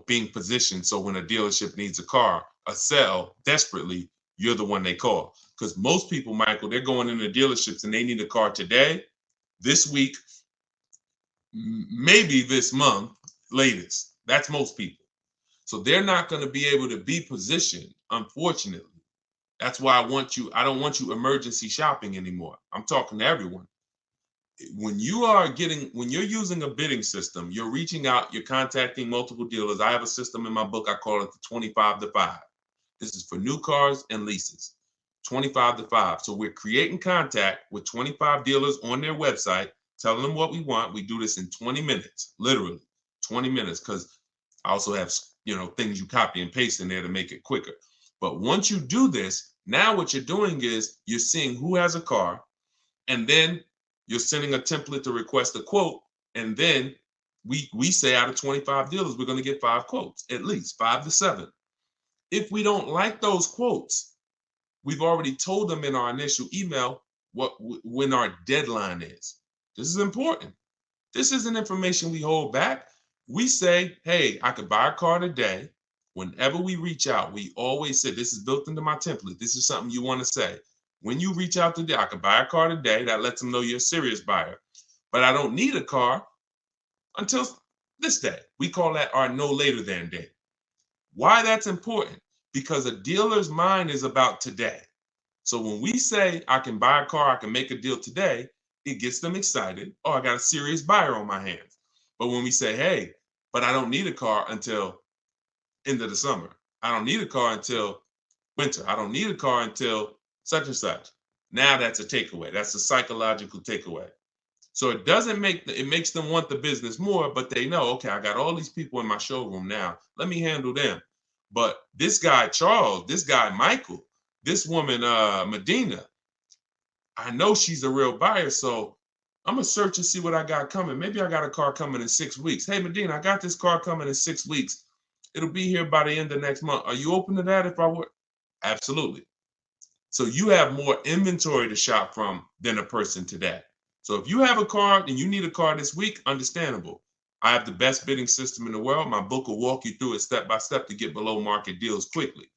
being positioned so when a dealership needs a car, a sell desperately, you're the one they call. Because most people, Michael, they're going into dealerships and they need a car today, this week, maybe this month, latest. That's most people. So they're not going to be able to be positioned, unfortunately. That's why I don't want you emergency shopping anymore. I'm talking to everyone. When you're using a bidding system, you're reaching out, you're contacting multiple dealers. I have a system in my book, I call it the 25 to 5. This is for new cars and leases, 25 to 5. So we're creating contact with 25 dealers on their website, telling them what we want. We do this in 20 minutes, literally 20 minutes, because I also have, things you copy and paste in there to make it quicker. But once you do this, now what you're doing is you're seeing who has a car, and then you're sending a template to request a quote, and then we say out of 25 dealers, we're going to get 5 quotes, at least 5 to 7. If we don't like those quotes, we've already told them in our initial email when our deadline is. This is important. This isn't information we hold back. We say, hey, I could buy a car today. Whenever we reach out, we always say, this is built into my template. This is something you want to say. When you reach out today, I could buy a car today. That lets them know you're a serious buyer. But I don't need a car until this day. We call that our no later than date. Why that's important? Because a dealer's mind is about today. So when we say I can buy a car, I can make a deal today, it gets them excited. Oh, I got a serious buyer on my hands. But when we say, hey, but I don't need a car until end of the summer. I don't need a car until winter. I don't need a car until such and such. Now that's a takeaway. That's a psychological takeaway. So it makes them want the business more, but they know, okay, I got all these people in my showroom now. Let me handle them. But this guy, Charles, this guy, Michael, this woman, Medina, I know she's a real buyer. So I'm going to search and see what I got coming. Maybe I got a car coming in 6 weeks. Hey, Medina, I got this car coming in 6 weeks. It'll be here by the end of next month. Are you open to that if I were? Absolutely. So you have more inventory to shop from than a person today. So if you have a car and you need a car this week, understandable. I have the best bidding system in the world. My book will walk you through it step by step to get below market deals quickly.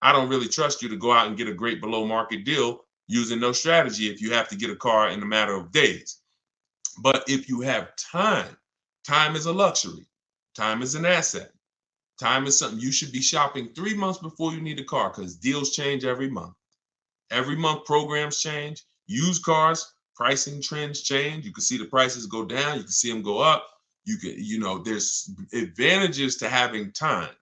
I don't really trust you to go out and get a great below market deal using no strategy if you have to get a car in a matter of days. But if you have time, time is a luxury. Time is an asset. Time is something you should be shopping 3 months before you need a car, because deals change every month. Every month programs change. Used cars, pricing trends change. You can see the prices go down. You can see them go up. There's advantages to having time.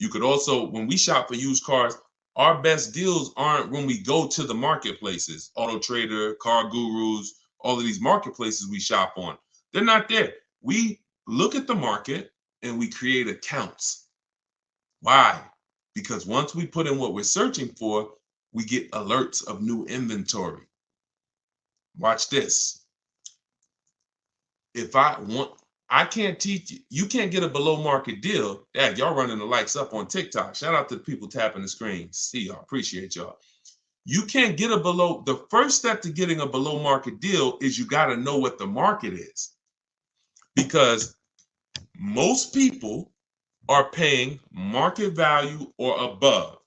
You could also, when we shop for used cars, our best deals aren't when we go to the marketplaces, Auto Trader, Car Gurus, all of these marketplaces we shop on. They're not there. We look at the market and we create accounts. Why? Because once we put in what we're searching for, we get alerts of new inventory. Watch this. If I want, I can't teach you. You can't get a below market deal. Dad, y'all running the lights up on TikTok. Shout out to the people tapping the screen. See y'all. Appreciate y'all. You can't get a below. The first step to getting a below market deal is you got to know what the market is. Because most people are paying market value or above.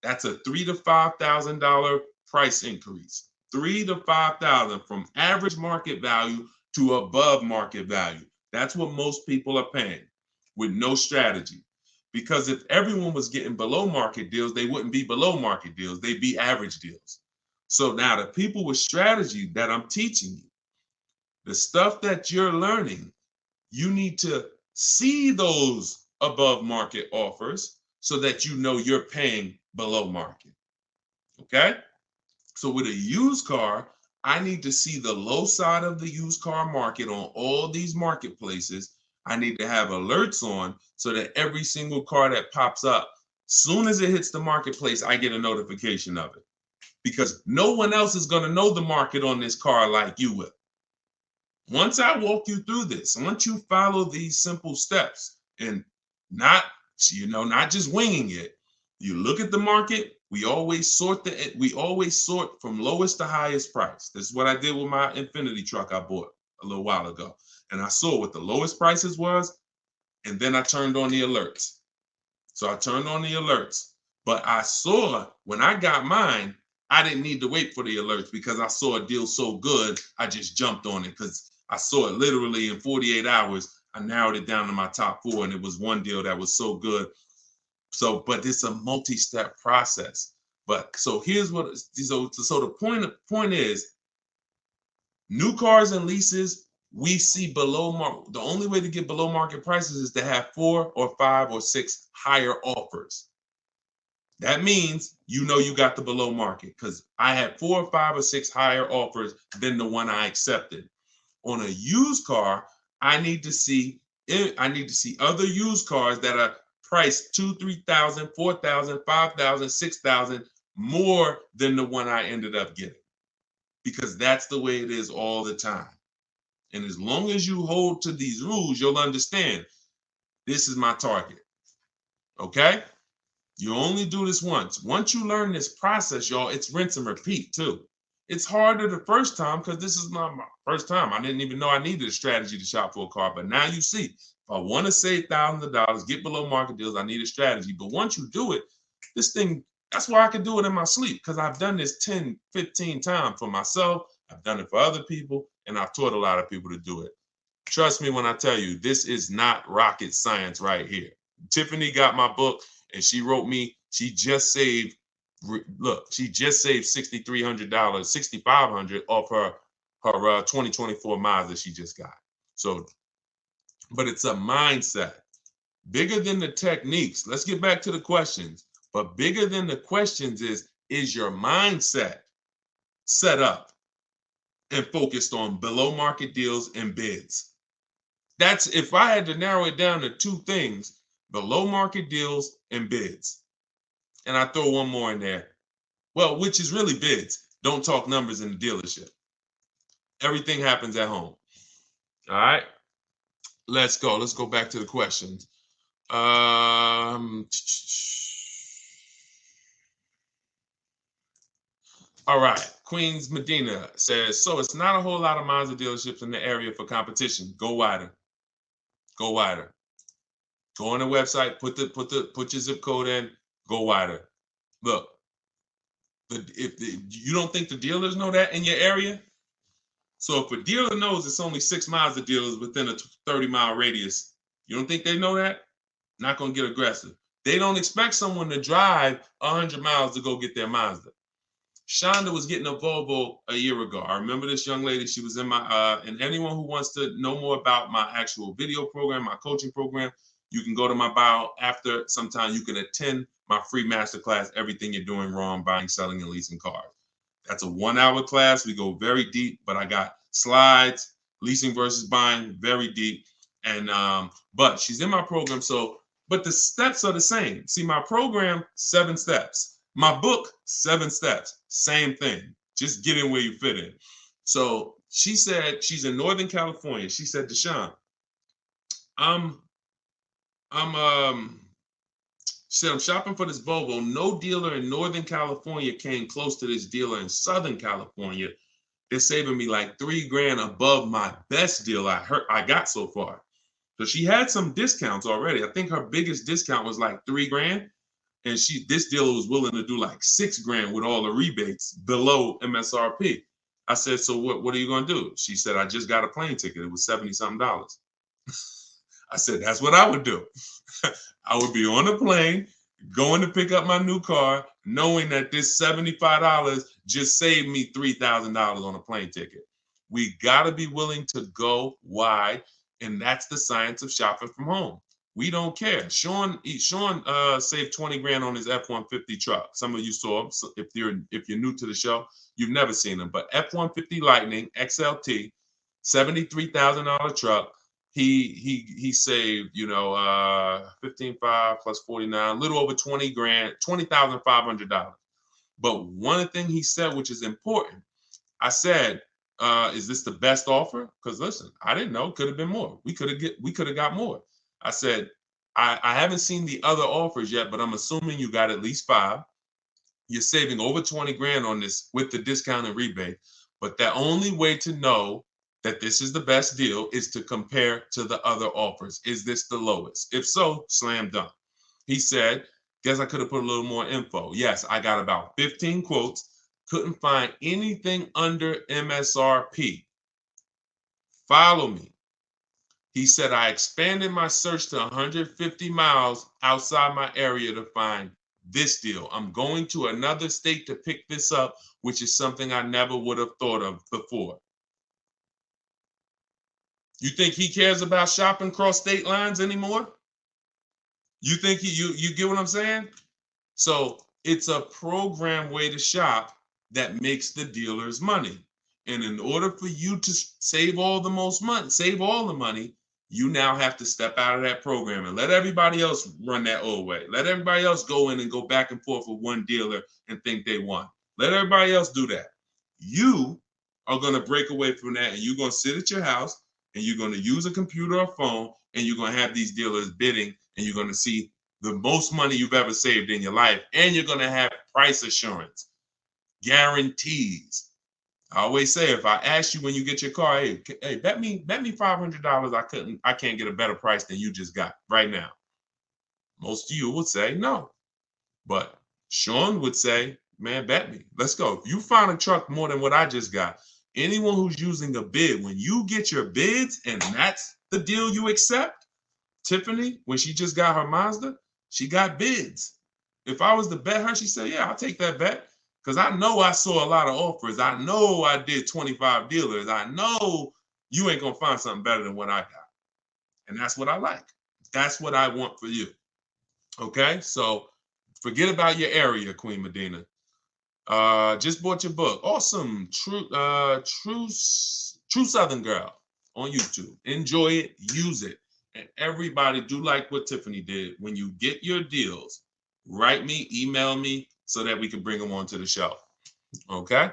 That's a $3,000 to $5,000 price increase. $3,000 to $5,000 from average market value to above market value. That's what most people are paying with no strategy. Because if everyone was getting below market deals, they wouldn't be below market deals. They'd be average deals. So now the people with strategy that I'm teaching you, the stuff that you're learning, you need to see those above market offers so that you know you're paying below market. Okay? So with a used car, I need to see the low side of the used car market on all these marketplaces. I need to have alerts on so that every single car that pops up, soon as it hits the marketplace, I get a notification of it. Because no one else is going to know the market on this car like you will. Once I walk you through this, once you follow these simple steps and not just winging it, you look at the market. We always sort from lowest to highest price. This is what I did with my Infinity truck I bought a little while ago. And I saw what the lowest prices was, and then I turned on the alerts. So I turned on the alerts, but I saw when I got mine, I didn't need to wait for the alerts because I saw a deal so good, I just jumped on it because I saw it literally in 48 hours. I narrowed it down to my top 4, and it was one deal that was so good. So, but it's a multi-step process. But so here's what, so the point is, new cars and leases, we see below market. The only way to get below market prices is to have 4 or 5 or 6 higher offers. That means you know you got the below market because I had 4 or 5 or 6 higher offers than the one I accepted. On a used car, I need to see other used cars that are priced $2,000, $3,000, $4,000, $5,000, $6,000 more than the one I ended up getting. Because that's the way it is all the time. And as long as you hold to these rules, you'll understand this is my target. Okay? You only do this once. Once you learn this process, y'all, it's rinse and repeat too. It's harder the first time because this is not my first time. I didn't even know I needed a strategy to shop for a car. But now you see, if I want to save thousands of dollars, get below market deals, I need a strategy. But once you do it, this thing, that's why I can do it in my sleep because I've done this 10, 15 times for myself. I've done it for other people, and I've taught a lot of people to do it. Trust me when I tell you, this is not rocket science right here. Tiffany got my book, and she wrote me, she just saved $6,300, $6,500 off her 2024 Mazda she just got. So, but it's a mindset. Bigger than the techniques. Let's get back to the questions. But bigger than the questions is your mindset set up and focused on below market deals and bids? That's, if I had to narrow it down to 2 things, below market deals and bids. And I throw one more in there. Well, which is really bids. Don't talk numbers in the dealership. Everything happens at home. All right. Let's go. Let's go back to the questions. All right. Queens Medina says, so it's not a whole lot of Mazda dealerships in the area for competition. Go wider. Go wider. Go on the website, put your zip code in, go wider. Look, you don't think the dealers know that in your area? So if a dealer knows it's only 6 Mazda dealers within a 30-mile radius, you don't think they know that? Not going to get aggressive. They don't expect someone to drive 100 miles to go get their Mazda. Shonda was getting a Volvo a year ago. I remember this young lady. She was in my, and anyone who wants to know more about my actual video program, my coaching program, you can go to my bio after. Sometime you can attend my free masterclass, Everything You're Doing Wrong, Buying, Selling, and Leasing Cars. That's a 1-hour class. We go very deep, but I got slides, leasing versus buying, very deep. And, but she's in my program. So, but the steps are the same. See, my program, 7 steps. My book, 7 steps. Same thing. Just get in where you fit in. So she said she's in Northern California. She said, Deshone, I'm said I'm shopping for this Volvo. No dealer in Northern California came close to this dealer in Southern California. They're saving me like $3,000 above my best deal I got so far. So she had some discounts already. I think her biggest discount was like $3,000, and this dealer was willing to do like $6,000 with all the rebates below MSRP. I said, so what are you gonna do? She said, I just got a plane ticket. It was $70-something. I said, that's what I would do. I would be on a plane, going to pick up my new car, knowing that this $75 just saved me $3,000 on a plane ticket. We got to be willing to go wide, and that's the science of shopping from home. We don't care. Sean saved $20,000 on his F-150 truck. Some of you saw him. So if you're new to the show, you've never seen him. But F-150 Lightning XLT, $73,000 truck. He saved, 15.5 plus 49, a little over $20,000, $20,500. But one thing he said, which is important, I said, is this the best offer? Because listen, I didn't know. Could have been more. We could have got more. I said, I haven't seen the other offers yet, but I'm assuming you got at least 5. You're saving over $20,000 on this with the discount and rebate. But the only way to know that this is the best deal is to compare to the other offers. Is this the lowest? If so, slam dunk. He said, guess I could have put a little more info. Yes, I got about 15 quotes. Couldn't find anything under MSRP. Follow me. He said, I expanded my search to 150 miles outside my area to find this deal. I'm going to another state to pick this up, which is something I never would have thought of before. You think he cares about shopping cross state lines anymore? You think you get what I'm saying? So it's a program way to shop that makes the dealers money. And in order for you to save all the money, you now have to step out of that program and let everybody else run that old way. Let everybody else go in and go back and forth with one dealer and think they won. Let everybody else do that. You are going to break away from that, and you're going to sit at your house, and you're going to use a computer or phone, and you're going to have these dealers bidding, and you're going to see the most money you've ever saved in your life, and you're going to have price assurance, guarantees. I always say, if I ask you when you get your car, hey, bet me $500 I can't get a better price than you just got right now. Most of you would say no, but Sean would say, man, bet me. Let's go. If you find a truck more than what I just got, anyone who's using a bid, when you get your bids and that's the deal you accept, Tiffany, when she just got her Mazda, she got bids. If I was to bet her, she said, yeah, I'll take that bet. Because I know I saw a lot of offers. I know I did 25 dealers. I know you ain't going to find something better than what I got. And that's what I like. That's what I want for you. Okay? So forget about your area, Queen Medina. Just bought your book. Awesome. True Southern Girl on YouTube. Enjoy it. Use it. And everybody do like what Tiffany did. When you get your deals, write me, email me, so that we can bring them onto the show. Okay?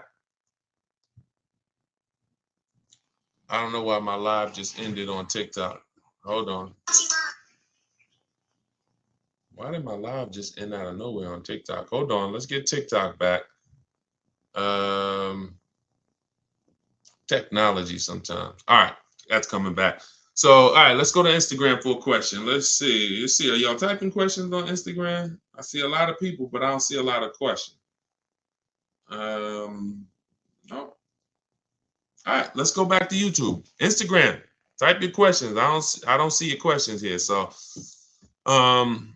I don't know why my live just ended on TikTok. Hold on. Why did my live just end out of nowhere on TikTok? Hold on. Let's get TikTok back. Technology sometimes. All right. That's coming back. So, all right, let's go to Instagram for a question. Let's see. Are y'all typing questions on Instagram? I see a lot of people, but I don't see a lot of questions. No. All right, let's go back to YouTube. Instagram. Type your questions. I don't see your questions here. So, I'm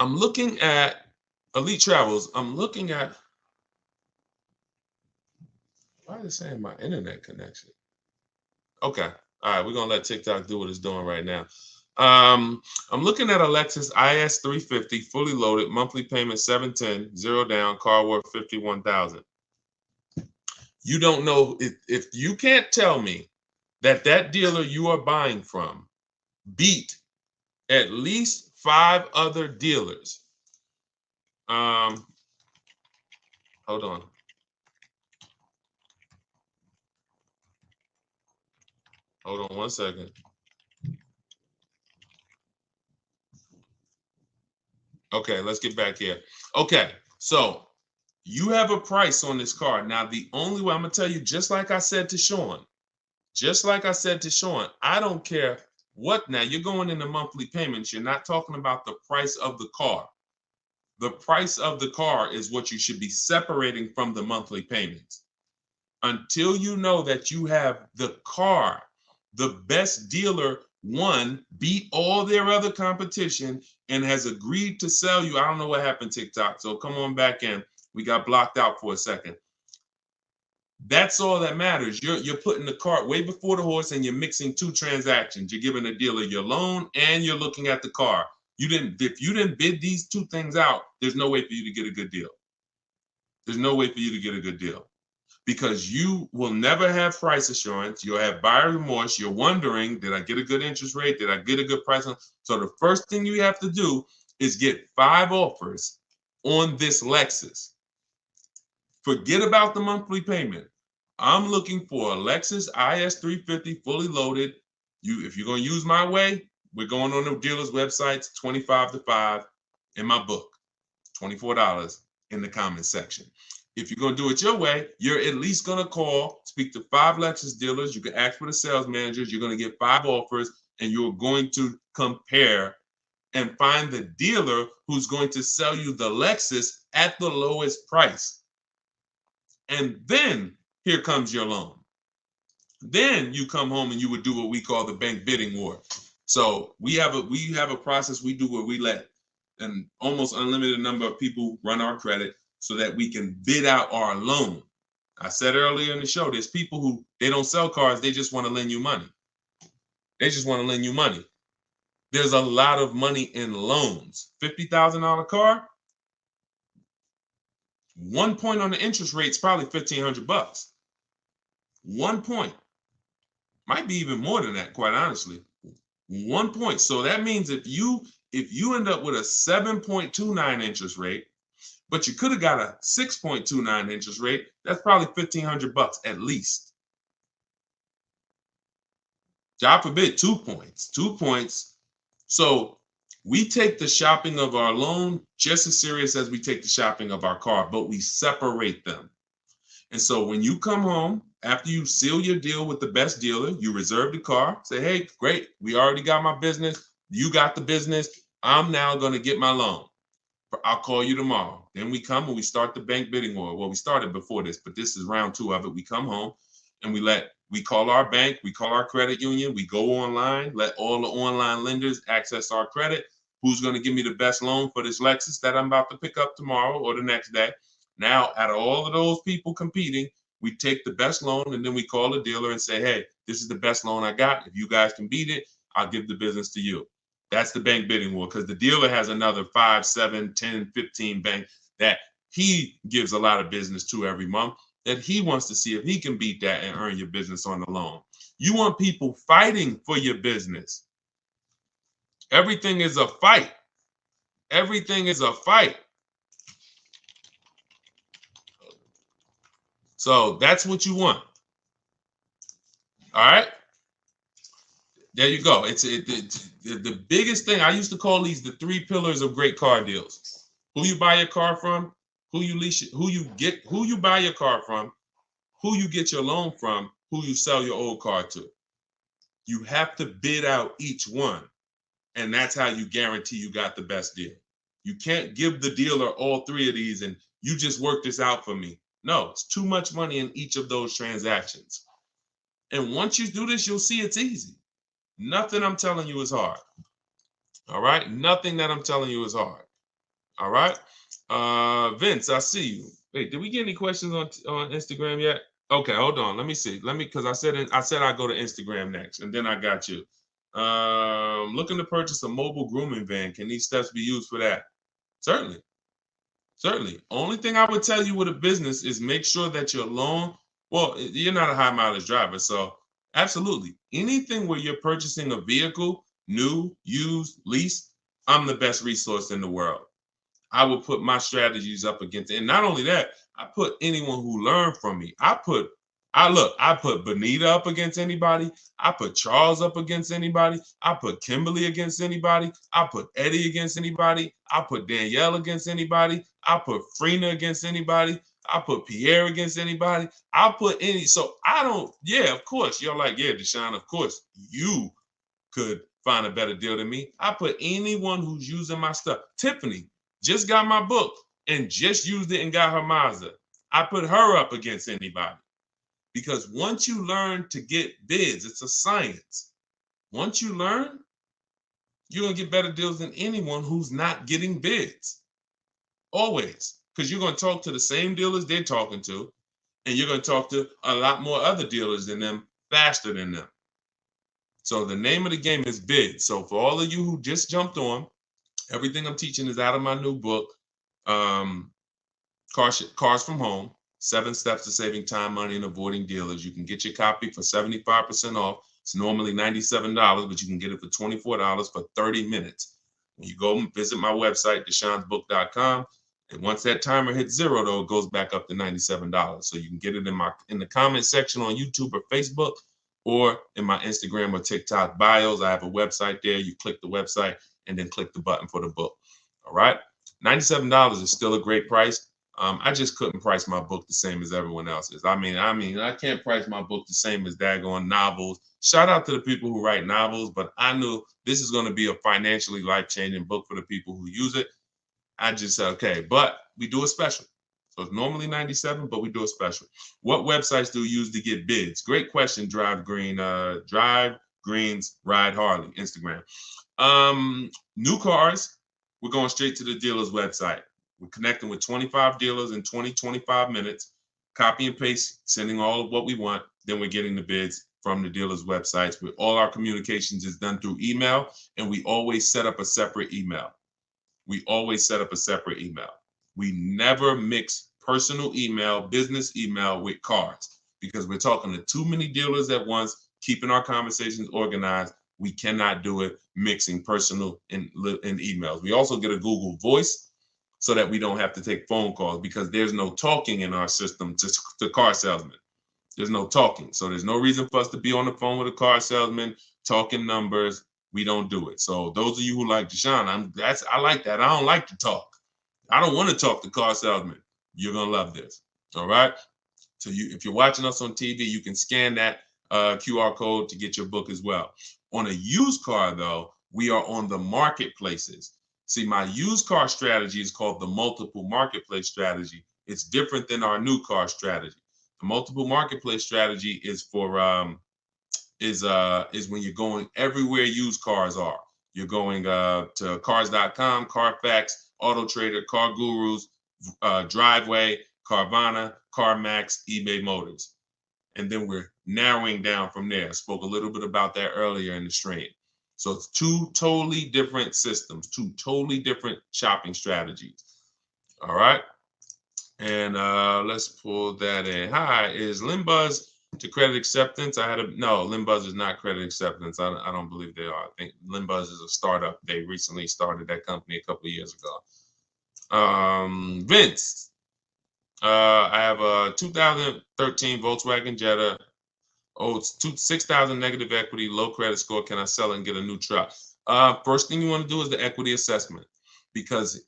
looking at Elite Travels. I'm looking at. Why is it saying my internet connection? Okay. All right, we're gonna let TikTok do what it's doing right now. I'm looking at a Lexus IS 350, fully loaded, monthly payment $710, 0 down, car worth $51,000. You don't know if you can't tell me that dealer you are buying from beat at least 5 other dealers. Hold on. Hold on one second. Okay, let's get back here. Okay, so you have a price on this car. Now, the only way I'm going to tell you, just like I said to Sean, I don't care what. Now, you're going into monthly payments. You're not talking about the price of the car. The price of the car is what you should be separating from the monthly payments. Until you know that you have the car, the best dealer, one, beat all their other competition and has agreed to sell you. I don't know what happened, TikTok. So come on back in. We got blocked out for a second. That's all that matters. You're putting the cart way before the horse, and you're mixing two transactions. You're giving the dealer your loan and you're looking at the car. If you didn't bid these two things out, there's no way for you to get a good deal. There's no way for you to get a good deal. Because you will never have price assurance. You'll have buyer remorse. You're wondering, did I get a good interest rate? Did I get a good price? So the first thing you have to do is get 5 offers on this Lexus. Forget about the monthly payment. I'm looking for a Lexus IS 350 fully loaded. If you're going to use my way, we're going on the dealer's websites, 25 to 5 in my book, $24 in the comment section. If you're going to do it your way, you're at least going to call, speak to 5 Lexus dealers. You can ask for the sales managers. You're going to get 5 offers, and you're going to compare and find the dealer who's going to sell you the Lexus at the lowest price. And then here comes your loan. Then you come home and you would do what we call the bank bidding war. So we have a process we do where we let an almost unlimited number of people run our credit so that we can bid out our loan. I said earlier in the show, there's people who they don't sell cars, they just want to lend you money. There's a lot of money in loans. $50,000 car, 1 point on the interest rate is probably $1,500. 1 point. Might be even more than that, quite honestly. 1 point. So that means if you end up with a 7.29 interest rate, but you could have got a 6.29 interest rate, that's probably $1,500 at least. God forbid, 2 points. 2 points. So we take the shopping of our loan just as serious as we take the shopping of our car, but we separate them. And so when you come home, after you seal your deal with the best dealer, you reserve the car, say, hey, great, we already got my business. You got the business. I'm now going to get my loan. I'll call you tomorrow. Then we come and we start the bank bidding war. Well, we started before this, but this is round 2 of it. We come home and we call our bank, we call our credit union, we go online, let all the online lenders access our credit. Who's going to give me the best loan for this Lexus that I'm about to pick up tomorrow or the next day? Now, out of all of those people competing, we take the best loan and then we call the dealer and say, hey, this is the best loan I got. If you guys can beat it, I'll give the business to you. That's the bank bidding war, because the dealer has another 5, 7, 10, 15 banks that he gives a lot of business to every month that he wants to see if he can beat that and earn your business on the loan. You want people fighting for your business. Everything is a fight. Everything is a fight. So that's what you want. All right. There you go. It's the biggest thing. I used to call these the 3 pillars of great car deals. Who you buy your car from, who you lease, who you buy your car from, who you get your loan from, who you sell your old car to. You have to bid out each one. And that's how you guarantee you got the best deal. You can't give the dealer all 3 of these and you just work this out for me. No, it's too much money in each of those transactions. And once you do this, you'll see it's easy. Nothing I'm telling you is hard. All right? Nothing that I'm telling you is hard. All right? Vince, I see you. Wait, did we get any questions on Instagram yet? Okay, hold on. Let me see. Because I said I'd go to Instagram next, and then I got you. Looking to purchase a mobile grooming van. Can these steps be used for that? Certainly. Only thing I would tell you with a business is make sure that your loan, well, you're not a high mileage driver, so absolutely. Anything where you're purchasing a vehicle, new, used, leased, I'm the best resource in the world. I will put my strategies up against it. And not only that, I put anyone who learned from me. I put I put Benita up against anybody. I put Charles up against anybody. I put Kimberly against anybody. I put Eddie against anybody. I put Danielle against anybody. I put Frina against anybody. I put Pierre against anybody. I'll put any. So I don't, yeah, of course. You're like, yeah, Deshone, of course, you could find a better deal than me. I put anyone who's using my stuff. Tiffany just got my book and just used it and got her Mazda. I put her up against anybody. Because once you learn to get bids, it's a science. Once you learn, you're going to get better deals than anyone who's not getting bids. Always. Because you're going to talk to the same dealers they're talking to, and you're going to talk to a lot more other dealers than them faster than them. So the name of the game is bids. So for all of you who just jumped on, everything I'm teaching is out of my new book, Cars from Home. 7 Steps to Saving Time, Money, and Avoiding Dealers. You can get your copy for 75% off. It's normally $97, but you can get it for $24 for 30 minutes. When you go and visit my website, deshonsbook.com, and once that timer hits 0, though, it goes back up to $97. So you can get it in the comment section on YouTube or Facebook, or in my Instagram or TikTok bios. I have a website there. You click the website and then click the button for the book. All right? $97 is still a great price. I just couldn't price my book the same as everyone else's. I mean, I can't price my book the same as daggone novels. Shout out to the people who write novels, but I knew this is going to be a financially life-changing book for the people who use it. I just said, okay, but we do a special. So it's normally $97, but we do a special. What websites do you use to get bids? Great question, Drive Greens, Ride Harley, Instagram. New cars, we're going straight to the dealer's website. We're connecting with 25 dealers in 25 minutes, copy and paste, sending all of what we want. Then we're getting the bids from the dealers' websites. With all our communications is done through email, and we always set up a separate email. We never mix personal email, business email with cars, because we're talking to too many dealers at once, keeping our conversations organized. We cannot do it mixing personal and emails. We also get a Google Voice, so that we don't have to take phone calls, because there's no talking in our system to car salesmen. There's no talking. So there's no reason for us to be on the phone with a car salesman, talking numbers. We don't do it. So those of you who like Deshone, I like that. I don't like to talk. I don't want to talk to car salesmen. You're going to love this. All right. So if you're watching us on TV, you can scan that QR code to get your book as well. On a used car, though, we are on the marketplaces. See, my used car strategy is called the multiple marketplace strategy. It's different than our new car strategy. The multiple marketplace strategy is for is when you're going everywhere used cars are. You're going to cars.com, Carfax, Auto Trader, Car Gurus, Driveway, Carvana, CarMax, eBay Motors. And then we're narrowing down from there. I spoke a little bit about that earlier in the stream. So it's 2 totally different systems, 2 totally different shopping strategies. All right. And let's pull that in. Hi, is Limbuzz to credit acceptance? No, Limbuzz is not credit acceptance. I don't believe they are. I think Limbuzz is a startup. They recently started that company a couple of years ago. Vince, I have a 2013 Volkswagen Jetta. Oh, it's 6,000 negative equity, low credit score. Can I sell it and get a new truck? First thing you want to do is the equity assessment, because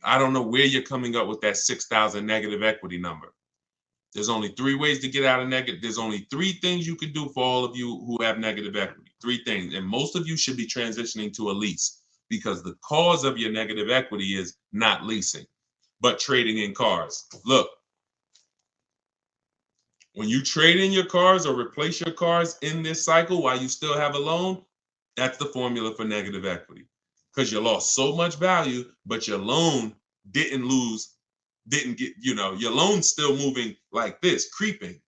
I don't know where you're coming up with that 6,000 negative equity number. There's only 3 ways to get out of negative. There's only 3 things you can do for all of you who have negative equity. 3 things. And most of you should be transitioning to a lease, because the cause of your negative equity is not leasing, but trading in cars. Look. When you trade in your cars or replace your cars in this cycle while you still have a loan, that's the formula for negative equity. Because you lost so much value, but your loan didn't get, your loan's still moving like this, creeping.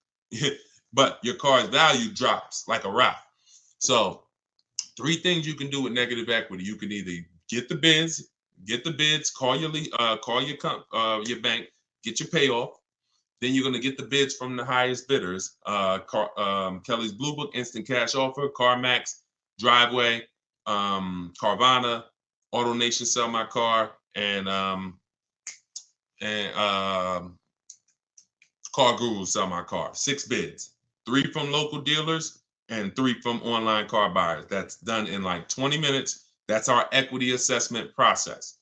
But your car's value drops like a rock. So 3 things you can do with negative equity. You can either get the bids, call your bank, get your payoff. Then you're going to get the bids from the highest bidders. Kelly's Blue Book, Instant Cash Offer, CarMax, Driveway, Carvana, AutoNation, Sell My Car, and Car Guru Sell My Car. 6 bids, 3 from local dealers and 3 from online car buyers. That's done in like 20 minutes. That's our equity assessment process.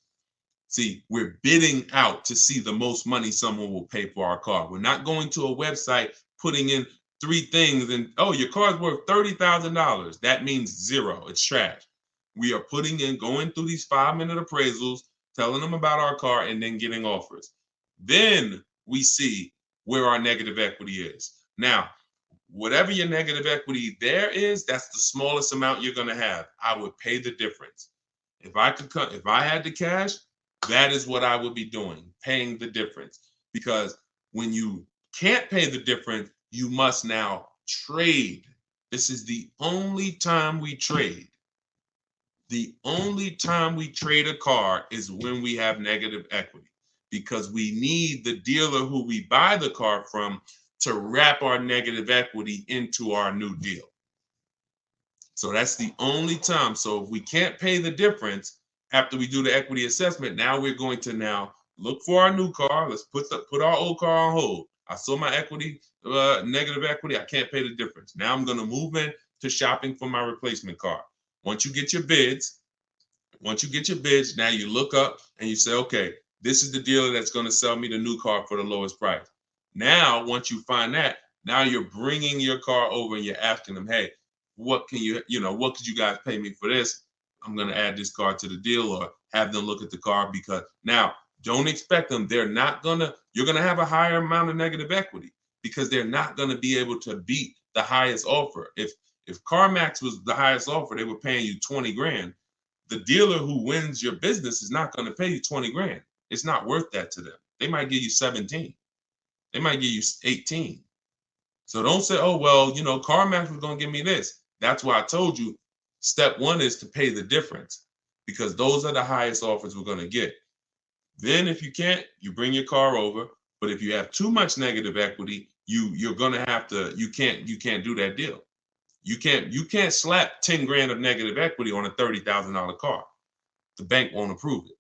See, we're bidding out to see the most money someone will pay for our car. We're not going to a website, putting in 3 things and, oh, your car's worth $30,000. That means 0. It's trash. We are going through these 5-minute appraisals, telling them about our car, and then getting offers. Then we see where our negative equity is. Now, whatever your negative equity there is, that's the smallest amount you're going to have. I would pay the difference. If I had the cash, that is what I would be doing, paying the difference. Because when you can't pay the difference, you must now trade. This is the only time we trade. The only time we trade a car is when we have negative equity, because we need the dealer who we buy the car from to wrap our negative equity into our new deal. So that's the only time. So if we can't pay the difference after we do the equity assessment, now we're going to now look for our new car. Let's put our old car on hold. I sold my equity, negative equity. I can't pay the difference. Now I'm going to move in to shopping for my replacement car. Once you get your bids, now you look up and you say, okay, this is the dealer that's going to sell me the new car for the lowest price. Now, once you find that, now you're bringing your car over and you're asking them, hey, what could you guys pay me for this? I'm going to add this car to the deal, or have them look at the car, because now don't expect them. You're going to have a higher amount of negative equity, because they're not going to be able to beat the highest offer. If CarMax was the highest offer, they were paying you 20 grand. The dealer who wins your business is not going to pay you 20 grand. It's not worth that to them. They might give you 17. They might give you 18. So don't say, oh, well, CarMax was going to give me this. That's why I told you step 1 is to pay the difference, because those are the highest offers we're going to get. Then if you can't, you bring your car over. But if you have too much negative equity, you're going to have to, you can't do that deal. You can't slap 10 grand of negative equity on a $30,000 car. The bank won't approve it.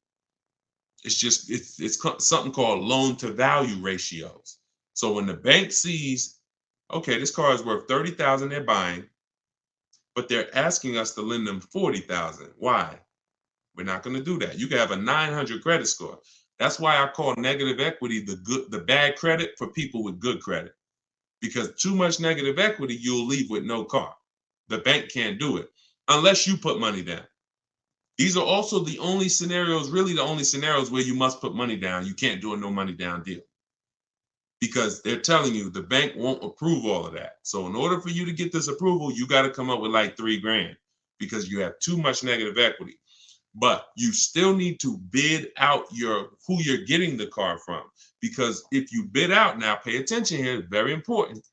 It's something called loan to value ratios. So when the bank sees, okay, this car is worth $30,000 they're buying, but they're asking us to lend them $40,000. Why? We're not going to do that. You can have a 900 credit score. That's why I call negative equity the bad credit for people with good credit. Because too much negative equity, you'll leave with no car. The bank can't do it unless you put money down. These are also the only scenarios where you must put money down. You can't do a no money down deal, because they're telling you the bank won't approve all of that. So in order for you to get this approval, you got to come up with like 3 grand, because you have too much negative equity. But you still need to bid out who you're getting the car from, because if you bid out, now pay attention here, very important.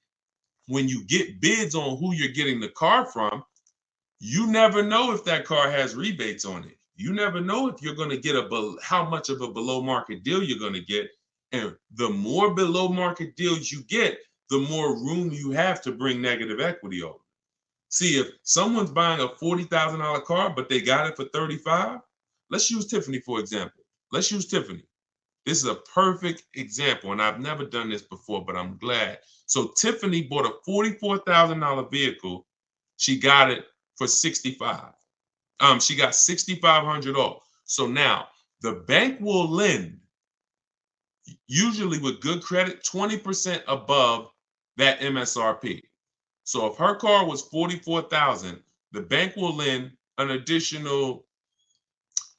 When you get bids on who you're getting the car from, you never know if that car has rebates on it. You never know if you're going to get how much of a below market deal you're going to get. And the more below market deals you get, the more room you have to bring negative equity over. See, if someone's buying a $40,000 car, but they got it for $35,000, let's use Tiffany, for example. Let's use Tiffany. This is a perfect example, and I've never done this before, but I'm glad. So Tiffany bought a $44,000 vehicle. She got it for $65,000. She got $6,500 off. So now the bank will lend, usually with good credit, 20% above that MSRP. So if her car was $44,000, the bank will lend an additional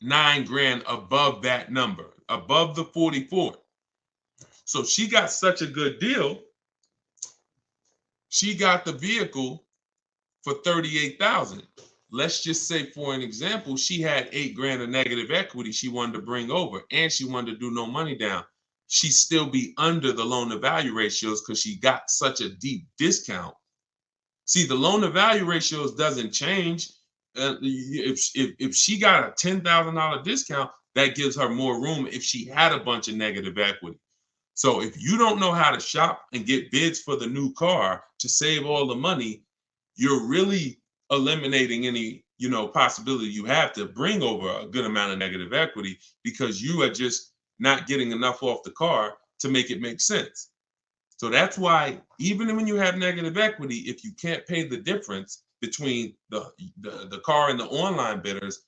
9 grand above that number, above the 44. So she got such a good deal. She got the vehicle for $38,000. Let's just say, for an example, she had 8 grand of negative equity she wanted to bring over, and she wanted to do no money down. She'd still be under the loan to value ratios because she got such a deep discount. See, the loan to value ratios doesn't change. If she got a $10,000 discount, that gives her more room if she had a bunch of negative equity. So if you don't know how to shop and get bids for the new car to save all the money, you're really eliminating any, possibility you have to bring over a good amount of negative equity, because you are just not getting enough off the car to make it make sense. So that's why even when you have negative equity, if you can't pay the difference between the car and the online bidders,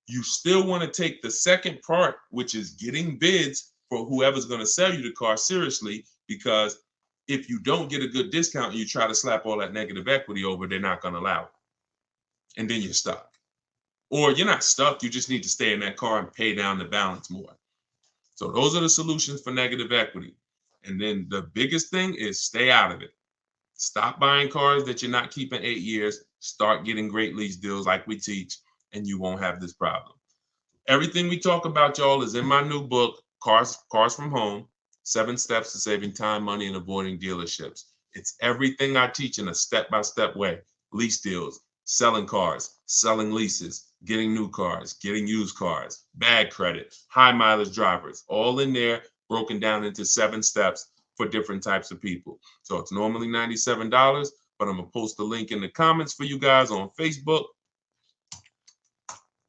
you still want to take the second part, which is getting bids for whoever's going to sell you the car seriously, because if you don't get a good discount and you try to slap all that negative equity over, they're not going to allow it. And then you're stuck. Or you're not stuck, you just need to stay in that car and pay down the balance more. So those are the solutions for negative equity. And then the biggest thing is stay out of it. Stop buying cars that you're not keeping 8 years. Start getting great lease deals like we teach, and you won't have this problem. Everything we talk about, y'all, is in my new book, Cars from Home, 7 Steps to Saving Time, Money, and Avoiding Dealerships. It's everything I teach in a step-by-step way. Lease deals, selling cars, selling leases, getting new cars, getting used cars, bad credit, high mileage drivers, all in there, broken down into 7 steps for different types of people. So it's normally $97, but I'm gonna post the link in the comments for you guys on Facebook.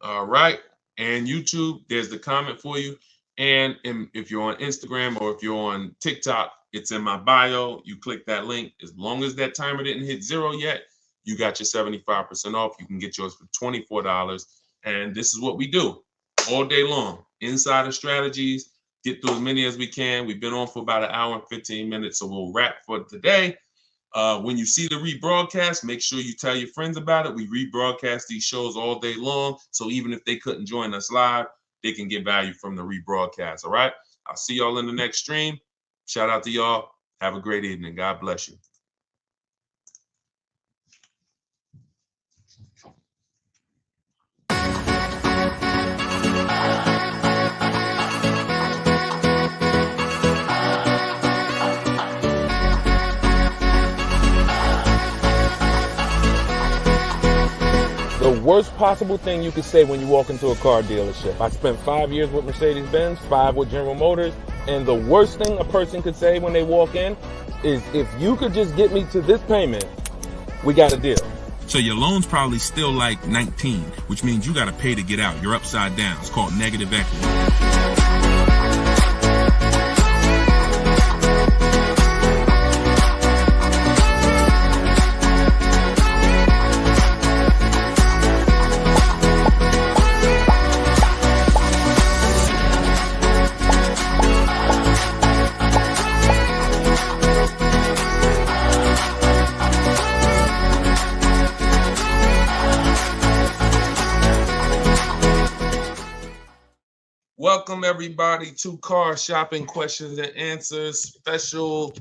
All right, and YouTube, there's the comment for you. And if you're on Instagram or if you're on TikTok, it's in my bio. You click that link. As long as that timer didn't hit 0 yet, you got your 75% off. You can get yours for $24. And this is what we do all day long. Insider strategies, get through as many as we can. We've been on for about an hour and 15 minutes, so we'll wrap for today. When you see the rebroadcast, make sure you tell your friends about it. We rebroadcast these shows all day long, so even if they couldn't join us live, they can get value from the rebroadcast, all right? I'll see y'all in the next stream. Shout out to y'all. Have a great evening. God bless you. The worst possible thing you could say when you walk into a car dealership. I spent 5 years with Mercedes-Benz, 5 with General Motors, and the worst thing a person could say when they walk in is, if you could just get me to this payment, we got a deal. So your loan's probably still like 19, which means you got to pay to get out. You're upside down. It's called negative equity. Welcome everybody to Car Shopping Questions and Answers special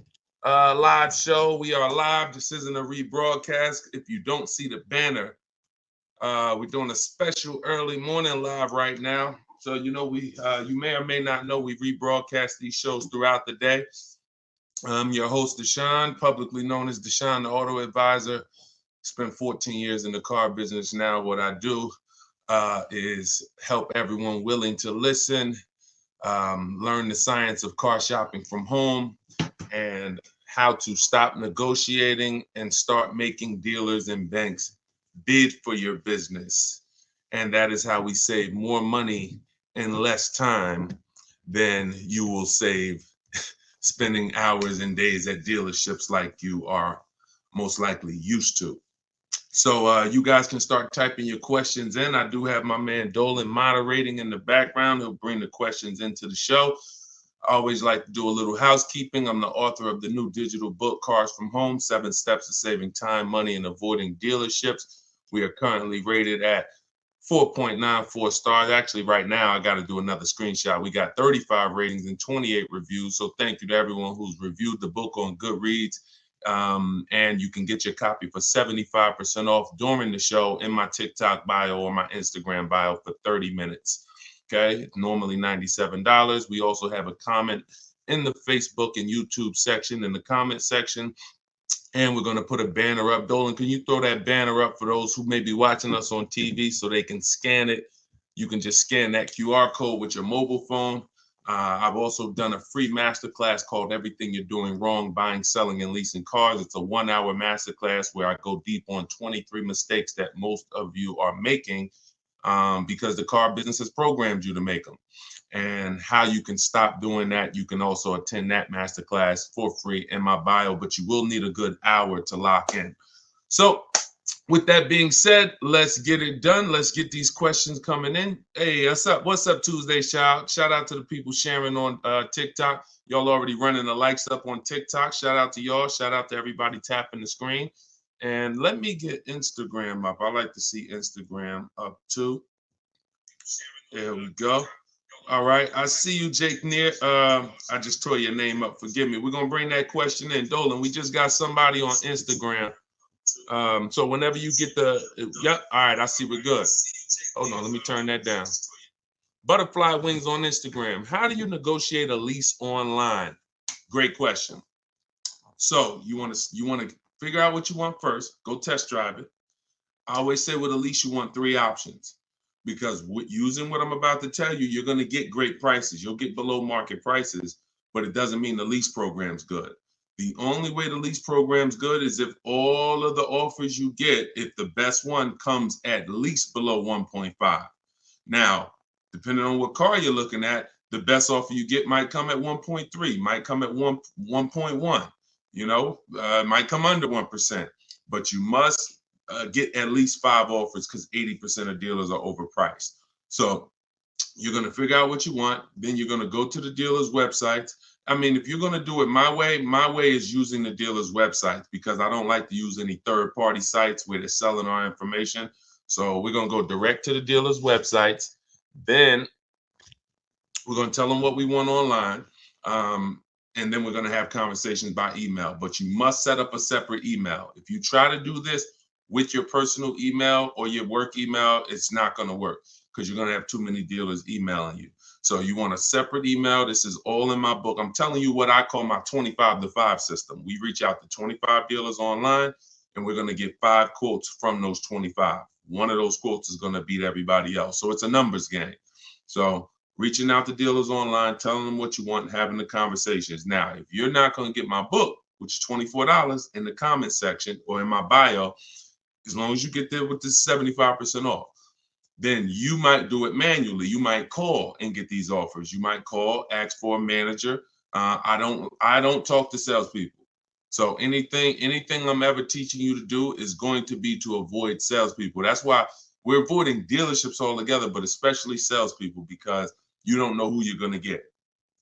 live show. We are live. This isn't a rebroadcast. If you don't see the banner, we're doing a special early morning live right now. So you know you may or may not know we rebroadcast these shows throughout the day. I'm your host Deshone, publicly known as Deshone the Auto Advisor. Spent 14 years in the car business. Now what I do is help everyone willing to listen, learn the science of car shopping from home, and how to stop negotiating and start making dealers and banks bid for your business. And that is how we save more money in less time than you will save spending hours and days at dealerships like you are most likely used to. So you guys can start typing your questions in. I do have my man Dolan moderating in the background. He'll bring the questions into the show. I always like to do a little housekeeping. I'm the author of the new digital book, Cars from Home, 7 Steps to Saving Time, Money, and Avoiding Dealerships. We are currently rated at 4.94 stars. Actually, right now, I got to do another screenshot. We got 35 ratings and 28 reviews. So thank you to everyone who's reviewed the book on Goodreads. And you can get your copy for 75% off during the show in my TikTok bio or my Instagram bio for 30 minutes. Okay, it's normally $97. We also have a comment in the Facebook and YouTube section, in the comment section. And we're going to put a banner up. Dolan, can you throw that banner up for those who may be watching us on TV so they can scan it? You can just scan that QR code with your mobile phone. I've also done a free masterclass called Everything You're Doing Wrong, Buying, Selling, and Leasing Cars. It's a 1-hour masterclass where I go deep on 23 mistakes that most of you are making because the car business has programmed you to make them. And how you can stop doing that, you can also attend that masterclass for free in my bio, but you will need a good hour to lock in. So with that being said, let's get it done. Let's get these questions coming in. Hey, what's up? What's up, Tuesday, child? Shout out to the people sharing on TikTok. Y'all already running the likes up on TikTok. Shout out to y'all. Shout out to everybody tapping the screen. And let me get Instagram up. I like to see Instagram up too. There we go. All right. I see you, Jake Neer. I just tore your name up. Forgive me. We're going to bring that question in. Dolan, we just got somebody on Instagram. So whenever you get yep. All right. I see we're good. Hold on. Let me turn that down. Butterfly Wings on Instagram. How do you negotiate a lease online? Great question. So you want to figure out what you want first. Go test drive it. I always say with a lease, you want 3 options. Because using what I'm about to tell you, you're going to get great prices. You'll get below market prices, but it doesn't mean the lease program's good. The only way the lease program's good is if all of the offers you get, if the best one comes at least below 1.5. Now, depending on what car you're looking at, the best offer you get might come at 1.3, might come at 1.1, might come under 1%, but you must get at least 5 offers because 80% of dealers are overpriced. So you're going to figure out what you want. Then you're going to go to the dealer's websites. I mean, if you're going to do it my way is using the dealer's websites because I don't like to use any third-party sites where they're selling our information. So we're going to go direct to the dealer's websites. Then we're going to tell them what we want online. And then we're going to have conversations by email. But you must set up a separate email. If you try to do this with your personal email or your work email, it's not going to work because you're going to have too many dealers emailing you. So you want a separate email. This is all in my book. I'm telling you what I call my 25-to-5 system. We reach out to 25 dealers online, and we're going to get 5 quotes from those 25. One of those quotes is going to beat everybody else. So it's a numbers game. So reaching out to dealers online, telling them what you want, and having the conversations. Now, if you're not going to get my book, which is $24 in the comment section or in my bio, as long as you get there with this 75% off, then you might do it manually. You might call and get these offers. You might call, ask for a manager. I don't talk to salespeople. So anything I'm ever teaching you to do is going to be to avoid salespeople. That's why we're avoiding dealerships altogether, but especially salespeople, because you don't know who you're going to get.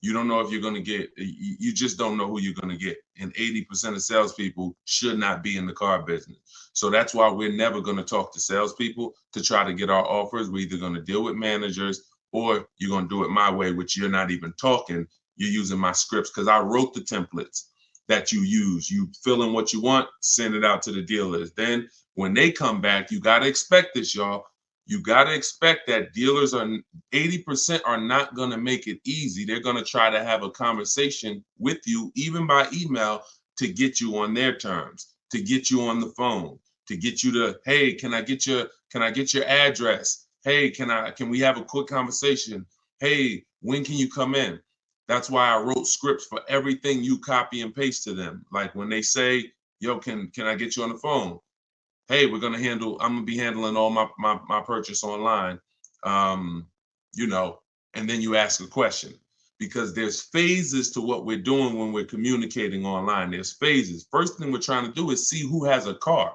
You don't know if you're going to get, you just don't know who you're going to get. And 80% of salespeople should not be in the car business. So that's why we're never going to talk to salespeople to try to get our offers. We're either going to deal with managers or you're going to do it my way, which you're not even talking. You're using my scripts because I wrote the templates that you use. You fill in what you want, send it out to the dealers. Then when they come back, you got to expect this, y'all. You got to expect that dealers 80% are not going to make it easy. They're going to try to have a conversation with you, even by email, to get you on their terms, to get you on the phone, to get you to, hey, can I get your address? Hey, can we have a quick conversation? Hey, when can you come in? That's why I wrote scripts for everything you copy and paste to them. Like when they say, yo, can I get you on the phone? Hey, I'm gonna be handling all my purchase online, and then you ask a question because there's phases to what we're doing when we're communicating online. There's phases. First thing we're trying to do is see who has a car.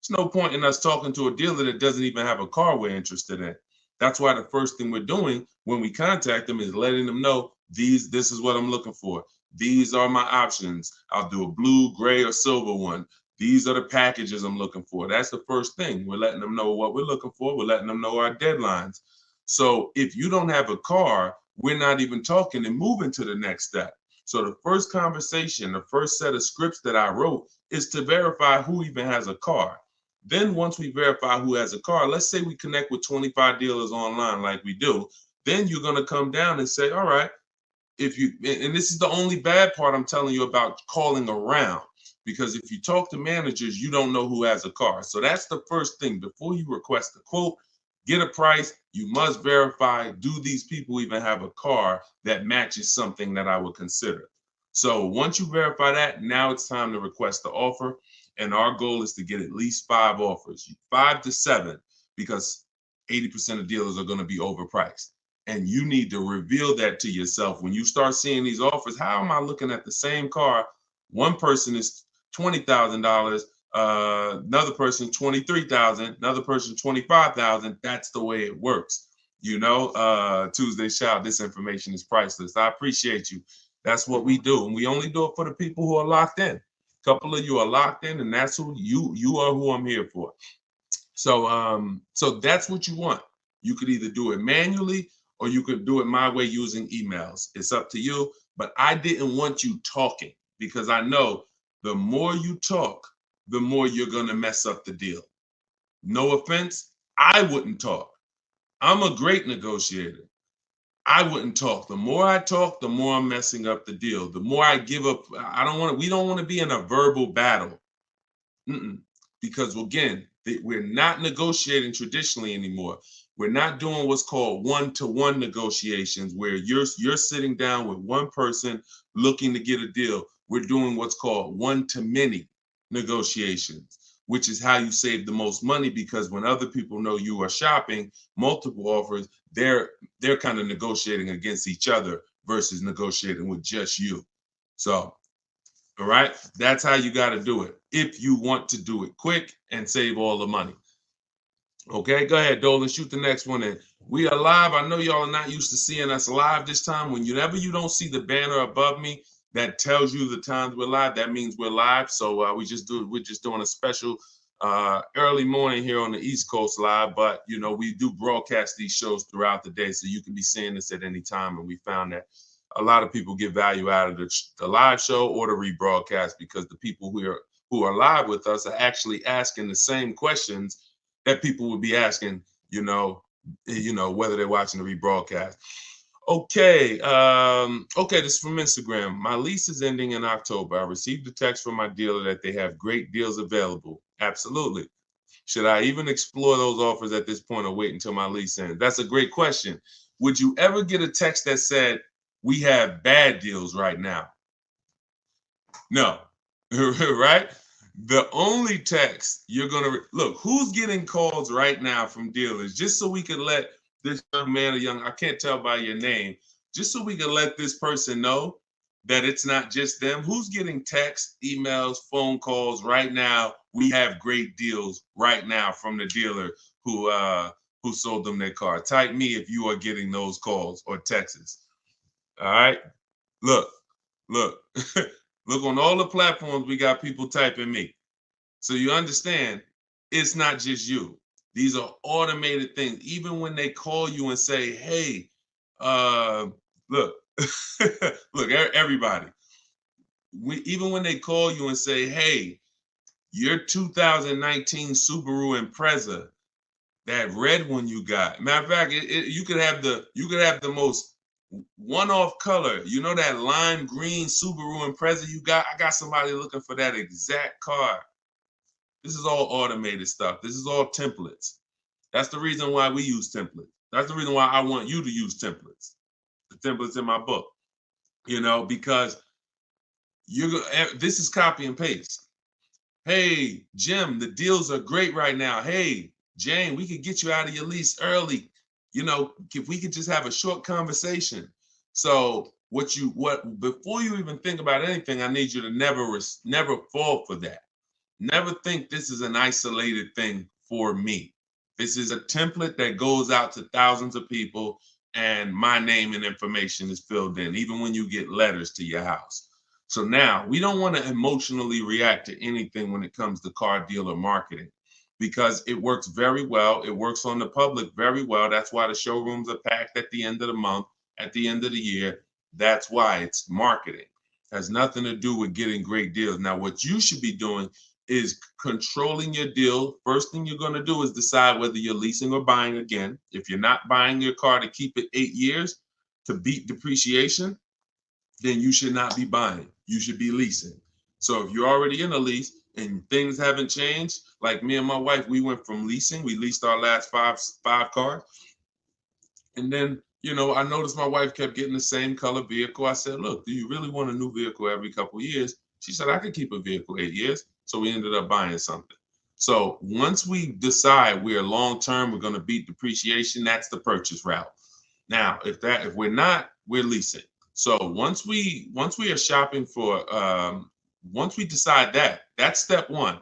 There's no point in us talking to a dealer that doesn't even have a car we're interested in. That's why the first thing we're doing when we contact them is letting them know this is what I'm looking for. These are my options. I'll do a blue, gray, or silver one. These are the packages I'm looking for. That's the first thing. We're letting them know what we're looking for. We're letting them know our deadlines. So if you don't have a car, we're not even talking and moving to the next step. So the first conversation, the first set of scripts that I wrote is to verify who even has a car. Then once we verify who has a car, let's say we connect with 25 dealers online like we do, then you're going to come down and say, all right, and this is the only bad part I'm telling you about calling around. Because if you talk to managers, you don't know who has a car. So that's the first thing. Before you request a quote, get a price, you must verify, do these people even have a car that matches something that I would consider? So once you verify that, now it's time to request the offer. And our goal is to get at least 5 offers, 5 to 7, because 80% of dealers are going to be overpriced. And you need to reveal that to yourself. When you start seeing these offers, how am I looking at the same car? One person is $20,000, another person $23,000, another person $25,000. That's the way it works. You know, Tuesday Shout, this information is priceless. I appreciate you. That's what we do. And we only do it for the people who are locked in. A couple of you are locked in, and that's who you are, who I'm here for. So so that's what you want. You could either do it manually or you could do it my way using emails. It's up to you. But I didn't want you talking, because I know the more you talk, the more you're going to mess up the deal. No offense, I wouldn't talk. I'm a great negotiator. I wouldn't talk. The more I talk, the more I'm messing up the deal. The more I give up. We don't want to be in a verbal battle. Because again, we're not negotiating traditionally anymore. We're not doing what's called one-to-one negotiations, where you're sitting down with one person looking to get a deal. We're doing what's called one-to-many negotiations, which is how you save the most money, because when other people know you are shopping multiple offers, they're kind of negotiating against each other versus negotiating with just you. So, all right, that's how you got to do it if you want to do it quick and save all the money. Okay, go ahead, Dolan, shoot the next one in. We are live. I know y'all are not used to seeing us live this time. Whenever you don't see the banner above me that tells you the times we're live, that means we're live. So we're just doing a special early morning here on the East Coast live. But you know, we do broadcast these shows throughout the day, so you can be seeing this at any time. And we found that a lot of people get value out of the live show or the rebroadcast, because the people who are live with us are actually asking the same questions that people would be asking, you know, whether they're watching the rebroadcast. Okay, this is from Instagram. My lease is ending in October. I received a text from my dealer that they have great deals available. Absolutely. Should I even explore those offers at this point, or wait until my lease ends? That's a great question. Would you ever get a text that said, we have bad deals right now? No, right? The only text you're going to look, who's getting calls right now from dealers, just so we can let this young man or I can't tell by your name, just so we can let this person know that it's not just them. Who's getting texts, emails, phone calls right now? We have great deals right now from the dealer who sold them their car. Type me if you are getting those calls or texts. All right. Look. Look, on all the platforms, we got people typing me. So you understand, it's not just you. These are automated things. Even when they call you and say, hey, look, look, everybody. Even when they call you and say, hey, your 2019 Subaru Impreza, that red one you got. Matter of fact, you could have the most one-off color. You know that lime green Subaru Impreza you got? I got somebody looking for that exact car. This is all automated stuff. This is all templates. That's the reason why we use templates. That's the reason why I want you to use templates. The templates in my book. You know, because this is copy and paste. Hey, Jim, the deals are great right now. Hey, Jane, we could get you out of your lease early. You know, if we could just have a short conversation. So before you even think about anything, I need you to never fall for that. Never think this is an isolated thing for me. This is a template that goes out to thousands of people, and my name and information is filled in, even when you get letters to your house. So now we don't want to emotionally react to anything when it comes to car dealer marketing, because it works very well. It works on the public very well. That's why the showrooms are packed at the end of the month, at the end of the year. That's why it's marketing. It has nothing to do with getting great deals. Now, what you should be doing is controlling your deal. First thing you're going to do is decide whether you're leasing or buying again. If you're not buying your car to keep it 8 years to beat depreciation, then you should not be buying. You should be leasing. So if you're already in a lease and things haven't changed, like me and my wife, we went from leasing. We leased our last five cars. And then, you know, I noticed my wife kept getting the same color vehicle. I said, look, do you really want a new vehicle every couple of years? She said, I could keep a vehicle 8 years. So we ended up buying something. So once we decide we're long-term, we're going to beat depreciation, that's the purchase route. Now, if we're not, we're leasing. So once we are shopping for, once we decide that's step one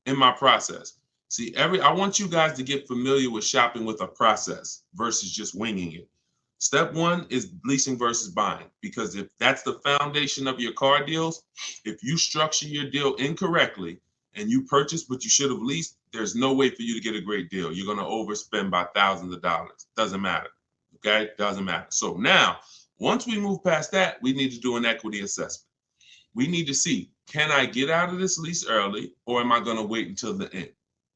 in my process. See, I want you guys to get familiar with shopping with a process versus just winging it. Step one is leasing versus buying, because if that's the foundation of your car deals, if you structure your deal incorrectly and you purchase what you should have leased, there's no way for you to get a great deal. You're going to overspend by thousands of dollars. Doesn't matter. Okay? Doesn't matter. So now, once we move past that, we need to do an equity assessment. We need to see, can I get out of this lease early, or am I going to wait until the end?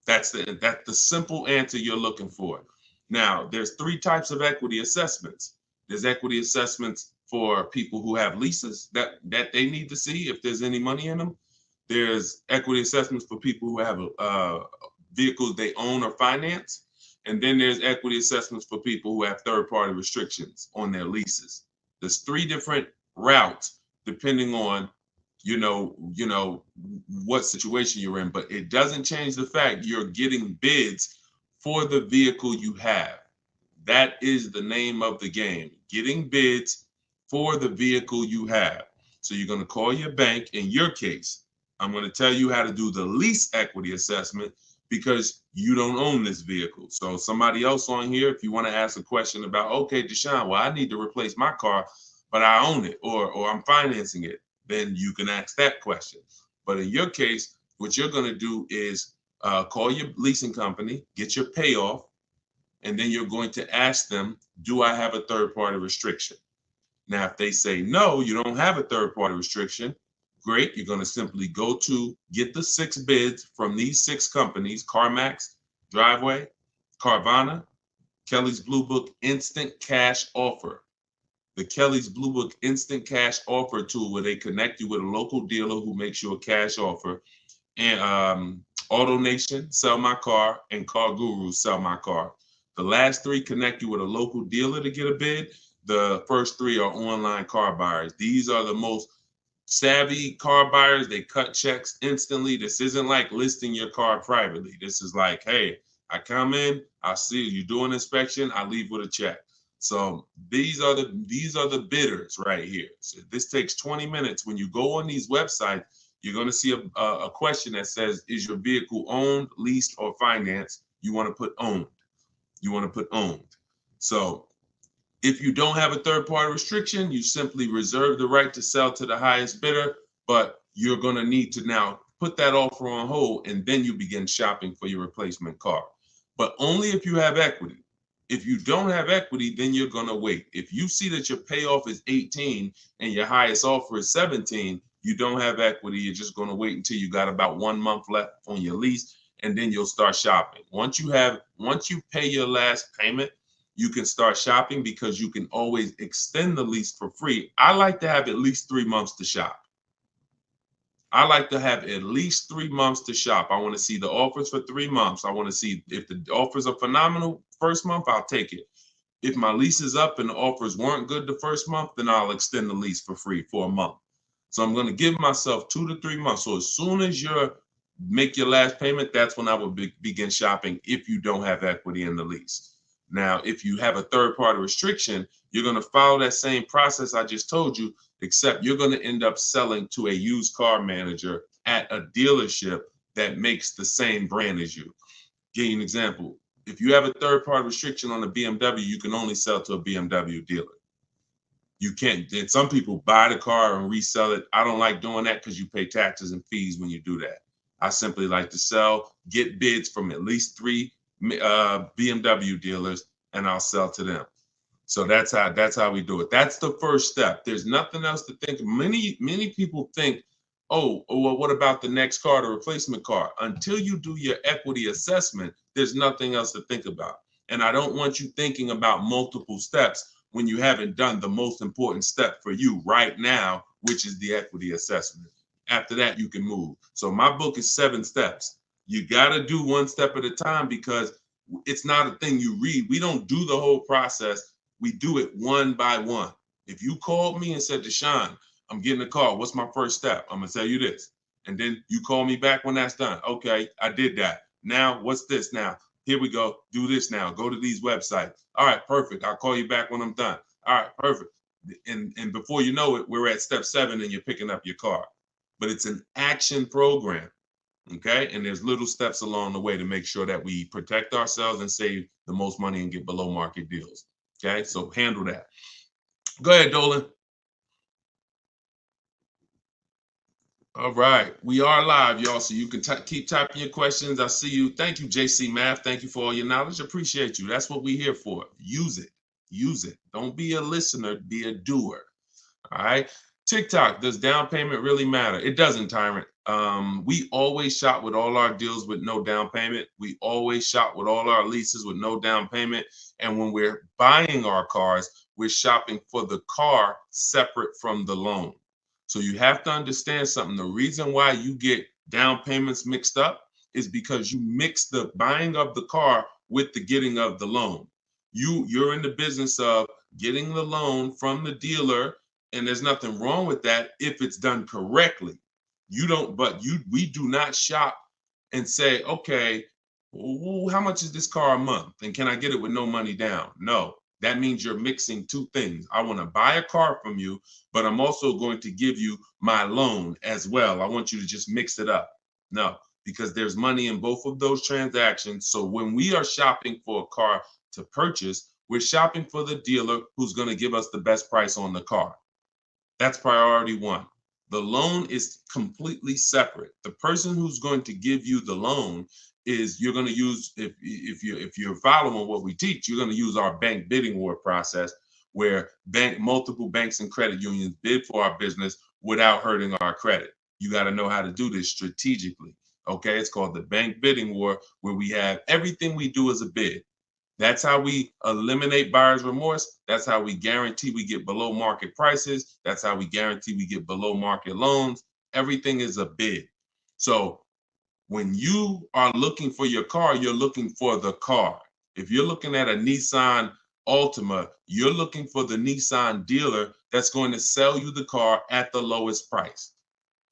That's the simple answer you're looking for. Now, there's three types of equity assessments. There's equity assessments for people who have leases that they need to see if there's any money in them. There's equity assessments for people who have vehicles they own or finance. And then there's equity assessments for people who have third-party restrictions on their leases. There's three different routes depending on what situation you're in, but it doesn't change the fact you're getting bids for the vehicle you have. That is the name of the game, getting bids for the vehicle you have. So you're going to call your bank. In your case, I'm going to tell you how to do the lease equity assessment because you don't own this vehicle. So somebody else on here, if you want to ask a question about, okay, Deshone, well, I need to replace my car, but I own it, or I'm financing it, then you can ask that question. But in your case, what you're going to do is call your leasing company, get your payoff, and then you're going to ask them, do I have a third-party restriction? Now, if they say, no, you don't have a third-party restriction, great. You're going to simply go to get the 6 bids from these 6 companies: CarMax, Driveway, Carvana, Kelly's Blue Book Instant Cash Offer. The Kelly's Blue Book Instant Cash Offer tool, where they connect you with a local dealer who makes you a cash offer, and AutoNation, Sell My Car, and Car Guru, Sell My Car. The last 3 connect you with a local dealer to get a bid. The first 3 are online car buyers. These are the most savvy car buyers. They cut checks instantly. This isn't like listing your car privately. This is like, hey, I come in, I see you do an inspection, I leave with a check. So these are the bidders right here. So this takes 20 minutes. When you go on these websites, you're going to see a question that says, is your vehicle owned, leased, or financed? You want to put owned. You want to put owned. So if you don't have a third-party restriction, you simply reserve the right to sell to the highest bidder, but you're going to need to now put that offer on hold, and then you begin shopping for your replacement car. But only if you have equity. If you don't have equity, then you're going to wait. If you see that your payoff is 18 and your highest offer is 17, you don't have equity. You're just going to wait until you got about 1 month left on your lease, and then you'll start shopping. Once you pay your last payment, you can start shopping because you can always extend the lease for free. I like to have at least 3 months to shop. I like to have at least 3 months to shop. I want to see the offers for 3 months. I want to see if the offers are phenomenal first month, I'll take it. If my lease is up and the offers weren't good the first month, then I'll extend the lease for free for a month. So I'm going to give myself 2 to 3 months. So as soon as you make your last payment, that's when I will begin shopping if you don't have equity in the lease. Now, if you have a third-party restriction, you're going to follow that same process I just told you, except you're going to end up selling to a used car manager at a dealership that makes the same brand as you. Give you an example. If you have a third-party restriction on a BMW, you can only sell to a BMW dealer. You can't. And some people buy the car and resell it. I don't like doing that because you pay taxes and fees when you do that. I simply like to sell, get bids from at least 3 BMW dealers, and I'll sell to them. So that's how we do it. That's the first step. There's nothing else to think. Many people think, oh, well, what about the next car, the replacement car? Until you do your equity assessment, there's nothing else to think about. And I don't want you thinking about multiple steps when you haven't done the most important step for you right now, which is the equity assessment. After that, you can move. So my book is 7 steps. You got to do 1 step at a time because it's not a thing you read. We don't do the whole process. We do it one by one. If you called me and said, Deshone, I'm getting a car, what's my first step? I'm going to tell you this. And then you call me back when that's done. Okay, I did that. Now, what's this now? Here we go. Do this now. Go to these websites. All right, perfect. I'll call you back when I'm done. All right, perfect. And before you know it, we're at step 7 and you're picking up your car. But it's an action program. Okay, and there's little steps along the way to make sure that we protect ourselves and save the most money and get below market deals. Okay, so handle that. Go ahead, Dolan. All right, we are live, y'all, so you can keep typing your questions. I see you. Thank you, JC Math. Thank you for all your knowledge. Appreciate you. That's what we're here for. Use it. Use it. Don't be a listener. Be a doer. All right. TikTok, does down payment really matter? It doesn't, Tyrant. We always shop with all our deals with no down payment. We always shop with all our leases with no down payment. And when we're buying our cars, we're shopping for the car separate from the loan. So you have to understand something. The reason why you get down payments mixed up is because you mix the buying of the car with the getting of the loan. You're in the business of getting the loan from the dealer, and there's nothing wrong with that if it's done correctly. We do not shop and say, okay, how much is this car a month? And can I get it with no money down? No, that means you're mixing two things. I want to buy a car from you, but I'm also going to give you my loan as well. I want you to just mix it up. No, because there's money in both of those transactions. So when we are shopping for a car to purchase, we're shopping for the dealer who's going to give us the best price on the car. That's priority one. The loan is completely separate. The person who's going to give you the loan is you're going to use, if you're following what we teach, you're going to use our bank bidding war process, where multiple banks and credit unions bid for our business without hurting our credit. You got to know how to do this strategically. Okay, it's called the bank bidding war, where we have everything we do as a bid. That's how we eliminate buyer's remorse. That's how we guarantee we get below market prices. That's how we guarantee we get below market loans. Everything is a bid. So when you are looking for your car, you're looking for the car. If you're looking at a Nissan Altima, you're looking for the Nissan dealer that's going to sell you the car at the lowest price.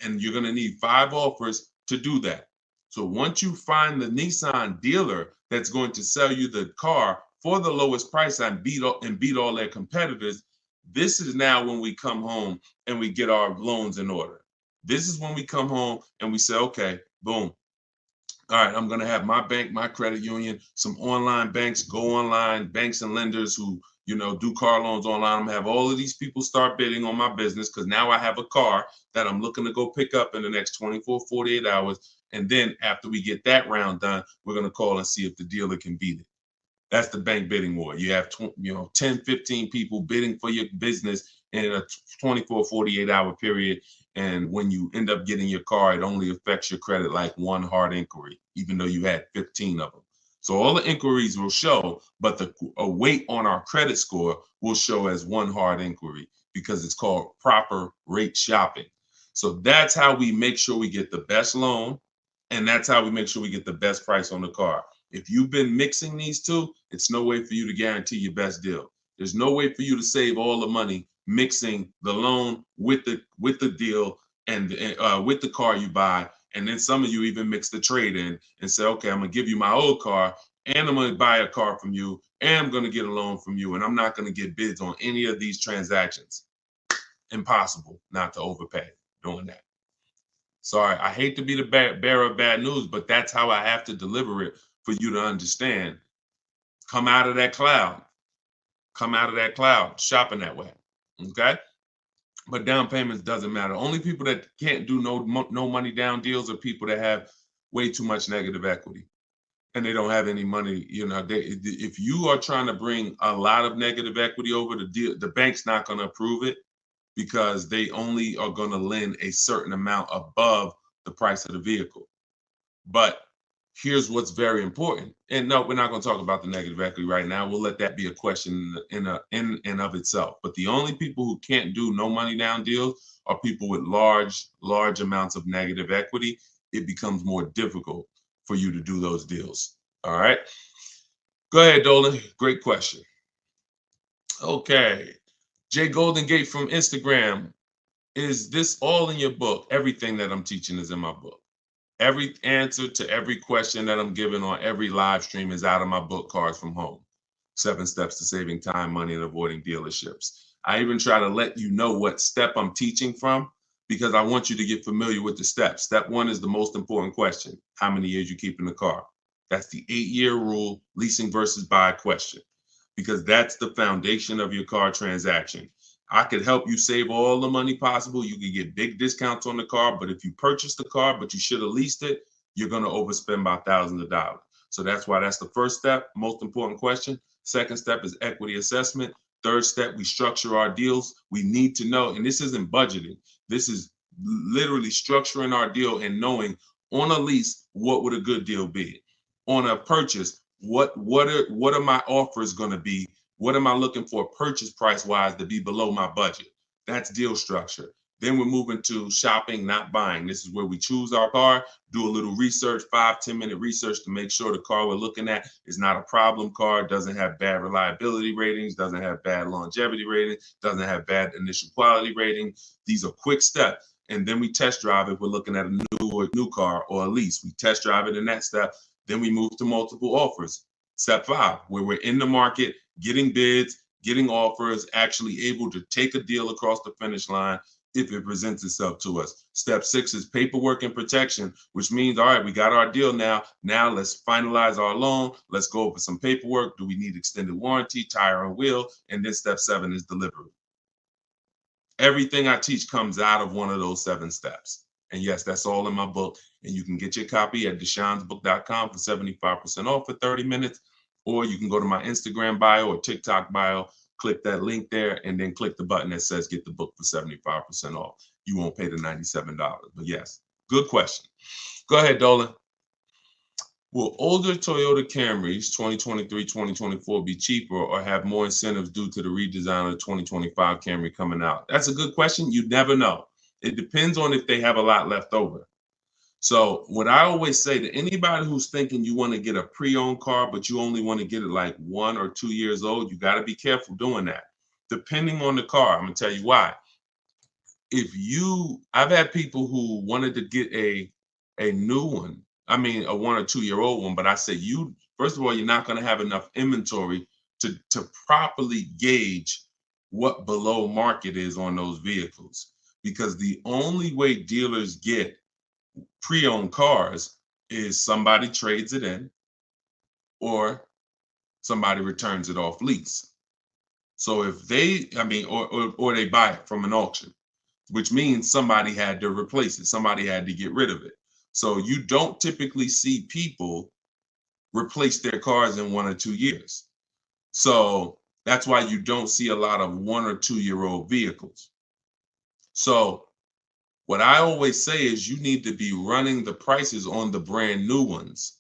And you're going to need 5 offers to do that. So once you find the Nissan dealer that's going to sell you the car for the lowest price and beat all their competitors, this is now when we come home and we get our loans in order. This is when we come home and we say, okay, boom. All right, I'm going to have my bank, my credit union, some online banks, go online, banks and lenders who, do car loans online. I'm going to have all of these people start bidding on my business, because now I have a car that I'm looking to go pick up in the next 24, 48 hours. And then after we get that round done, we're going to call and see if the dealer can beat it. That's the bank bidding war. You have 10, 15 people bidding for your business in a 24, 48 hour period. And when you end up getting your car, it only affects your credit like one hard inquiry, even though you had 15 of them. So all the inquiries will show, but a weight on our credit score will show as one hard inquiry, because it's called proper rate shopping. So that's how we make sure we get the best loan, and that's how we make sure we get the best price on the car. If you've been mixing these two, it's no way for you to guarantee your best deal. There's no way for you to save all the money mixing the loan with the deal and with the car you buy. And then some of you even mix the trade in and say, okay, I'm going to give you my old car, and I'm going to buy a car from you, and I'm going to get a loan from you, and I'm not going to get bids on any of these transactions. Impossible not to overpay doing that. Sorry, I hate to be the bearer of bad news, but that's how I have to deliver it for you to understand. Come out of that cloud. Come out of that cloud shopping that way. Okay? But down payments doesn't matter. Only people that can't do no money down deals are people that have way too much negative equity and they don't have any money. If you are trying to bring a lot of negative equity over the deal, the bank's not going to approve it, because they only are going to lend a certain amount above the price of the vehicle. But here's what's very important. And no, we're not going to talk about the negative equity right now. We'll let that be a question in and of itself. But the only people who can't do no money down deals are people with large amounts of negative equity. It becomes more difficult for you to do those deals. All right. Go ahead, Dolan. Great question. Okay. Jay Golden Gate from Instagram. is this all in your book? Everything that I'm teaching is in my book. Every answer to every question that I'm giving on every live stream is out of my book, Cars from Home. 7 Steps to Saving Time, Money, and Avoiding Dealerships. I even try to let you know what step I'm teaching from because I want you to get familiar with the steps. Step 1 is the most important question. How many years you keep in the car? That's the 8-year rule, leasing versus buy question, because that's the foundation of your car transaction. I could help you save all the money possible. You can get big discounts on the car, but if you purchase the car, but you should have leased it, you're going to overspend by thousands of dollars. So that's why that's the first step, most important question. Second step is equity assessment. Third step, we structure our deals. We need to know, and this isn't budgeting. This is literally structuring our deal and knowing on a lease, what would a good deal be? On a purchase, what are my offers going to be? What am I looking for purchase price wise to be below my budget? That's deal structure. Then we're moving to shopping, not buying. This is where we choose our car, do a little research, 5-10 minute research to make sure the car we're looking at is not a problem car, doesn't have bad reliability ratings, doesn't have bad longevity ratings, doesn't have bad initial quality rating. These are quick steps. And then we test drive if we're looking at a new car or a lease. We test drive it in that step. Then we move to multiple offers. Step 5, where we're in the market, getting bids, getting offers, actually able to take a deal across the finish line if it presents itself to us. Step 6 is paperwork and protection, which means, all right, we got our deal now. Now let's finalize our loan. Let's go over some paperwork. Do we need extended warranty, tire and wheel? And then step 7 is delivery. Everything I teach comes out of one of those 7 steps. And yes, that's all in my book. And you can get your copy at deshonsbook.com for 75% off for 30 minutes. Or you can go to my Instagram bio or TikTok bio, click that link there, and then click the button that says get the book for 75% off. You won't pay the $97. But yes, good question. Go ahead, Dolan. Will older Toyota Camrys 2023, 2024 be cheaper or have more incentives due to the redesign of the 2025 Camry coming out? That's a good question. You never know. It depends on if they have a lot left over. So what I always say to anybody who's thinking you want to get a pre-owned car, but you only want to get it like 1 or 2 years old, you got to be careful doing that. Depending on the car, I'm going to tell you why. I've had people who wanted to get a new one. I mean, a 1 or 2 year old one, but I say first of all, you're not going to have enough inventory to properly gauge what below market is on those vehicles. Because the only way dealers get pre-owned cars is somebody trades it in or somebody returns it off lease. So if or they buy it from an auction, which means somebody had to replace it. Somebody had to get rid of it. So you don't typically see people replace their cars in 1 or 2 years. So that's why you don't see a lot of 1 or 2 year old vehicles. So what I always say is you need to be running the prices on the brand new ones.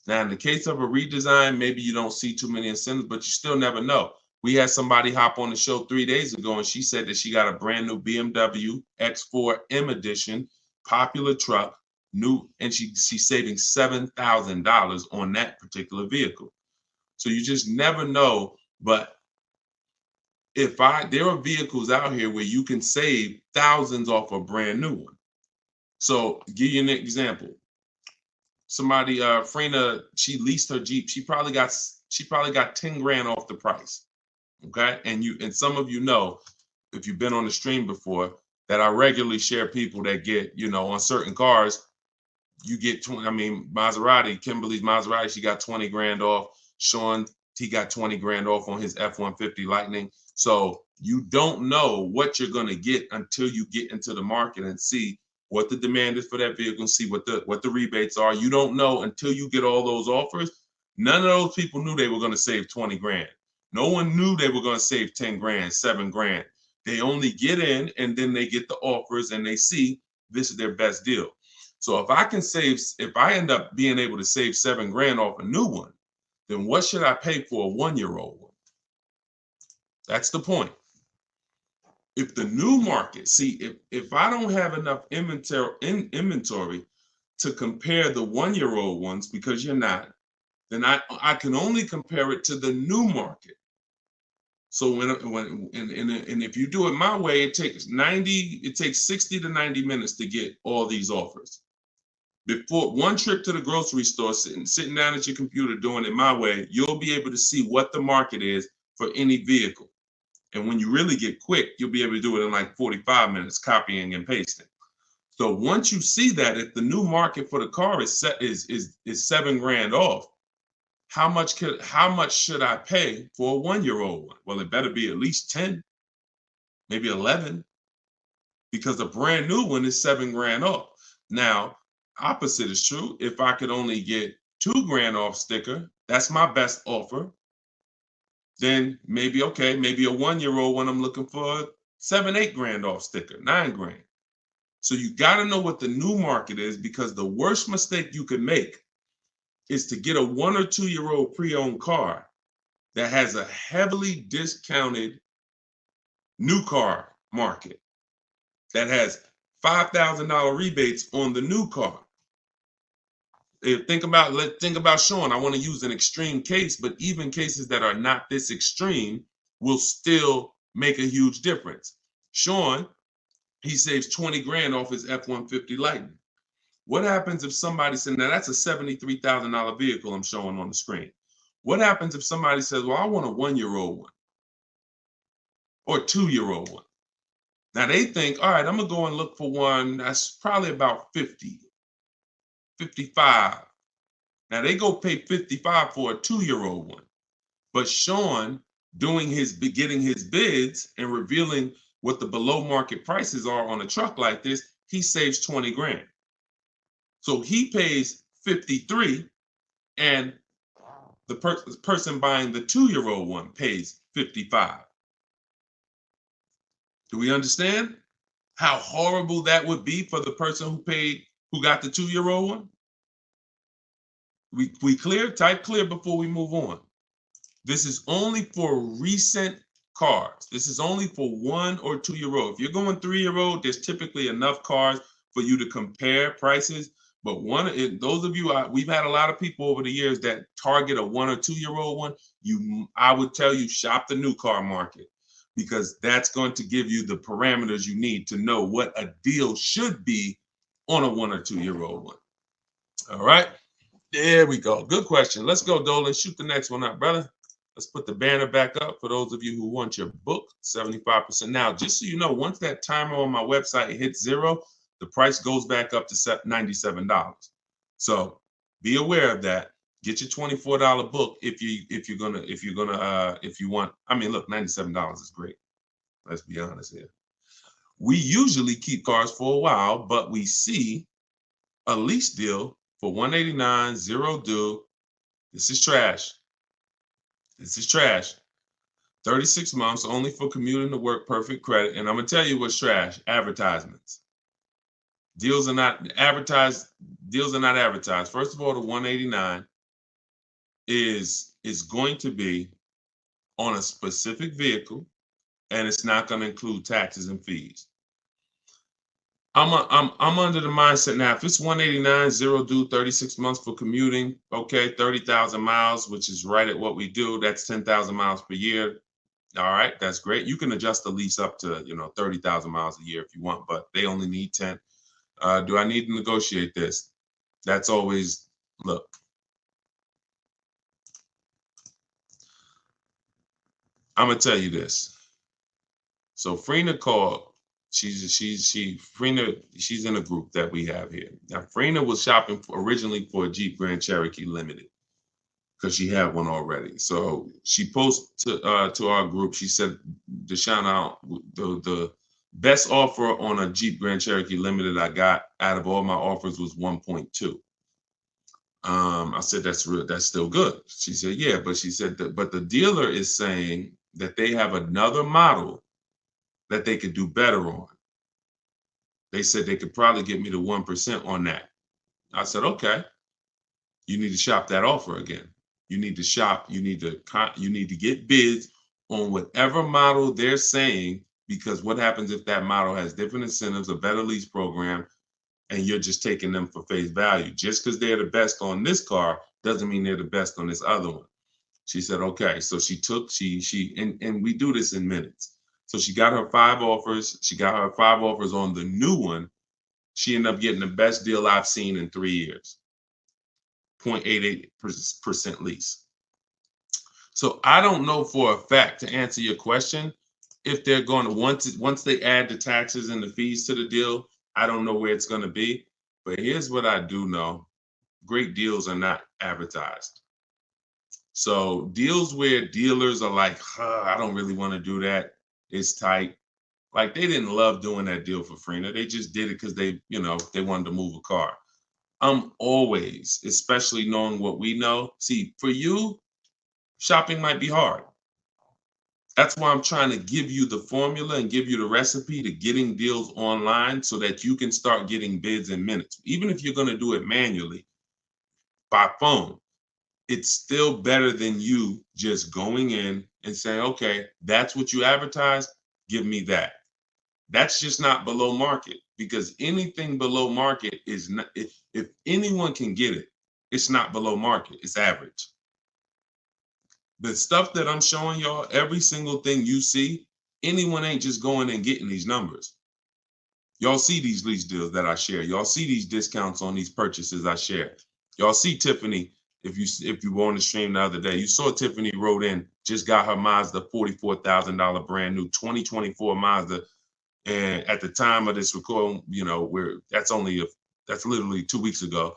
Now, in the case of a redesign, maybe you don't see too many incentives, but you still never know. We had somebody hop on the show 3 days ago, and she said that she got a brand new BMW X4 M Edition, popular truck, new, and she's saving $7,000 on that particular vehicle. So you just never know, but there are vehicles out here where you can save thousands off a brand new one. So give you an example. Somebody, Frena, she leased her Jeep. She probably got 10 grand off the price. Okay. And some of you know, if you've been on the stream before, that I regularly share people that get, on certain cars, you get 20, Maserati, Kimberly's Maserati, she got 20 grand off. Sean, he got 20 grand off on his F-150 Lightning. So you don't know what you're going to get until you get into the market and see what the demand is for that vehicle and see what the rebates are. You don't know until you get all those offers. None of those people knew they were going to save 20 grand. No one knew they were going to save 10 grand, 7 grand. They only get in and then they get the offers and they see this is their best deal. So if I end up being able to save 7 grand off a new one, then what should I pay for a 1-year-old one? That's the point. If the new market, if I don't have enough inventory to compare the 1-year-old ones, because you're not, then I can only compare it to the new market. So and if you do it my way, it takes 60 to 90 minutes to get all these offers. Before one trip to the grocery store, sitting down at your computer doing it my way, you'll be able to see what the market is for any vehicle. And when you really get quick, you'll be able to do it in like 45 minutes, copying and pasting. So once you see that, if the new market for the car is $7,000 off, how much should I pay for a 1-year-old one? Well, it better be at least 10, maybe 11, because a brand new one is $7,000 off. Now, opposite is true. If I could only get $2,000 off sticker, that's my best offer. Then maybe a 1-year-old one, I'm looking for $7,000-8,000 off sticker, $9,000. So you got to know what the new market is, because the worst mistake you could make is to get a 1 or 2-year-old pre-owned car that has a heavily discounted new car market that has $5,000 rebates on the new car. Think about Sean. I want to use an extreme case, but even cases that are not this extreme will still make a huge difference. Sean, he saves $20,000 off his F-150 Lightning. What happens if somebody said, now that's a $73,000 vehicle I'm showing on the screen. What happens if somebody says, well, I want a 1-year-old one or a 2-year-old one? Now they think, all right, I'm gonna go and look for one that's probably about 50, 55. Now they go pay 55 for a 2-year-old one. But Sean, getting his bids and revealing what the below market prices are on a truck like this, he saves $20,000. So he pays 53, and the person buying the 2-year-old one pays 55. Do we understand how horrible that would be for the person who got the 2-year-old one? We clear? Type clear before we move on. This is only for recent cars. This is only for 1 or 2-year-old. If you're going 3-year-old, there's typically enough cars for you to compare prices. But those of you, we've had a lot of people over the years that target a 1 or 2-year-old one. I would tell you, shop the new car market, because that's going to give you the parameters you need to know what a deal should be on a 1 or 2-year-old one. All right, there we go. Good question. Let's go, Dolan. Shoot the next one up, brother. Let's put the banner back up for those of you who want your book, 75%. Now, just so you know, once that timer on my website hits 0, the price goes back up to $97. So be aware of that. Get your $24 book if you want. I mean, look, $97 is great. Let's be honest here. We usually keep cars for a while, but we see a lease deal for $189, 0 due. This is trash. This is trash. 36 months only for commuting to work, perfect credit. And I'm gonna tell you what's trash: advertisements. Deals are not advertised. First of all, the 189 is going to be on a specific vehicle, and it's not going to include taxes and fees. I'm under the mindset now, if it's 189, 0 due, 36 months for commuting, okay, 30,000 miles, which is right at what we do. That's 10,000 miles per year. All right, that's great. You can adjust the lease up to 30,000 miles a year if you want, but they only need 10. Do I need to negotiate this? That's always, look. I'm gonna tell you this. So Frina called. She's in a group that we have here. Now Frina was shopping originally for a Jeep Grand Cherokee Limited because she had one already. So she posted to our group. She said, Deshone, the best offer on a Jeep Grand Cherokee Limited I got out of all my offers was 1.2. I said, that's still good. She said, yeah, but she said but the dealer is saying that they have another model that they could do better on. They said they could probably get me to 1% on that. I said, okay, you need to shop that offer again. You need to shop, you need to get bids on whatever model they're saying, because what happens if that model has different incentives, a better lease program, and you're just taking them for face value? Just because they're the best on this car doesn't mean they're the best on this other one. She said, okay. So and we do this in minutes. So she got her 5 offers. She got her 5 offers on the new one. She ended up getting the best deal I've seen in 3 years. 0.88% lease. So I don't know for a fact, to answer your question, if they're going to once they add the taxes and the fees to the deal, I don't know where it's going to be. But here's what I do know. Great deals are not advertised. So deals where dealers are like, I don't really want to do that. It's tight. Like they didn't love doing that deal for Frina. They just did it because they wanted to move a car. I'm always, especially knowing what we know. See, for you, shopping might be hard. That's why I'm trying to give you the formula and give you the recipe to getting deals online so that you can start getting bids in minutes. Even if you're going to do it manually by phone, it's still better than you just going in and saying, okay, that's what you advertise, give me that. That's just not below market, because anything below market is not, if anyone can get it, it's not below market, it's average. The stuff that I'm showing y'all, every single thing you see, anyone ain't just going and getting these numbers. Y'all see these lease deals that I share. Y'all see these discounts on these purchases I share. Y'all see Tiffany. If you were on the stream the other day, you saw Tiffany wrote in, just got her Mazda $44,000 brand new 2024 Mazda. And at the time of this recording, that's literally 2 weeks ago.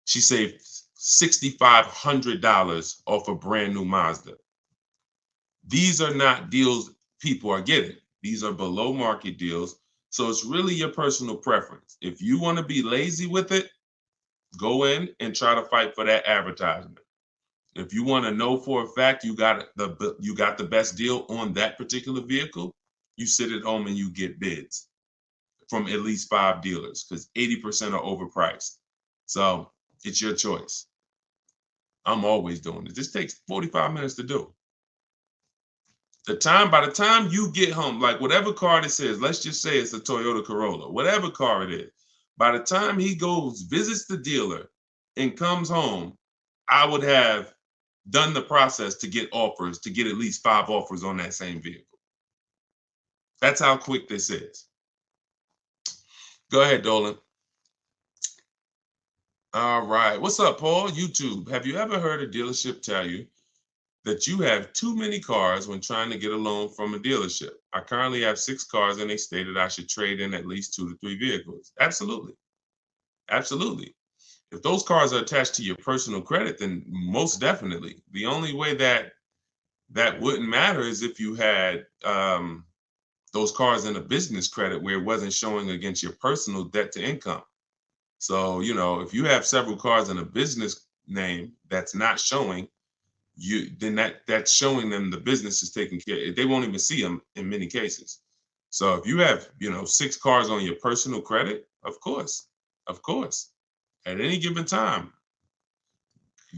She saved $6,500 off a brand new Mazda. These are not deals people are getting. These are below market deals. So it's really your personal preference. If you want to be lazy with it, go in and try to fight for that advertisement. If you want to know for a fact you got the best deal on that particular vehicle, you sit at home and you get bids from at least 5 dealers, because 80% are overpriced. So it's your choice. I'm always doing it. This takes 45 minutes to do. By the time you get home, like whatever car this is, let's just say it's a Toyota Corolla, whatever car it is, by the time he goes, visits the dealer, and comes home, I would have done the process to get offers, to get at least 5 offers on that same vehicle. That's how quick this is. Go ahead, Dolan. All right. What's up, Paul? YouTube. Have you ever heard a dealership tell you that you have too many cars when trying to get a loan from a dealership? I currently have 6 cars and they stated I should trade in at least 2 to 3 vehicles. Absolutely. Absolutely. If those cars are attached to your personal credit, then most definitely. The only way that wouldn't matter is if you had those cars in a business credit where it wasn't showing against your personal debt to income. So, if you have several cars in a business name that's not showing, then that's showing them the business is taking care. They won't even see them in many cases. So if you have, 6 cars on your personal credit, of course, at any given time,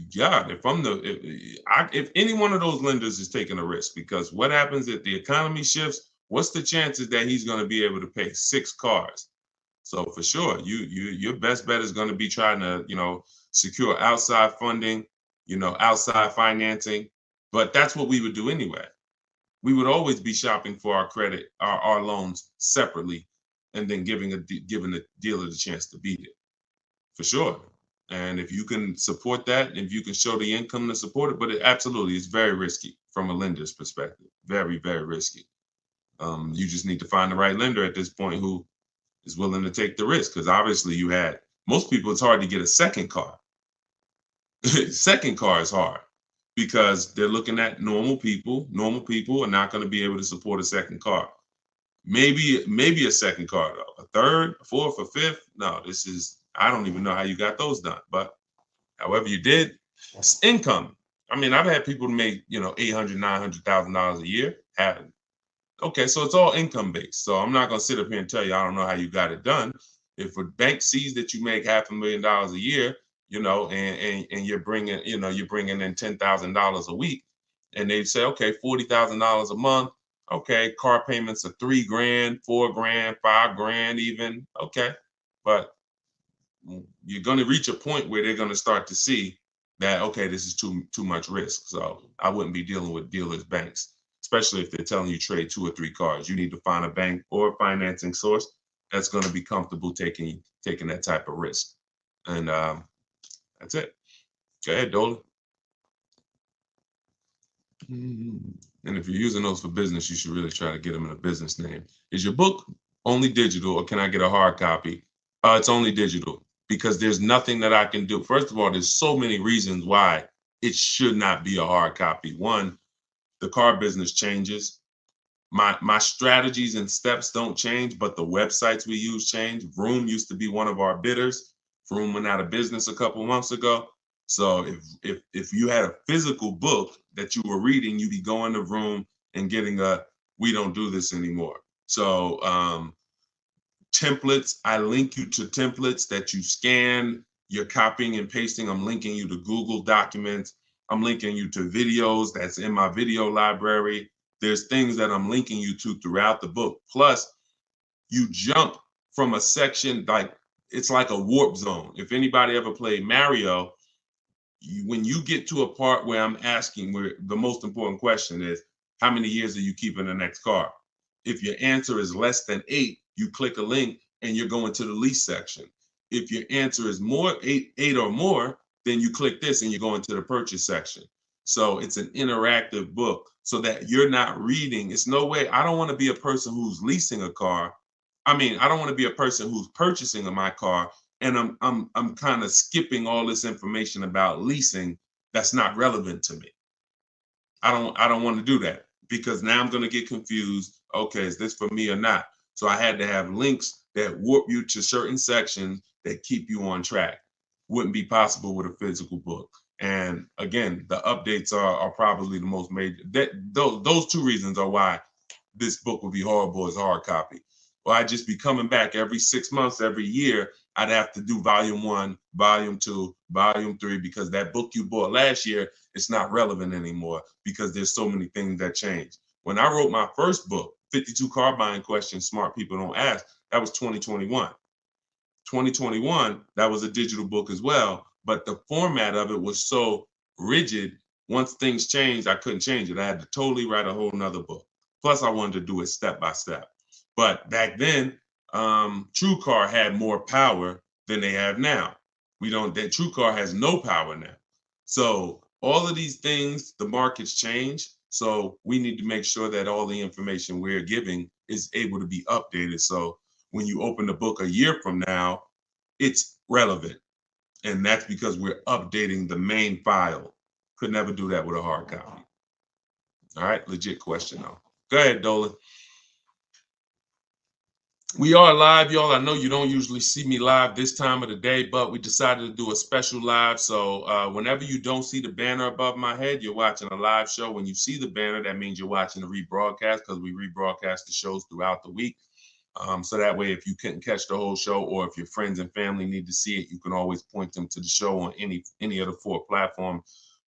yeah, if any one of those lenders is taking a risk, because what happens if the economy shifts? What's the chances that he's going to be able to pay 6 cars? So for sure, your best bet is going to be trying to, secure outside funding, outside financing. But that's what we would do anyway. We would always be shopping for our credit, our loans separately, and then giving the dealer the chance to beat it. For sure. And if you can support that, if you can show the income to support it, but it absolutely is very risky from a lender's perspective. Very, very risky. You just need to find the right lender at this point who is willing to take the risk, because obviously most people, it's hard to get a second car. Second car is hard because they're looking at normal people. Normal people are not going to be able to support a second car. Maybe a second car though, a third, a fourth, a fifth. No, I don't even know how you got those done, but however you did, it's income. I mean, I've had people make, $800,000, $900,000 a year. Okay, so it's all income based. So I'm not going to sit up here and tell you I don't know how you got it done. If a bank sees that you make $500,000 a year, and you're bringing in $10,000 a week, and they say, okay, $40,000 a month. Okay, car payments are $3,000, $4,000, $5,000 even. Okay, but you're going to reach a point where they're going to start to see that, okay, this is too much risk. So I wouldn't be dealing with dealers, banks, especially if they're telling you trade 2 or 3 cars. You need to find a bank or a financing source that's going to be comfortable taking that type of risk. And that's it. Go ahead, Dolan. And if you're using those for business, you should really try to get them in a business name. Is your book only digital, or can I get a hard copy? It's only digital, because there's nothing that I can do. First of all, there's so many reasons why it should not be a hard copy. One, the car business changes. My strategies and steps don't change, but the websites we use change. Vroom used to be one of our bidders. Vroom went out of business a couple months ago. So if you had a physical book that you were reading, you'd be going to Vroom and getting we don't do this anymore. So templates, I link you to templates that you scan, you're copying and pasting. I'm linking you to Google Documents. I'm linking you to videos that's in my video library. There's things that I'm linking you to throughout the book. Plus, you jump from a section, like it's like a warp zone. If anybody ever played Mario, when you get to a part where I'm asking, where the most important question is, how many years are you keeping the next car? If your answer is less than 8, you click a link and you're going to the lease section. If your answer is more, eight or more, then you click this and you're going to the purchase section. So it's an interactive book so that you're not reading. It's no way. I don't want to be a person who's leasing a car. I mean, I don't want to be a person who's purchasing my car and I'm kind of skipping all this information about leasing that's not relevant to me. I don't want to do that, because now I'm going to get confused. Okay, is this for me or not? So I had to have links that warp you to certain sections that keep you on track. Wouldn't be possible with a physical book. And again, the updates are probably the most major. Those 2 reasons are why this book would be horrible as hard copy. Well, I'd just be coming back every 6 months, every year. I'd have to do volume 1, volume 2, volume 3, because that book you bought last year, it's not relevant anymore because there's so many things that change. When I wrote my first book, 52 Car Buying Questions Smart People Don't Ask, that was 2021. 2021, that was a digital book as well, but the format of it was so rigid. Once things changed, I couldn't change it. I had to totally write a whole nother book. Plus, I wanted to do it step by step. But back then, TrueCar had more power than they have now. That TrueCar has no power now. So all of these things, the markets change. So we need to make sure that all the information we're giving is able to be updated. So when you open the book a year from now, it's relevant. And that's because we're updating the main file. Could never do that with a hard copy. All right, legit question though. Go ahead, Dolan. We are live, y'all. I know you don't usually see me live this time of the day, but we decided to do a special live. So whenever you don't see the banner above my head, you're watching a live show. When you see the banner, that means you're watching a rebroadcast, because we rebroadcast the shows throughout the week. So that way, if you couldn't catch the whole show, or if your friends and family need to see it, you can always point them to the show on any of the 4 platforms.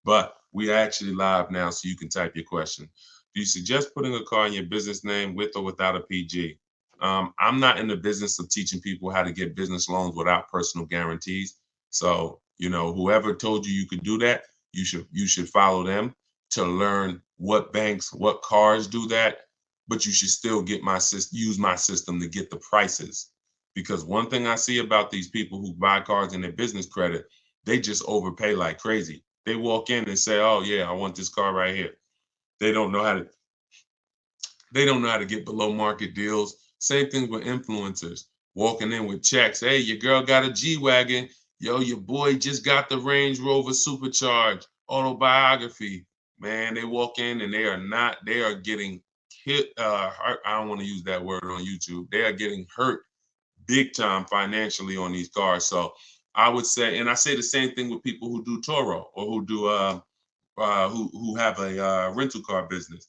But we are actually live now, so you can type your question. Do you suggest putting a car in your business name with or without a PG? I'm not in the business of teaching people how to get business loans without personal guarantees. So, whoever told you could do that, you should follow them to learn what banks, what cars do that. But you should still use my system to get the prices. Because one thing I see about these people who buy cars in their business credit, they just overpay like crazy. They walk in and say, "Oh yeah, I want this car right here." They don't know how to get below market deals. Same thing with influencers walking in with checks. Hey, your girl got a G-Wagon. Yo, your boy just got the Range Rover Supercharged autobiography. Man, they walk in and they are getting hit. Hurt. I don't want to use that word on YouTube. They are getting hurt big time financially on these cars. So I would say, and I say the same thing with people who do Toro, or who do who have a rental car business.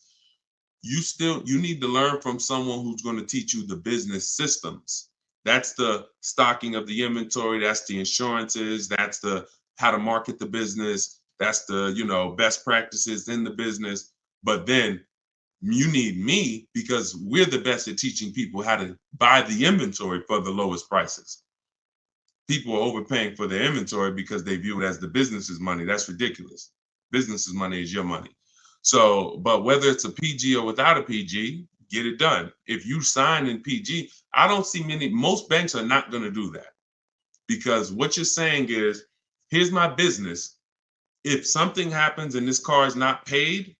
You need to learn from someone who's going to teach you the business systems. That's the stocking of the inventory. That's the insurances. That's the how to market the business. That's the, best practices in the business. But then you need me, because we're the best at teaching people how to buy the inventory for the lowest prices. people are overpaying for their inventory because they view it as the business's money. That's ridiculous. Business's money is your money. So, but whether it's a PG or without a PG, get it done. If you sign in PG, I don't see most banks are not going to do that, because what you're saying is, here's my business. If something happens and this car is not paid,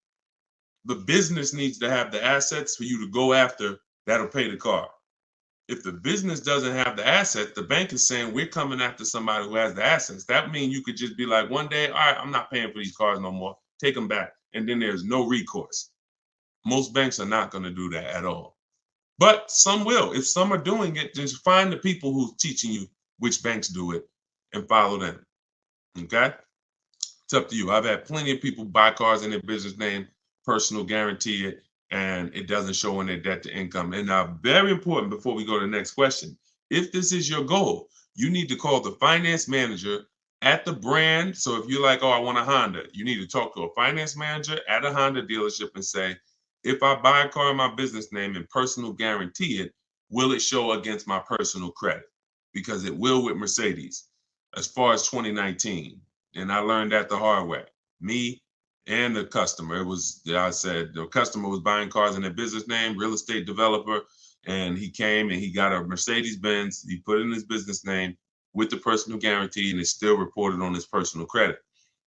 the business needs to have the assets for you to go after that'll pay the car. If the business doesn't have the assets, the bank is saying, we're coming after somebody who has the assets. That means you could just be like, one day, all right, I'm not paying for these cars no more. Take them back. And then there's no recourse. Most banks are not going to do that at all. But some will. If some are doing it, just find the people who's teaching you which banks do it and follow them. Okay? It's up to you. I've had plenty of people buy cars in their business name, personal guarantee it, and it doesn't show in their debt to income. And now, very important before we go to the next question, if this is your goal, you need to call the finance manager at the brand. So if you're like, oh, I want a Honda, you need to talk to a finance manager at a Honda dealership and say, if I buy a car in my business name and personal guarantee it, will it show against my personal credit? Because it will with Mercedes as far as 2019. And I learned that the hard way. Me and the customer. It was, I said, the customer was buying cars in their business name, real estate developer, and he came and he got a Mercedes Benz. He put it in his business name with the personal guarantee, and it's still reported on his personal credit.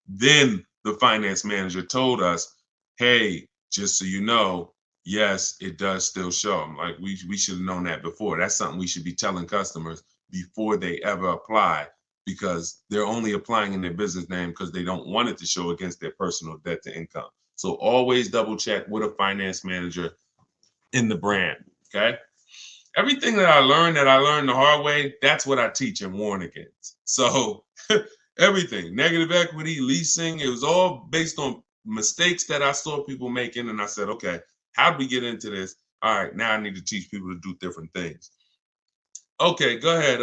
Then the finance manager told us, hey, just so you know, yes, it does still show. I'm like, we should have known that before. That's something we should be telling customers before they ever apply, because they're only applying in their business name because they don't want it to show against their personal debt to income. So always double check with a finance manager in the brand, okay? Everything that I learned the hard way, that's what I teach and warn against. So everything, negative equity, leasing, it was all based on mistakes that I saw people making. And I said, okay, how do we get into this? All right, now I need to teach people to do different things. Okay, go ahead,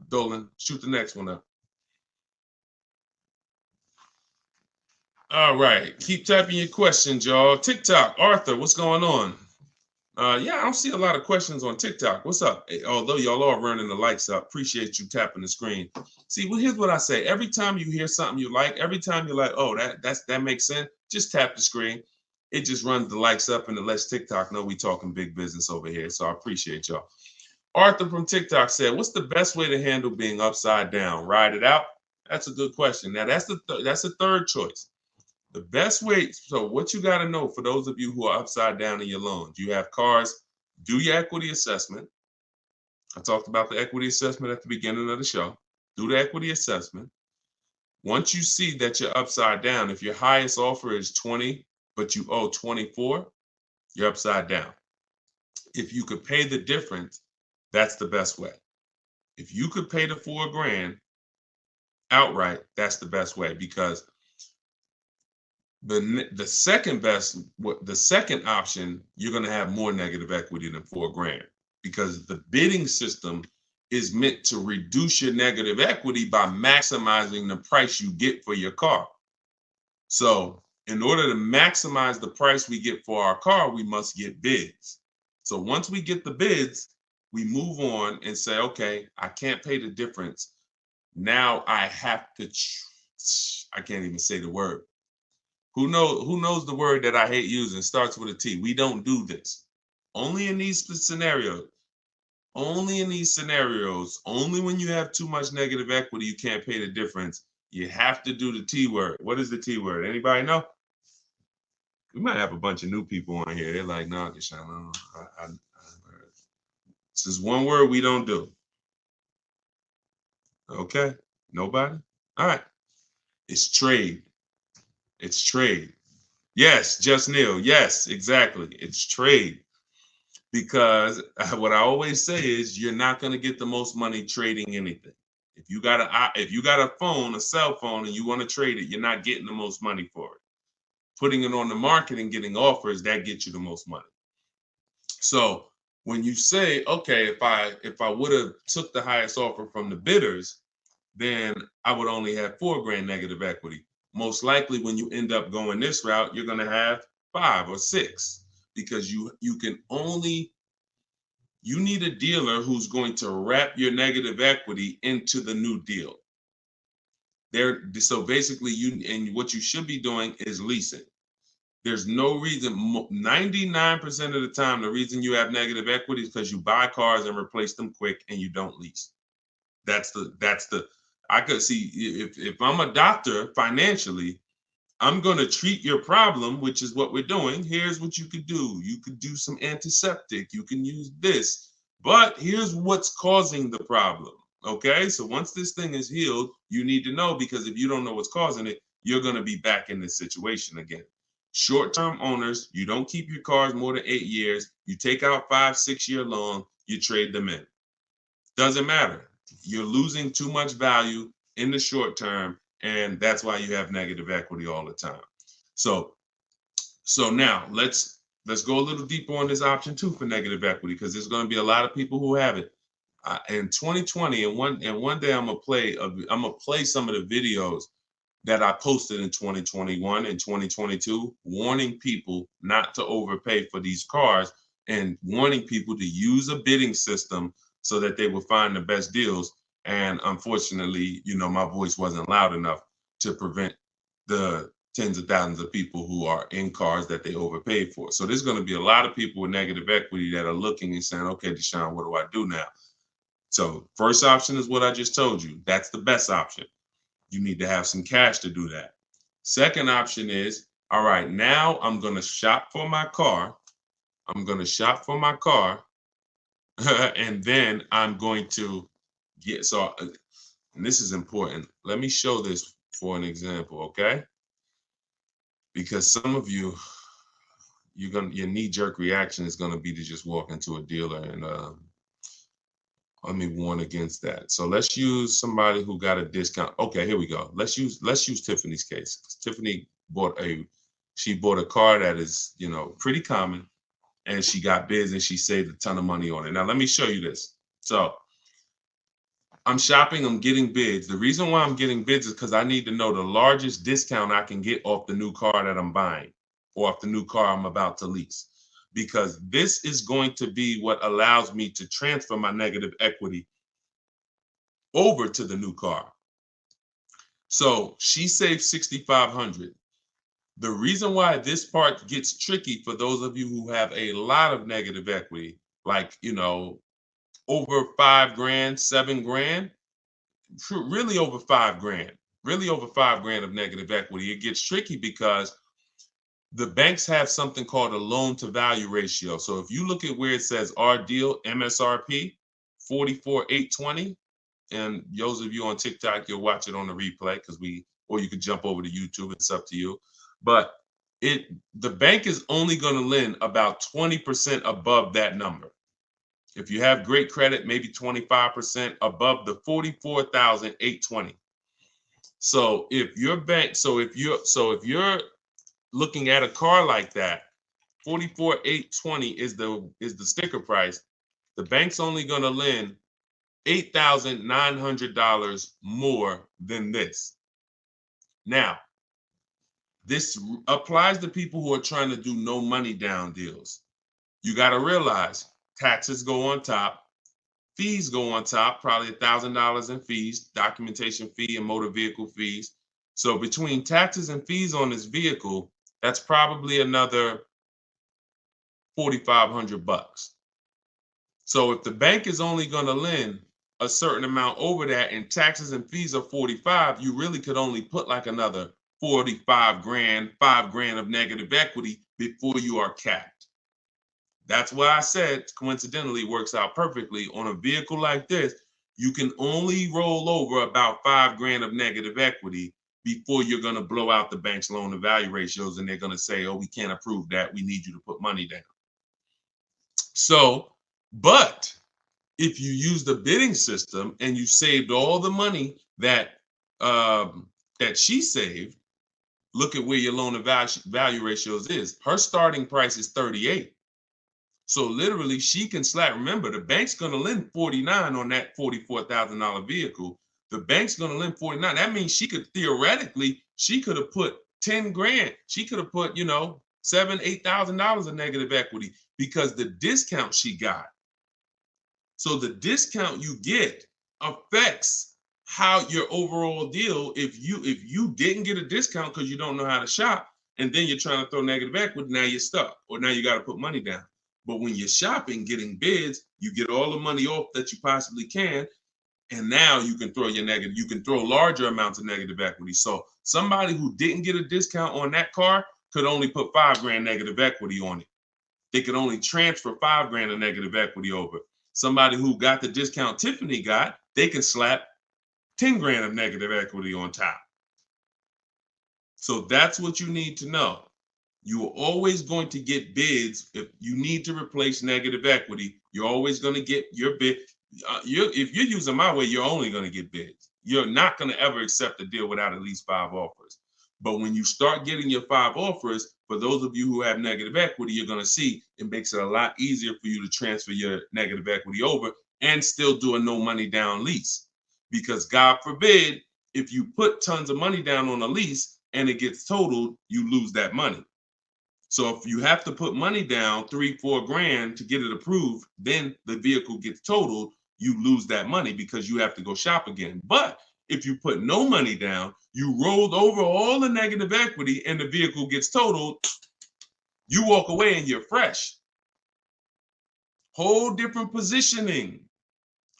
Dolan. Shoot the next one up. All right, keep typing your questions, y'all. TikTok, Arthur, what's going on? Yeah, I don't see a lot of questions on TikTok. What's up? Although y'all are running the likes up, appreciate you tapping the screen. See, well, here's what I say. Every time you hear something you like, every time you're like, oh, that makes sense, just tap the screen. It just runs the likes up and it lets TikTok know we talking big business over here. So I appreciate y'all. Arthur from TikTok said, what's the best way to handle being upside down? Ride it out? That's a good question. Now, that's the third choice. The best way, so what you got to know for those of you who are upside down in your loans, you have cars, do your equity assessment. I talked about the equity assessment at the beginning of the show. Do the equity assessment. Once you see that you're upside down, if your highest offer is 20, but you owe 24, you're upside down. If you could pay the difference, that's the best way. If you could pay the $4,000 outright, that's the best way, because the second option, you're going to have more negative equity than $4,000, because the bidding system is meant to reduce your negative equity by maximizing the price you get for your car. So in order to maximize the price we get for our car, we must get bids. So once we get the bids, we move on and say, okay, I can't pay the difference. Now I have to, I can't even say the word. Who knows the word that I hate using? Starts with a T. We don't do this. Only in these scenarios. Only in these scenarios. Only when you have too much negative equity, you can't pay the difference. You have to do the T word. What is the T word? Anybody know? We might have a bunch of new people on here. They're like, no, Deshone, this is one word we don't do. Okay. Nobody? All right. It's trade. It's trade. Yes, Just Neil. Yes, exactly. It's trade. Because what I always say is you're not going to get the most money trading anything. If you got a phone, a cell phone, and you want to trade it, you're not getting the most money for it. Putting it on the market and getting offers, that gets you the most money. So when you say, okay, if I would have took the highest offer from the bidders, then I would only have $4,000 negative equity. Most likely when you end up going this route, you're going to have 5 or 6, because you can only You need a dealer who's going to wrap your negative equity into the new deal. So basically, what you should be doing is leasing. There's no reason, 99% of the time, the reason you have negative equity is because you buy cars and replace them quick and you don't lease. I could see if I'm a doctor financially, I'm going to treat your problem, which is what we're doing. Here's what you could do. You could do some antiseptic. You can use this. But here's what's causing the problem. Okay? So once this thing is healed, you need to know, because if you don't know what's causing it, you're going to be back in this situation again. Short-term owners, you don't keep your cars more than 8 years. You take out 5-6 year loan, you trade them in. Doesn't matter. You're losing too much value in the short term, and that's why you have negative equity all the time. So now let's go a little deeper on this option 2 for negative equity, because there's going to be a lot of people who have it. In 2020, and one day I'm gonna play some of the videos that I posted in 2021 and 2022, warning people not to overpay for these cars and warning people to use a bidding system so that they will find the best deals. And unfortunately, my voice wasn't loud enough to prevent the tens of thousands of people who are in cars that they overpaid for. So there's going to be a lot of people with negative equity that are looking and saying, okay, Deshone, what do I do now? So first option is what I just told you. That's the best option. You need to have some cash to do that. Second option is, all right, now I'm going to shop for my car. I'm going to shop for my car. And then I'm going to and this is important. Let me show this for an example, okay? Because some of you, your knee-jerk reaction is going to be to just walk into a dealer, and let me warn against that. So let's use somebody who got a discount. Okay, here we go. Let's use Tiffany's case. Tiffany bought a car that is, pretty common, and she got bids and she saved a ton of money on it. Now let me show you this. So I'm shopping, I'm getting bids. The reason why I'm getting bids is because I need to know the largest discount I can get off the new car that I'm buying, or off the new car I'm about to lease, because this is going to be what allows me to transfer my negative equity over to the new car. So she saved $6,500. The reason why this part gets tricky for those of you who have a lot of negative equity, like, over $5,000, $7,000, really over $5,000 of negative equity, it gets tricky because the banks have something called a loan to value ratio. So if you look at where it says our deal MSRP 44,820, and those of you on TikTok, you'll watch it on the replay or you could jump over to YouTube. It's up to you. But the bank is only going to lend about 20% above that number. If you have great credit, maybe 25% above the 44,820. So if you're looking at a car like that, 44,820 is the sticker price. The bank's only going to lend $8,900 more than this. Now, this applies to people who are trying to do no money down deals. You got to realize taxes go on top, fees go on top, probably $1,000 in fees, documentation fee and motor vehicle fees. So between taxes and fees on this vehicle, that's probably another $4,500. So if the bank is only going to lend a certain amount over that and taxes and fees are 45, you really could only put like another 45 grand, $5,000 of negative equity before you are capped. That's why I said, coincidentally, works out perfectly on a vehicle like this. You can only roll over about $5,000 of negative equity before you're going to blow out the bank's loan to value ratios, and they're going to say, oh, we can't approve that. We need you to put money down. So, but if you use the bidding system and you saved all the money that she saved, look at where your loan to value ratios is. Her starting price is 38. So literally she can slap. Remember, the bank's going to lend 49 on that $44,000 vehicle. The bank's going to lend 49. That means she could have put 10 grand. She could have put, $7,000, $8,000 of negative equity, because the discount she got So the discount you get affects how your overall deal. If you didn't get a discount because you don't know how to shop, and then you're trying to throw negative equity, now you're stuck, or now you got to put money down. But when you're shopping, getting bids, you get all the money off that you possibly can, and now you can throw your negative. You can throw larger amounts of negative equity. So somebody who didn't get a discount on that car could only put $5,000 negative equity on it. They could only transfer $5,000 of negative equity over. Somebody who got the discount Tiffany got, they can slap $10,000 of negative equity on top. So that's what you need to know. You are always going to get bids. If you need to replace negative equity, you're always going to get your bid. If you're using my way, you're only going to get bids. You're not going to ever accept a deal without at least 5 offers. But when you start getting your 5 offers, for those of you who have negative equity, you're going to see it makes it a lot easier for you to transfer your negative equity over and still do a no money down lease. Because God forbid, if you put tons of money down on a lease and it gets totaled, you lose that money. So if you have to put money down, $3-4 to get it approved, then the vehicle gets totaled, you lose that money because you have to go shop again. But if you put no money down, you rolled over all the negative equity and the vehicle gets totaled, you walk away and you're fresh. Whole different positioning,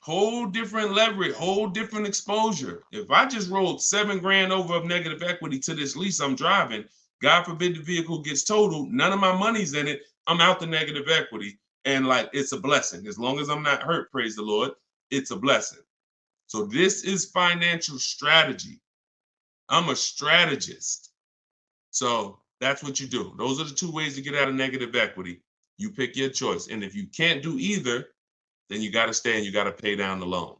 whole different leverage, whole different exposure. If I just rolled $7,000 over of negative equity to this lease I'm driving, God forbid the vehicle gets totaled, none of my money's in it, I'm out the negative equity. And like, it's a blessing. As long as I'm not hurt, praise the Lord, it's a blessing. So this is financial strategy. I'm a strategist. So that's what you do. Those are the 2 ways to get out of negative equity. You pick your choice. And if you can't do either, then you got to stay and you got to pay down the loan.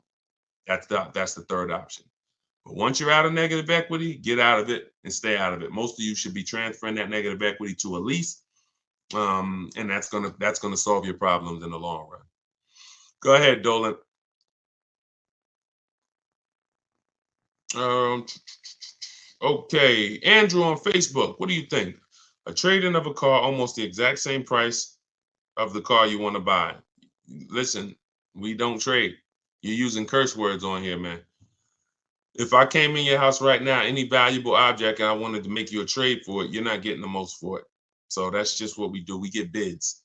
That's the third option. But once you're out of negative equity, get out of it and stay out of it. Most of you should be transferring that negative equity to a lease. And that's gonna solve your problems in the long run. Go ahead, Dolan. Okay, Andrew on Facebook. What do you think? A trade-in of a car almost the exact same price of the car you want to buy. Listen, we don't trade. You're using curse words on here, man. If I came in your house right now, any valuable object, and I wanted to make you a trade for it, you're not getting the most for it. So that's just what we do. We get bids.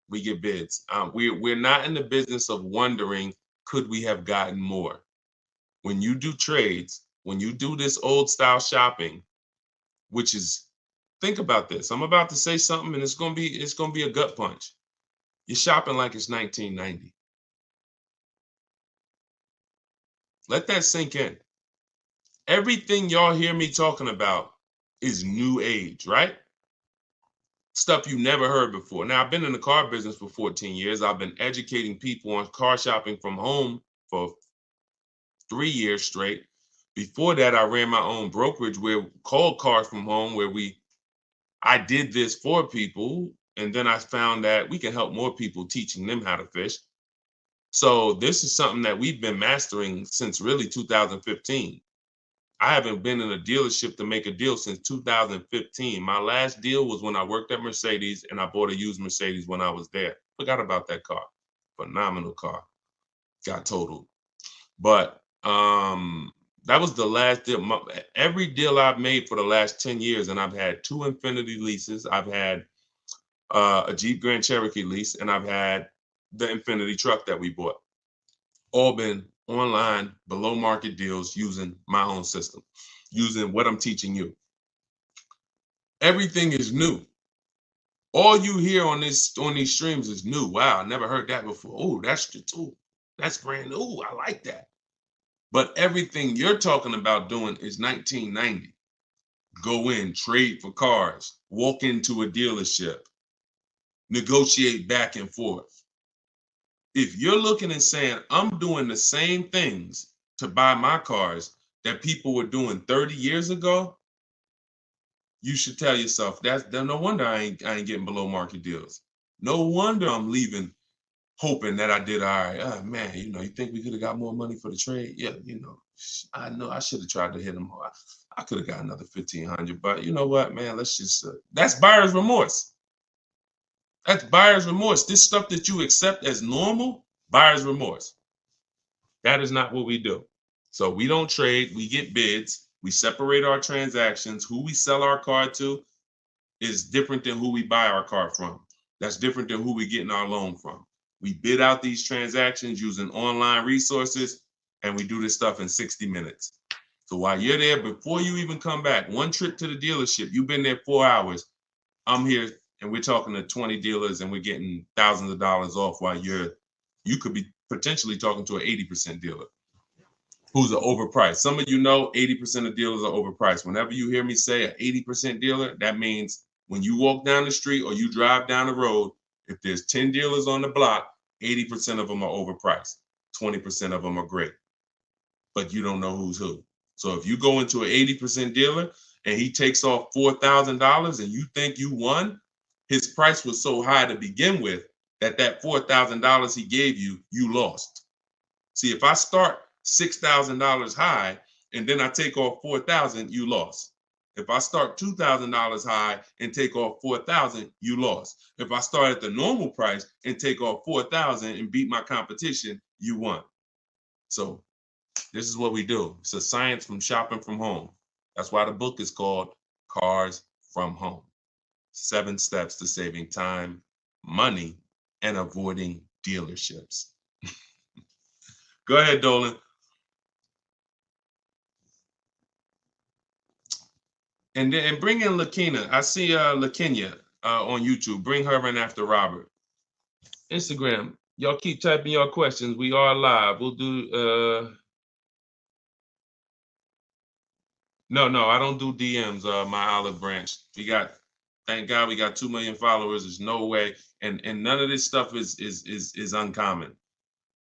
We get bids. We're not in the business of wondering, could we have gotten more? When you do trades, when you do this old style shopping, which is, think about this. I'm about to say something and it's gonna be a gut punch. You're shopping like it's 1990. Let that sink in. Everything y'all hear me talking about is new age, right? Stuff you never heard before. Now, I've been in the car business for 14 years. I've been educating people on car shopping from home for 3 years straight. Before that, I ran my own brokerage called Cars from Home, where I did this for people. And then I found that we can help more people teaching them how to fish. So this is something that we've been mastering since really 2015. I haven't been in a dealership to make a deal since 2015. My last deal was when I worked at Mercedes and I bought a used Mercedes when I was there. Forgot about that car. Phenomenal car. Got totaled. But that was the last deal. Every deal I've made for the last 10 years, and I've had 2 Infiniti leases. I've had a Jeep Grand Cherokee lease, and I've had the Infiniti truck that we bought. All been online, below market deals using my own system, using what I'm teaching you. Everything is new. All you hear on these streams is new. Wow, I never heard that before. Oh, that's brand new. I like that. But everything you're talking about doing is 1990. Go in, trade for cars, walk into a dealership, negotiate back and forth. If you're looking and saying, I'm doing the same things to buy my cars that people were doing 30 years ago, you should tell yourself, no wonder I ain't getting below market deals. No wonder I'm leaving hoping that I did all right. Oh, man, you think we could have got more money for the trade? Yeah, I know I should have tried to hit them more. I could have got another 1,500, but you know what, man, let's just, that's buyer's remorse. That's buyer's remorse. This stuff that you accept as normal, Buyer's remorse. That is not what we do. So we don't trade, we get bids, we separate our transactions. Who we sell our car to is different than who we buy our car from. That's different than who we're getting our loan from. We bid out these transactions using online resources, and we do this stuff in 60 minutes. So while you're there, before you even come back, one trip to the dealership, you've been there 4 hours. I'm here, and we're talking to 20 dealers, and we're getting thousands of dollars off while you could be potentially talking to an 80% dealer who's overpriced. Some of you know 80% of dealers are overpriced. Whenever you hear me say an 80% dealer, that means when you walk down the street or you drive down the road, if there's 10 dealers on the block, 80% of them are overpriced. 20% of them are great, but you don't know who's who. So if you go into an 80% dealer and he takes off $4,000 and you think you won, his price was so high to begin with that $4,000 he gave you, you lost. See, if I start $6,000 high and then I take off $4,000, you lost. If I start $2,000 high and take off $4,000, you lost. If I start at the normal price and take off $4,000 and beat my competition, you won. So this is what we do. It's a science from shopping from home. That's why the book is called Cars from Home. 7 steps to saving time, money, and avoiding dealerships. Go ahead, Dolan. And bring in Lakina. I see Lakenya on YouTube. Bring her in after Robert. Instagram. Y'all keep typing your questions. We are live. We'll do No, I don't do DMs, my olive branch. Thank God we got 2 million followers. There's no way. And none of this stuff is uncommon.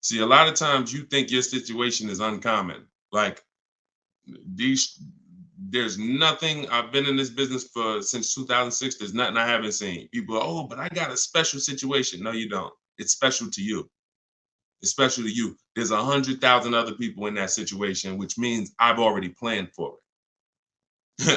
See, a lot of times you think your situation is uncommon. Like there's nothing. I've been in this business since 2006. There's nothing I haven't seen. People are, oh, but I got a special situation. No, you don't. It's special to you. It's special to you. There's 100,000 other people in that situation, which means I've already planned for it.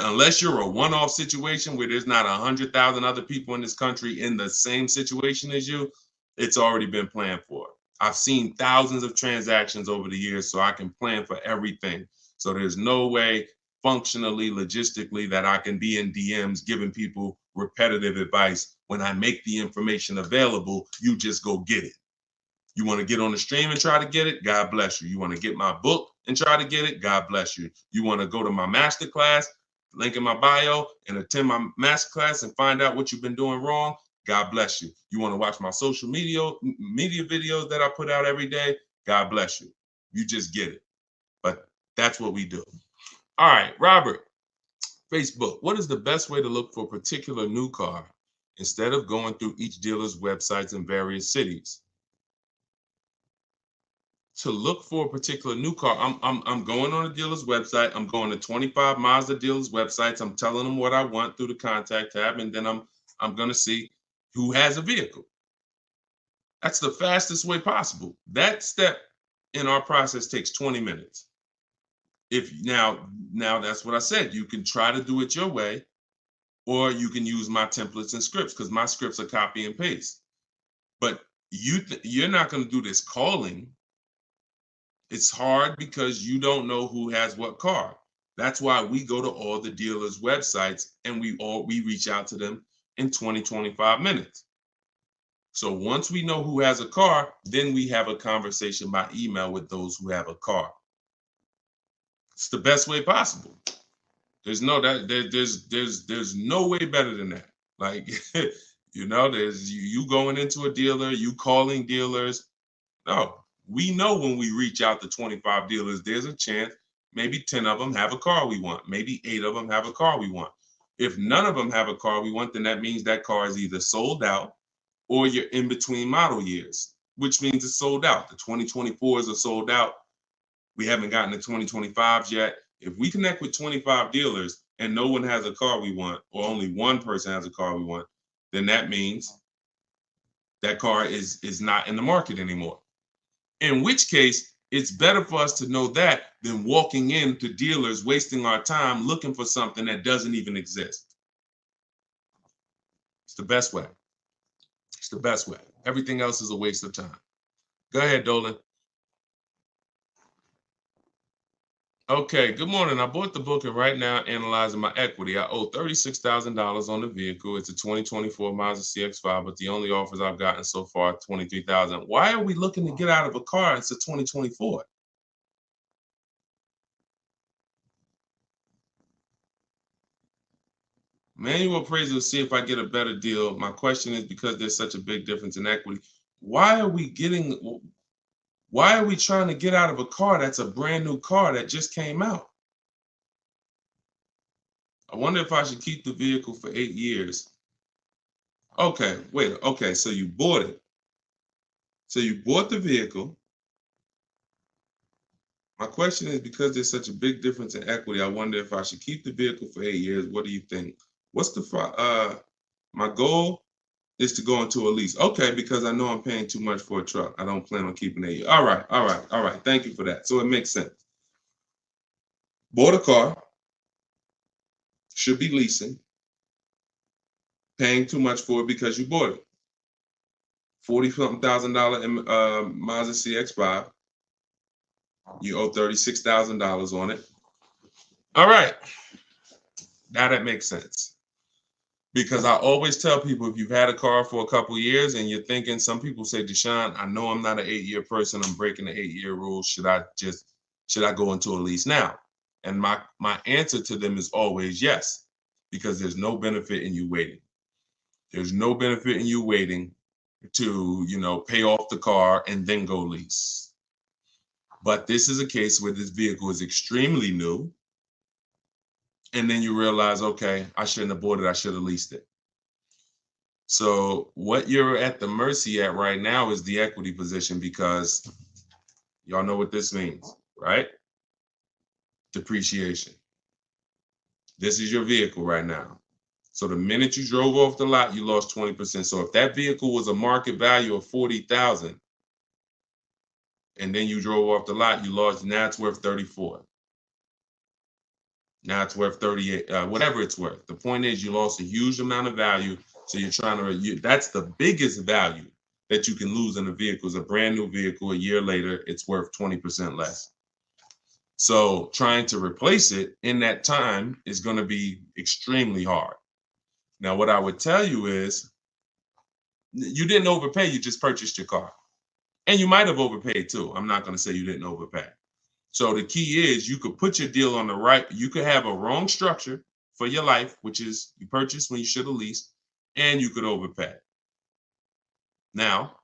Unless you're a one-off situation where there's not 100,000 other people in this country in the same situation as you, it's already been planned for. I've seen thousands of transactions over the years, so I can plan for everything. So there's no way functionally, logistically, that I can be in DMs giving people repetitive advice. When I make the information available, you just go get it. You want to get on the stream and try to get it? God bless you. You want to get my book and try to get it? God bless you. You want to go to my masterclass, link in my bio, and attend my masterclass and find out what you've been doing wrong? God bless you. You want to watch my social media videos that I put out every day? God bless you. You just get it. But that's what we do. All right, Robert, Facebook. What is the best way to look for a particular new car instead of going through each dealer's websites in various cities? To look for a particular new car, I'm going on a dealer's website. I'm going to 25 Mazda dealers' websites. I'm telling them what I want through the contact tab, and then I'm going to see who has a vehicle. That's the fastest way possible. That step in our process takes 20 minutes. If now that's what I said. You can try to do it your way, or you can use my templates and scripts, because my scripts are copy and paste. But you're not going to do this calling. It's hard because you don't know who has what car. That's why we go to all the dealers' websites and we reach out to them in 20-25 minutes. So once we know who has a car, then we have a conversation by email with those who have a car. It's the best way possible. There's no way better than that. Like, there's you going into a dealer, you calling dealers. No. We know when we reach out to 25 dealers, there's a chance maybe 10 of them have a car we want. Maybe 8 of them have a car we want. If none of them have a car we want, then that means that car is either sold out or you're in between model years, which means it's sold out. The 2024s are sold out. We haven't gotten the 2025s yet. If we connect with 25 dealers and no one has a car we want, or only one person has a car we want, then that means that car is not in the market anymore. In which case, it's better for us to know that than walking into dealers, wasting our time looking for something that doesn't even exist. It's the best way. It's the best way. Everything else is a waste of time. Go ahead, Dolan. Okay, good morning. I bought the book and right now analyzing my equity. I owe $36,000 on the vehicle. It's a 2024 Mazda CX-5, but the only offers I've gotten so far are $23,000. Why are we looking to get out of a car? It's a 2024. Manual appraisal to see if I get a better deal. My question is, because there's such a big difference in equity, why are we trying to get out of a car that's a brand new car that just came out? I wonder if I should keep the vehicle for 8 years. Okay, wait. Okay, so you bought it. So you bought the vehicle. My question is, because there's such a big difference in equity, I wonder if I should keep the vehicle for 8 years. What do you think? What's my goal is to go into a lease. Okay, because I know I'm paying too much for a truck. I don't plan on keeping it. All right. Thank you for that. So it makes sense. Bought a car, should be leasing, paying too much for it because you bought it. $40-something thousand Mazda CX-5. You owe $36,000 on it. All right. Now that makes sense. Because I always tell people, if you've had a car for a couple years and you're thinking, some people say, Deshone, I know I'm not an 8-year person. I'm breaking the 8-year rule. Should I go into a lease now? And my answer to them is always yes, because there's no benefit in you waiting. There's no benefit in you waiting to, pay off the car and then go lease. But this is a case where this vehicle is extremely new. And then you realize, okay, I shouldn't have bought it. I should have leased it. So what you're at the mercy at right now is the equity position, because y'all know what this means, right? Depreciation. This is your vehicle right now. So the minute you drove off the lot, you lost 20%. So if that vehicle was a market value of $40,000, and then you drove off the lot, you lost. Now it's worth 34. Now it's worth 38, whatever it's worth. The point is, you lost a huge amount of value. So you're trying to, that's the biggest value that you can lose in a vehicle. Is a brand new vehicle. A year later, it's worth 20% less. So trying to replace it in that time is going to be extremely hard. Now, what I would tell you is, you didn't overpay. You just purchased your car. And you might have overpaid too. I'm not going to say you didn't overpay. So the key is, you could put your deal on the right. You could have a wrong structure for your life, which is you purchased when you should have leased, and you could overpay. Now,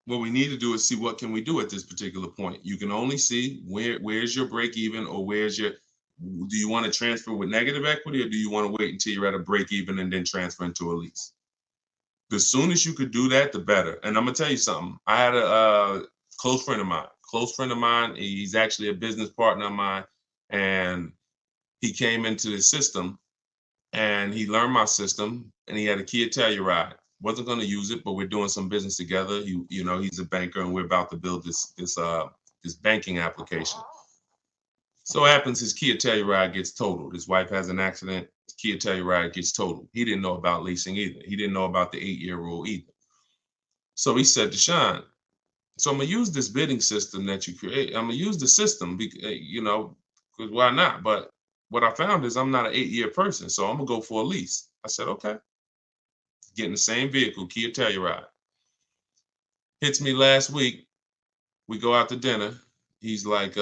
what we need to do is see what can we do at this particular point. You can only see where's your break even, or do you want to transfer with negative equity, or do you want to wait until you're at a break even and then transfer into a lease? The soon as you could do that, the better. And I'm gonna tell you something. I had a close friend of mine. He's actually a business partner of mine, and he came into the system and he learned my system, and he had a Kia Telluride. Wasn't going to use it, but we're doing some business together. He's a banker, and we're about to build this banking application. So happens his Kia Telluride gets totaled. His wife has an accident. His Kia Telluride gets totaled. He didn't know about leasing either. He didn't know about the 8-year rule either. So he said, Deshone, so I'm gonna use this bidding system that you create. I'm gonna use the system, because why not? But what I found is, I'm not an 8-year person, so I'm gonna go for a lease. I said, okay. Getting the same vehicle, Kia Telluride. Hits me last week. We go out to dinner. He's like,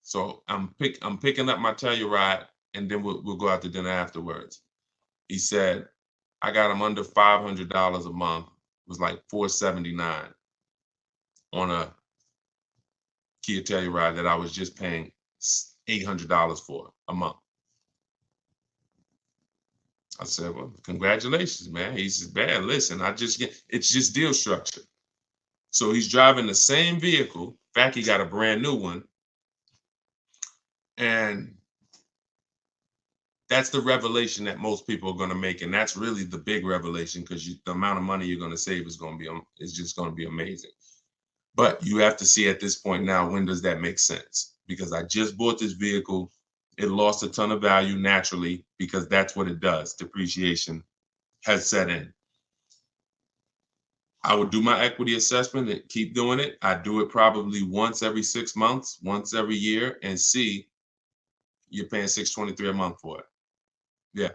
so I'm picking up my Telluride, and then we'll go out to dinner afterwards. He said, I got him under $500 a month. It was like $479 on a Kia Telluride that I was just paying $800 for a month. I said, well, congratulations, man. He said, man, listen, it's just deal structure. So he's driving the same vehicle. In fact, he got a brand new one. And that's the revelation that most people are going to make. And that's really the big revelation, because the amount of money you're going to save is just going to be amazing. But you have to see at this point now, when does that make sense? Because I just bought this vehicle. It lost a ton of value naturally, because that's what it does. Depreciation has set in. I would do my equity assessment and keep doing it. I do it probably once every 6 months, once every year, and see you're paying $623 a month for it. Yeah.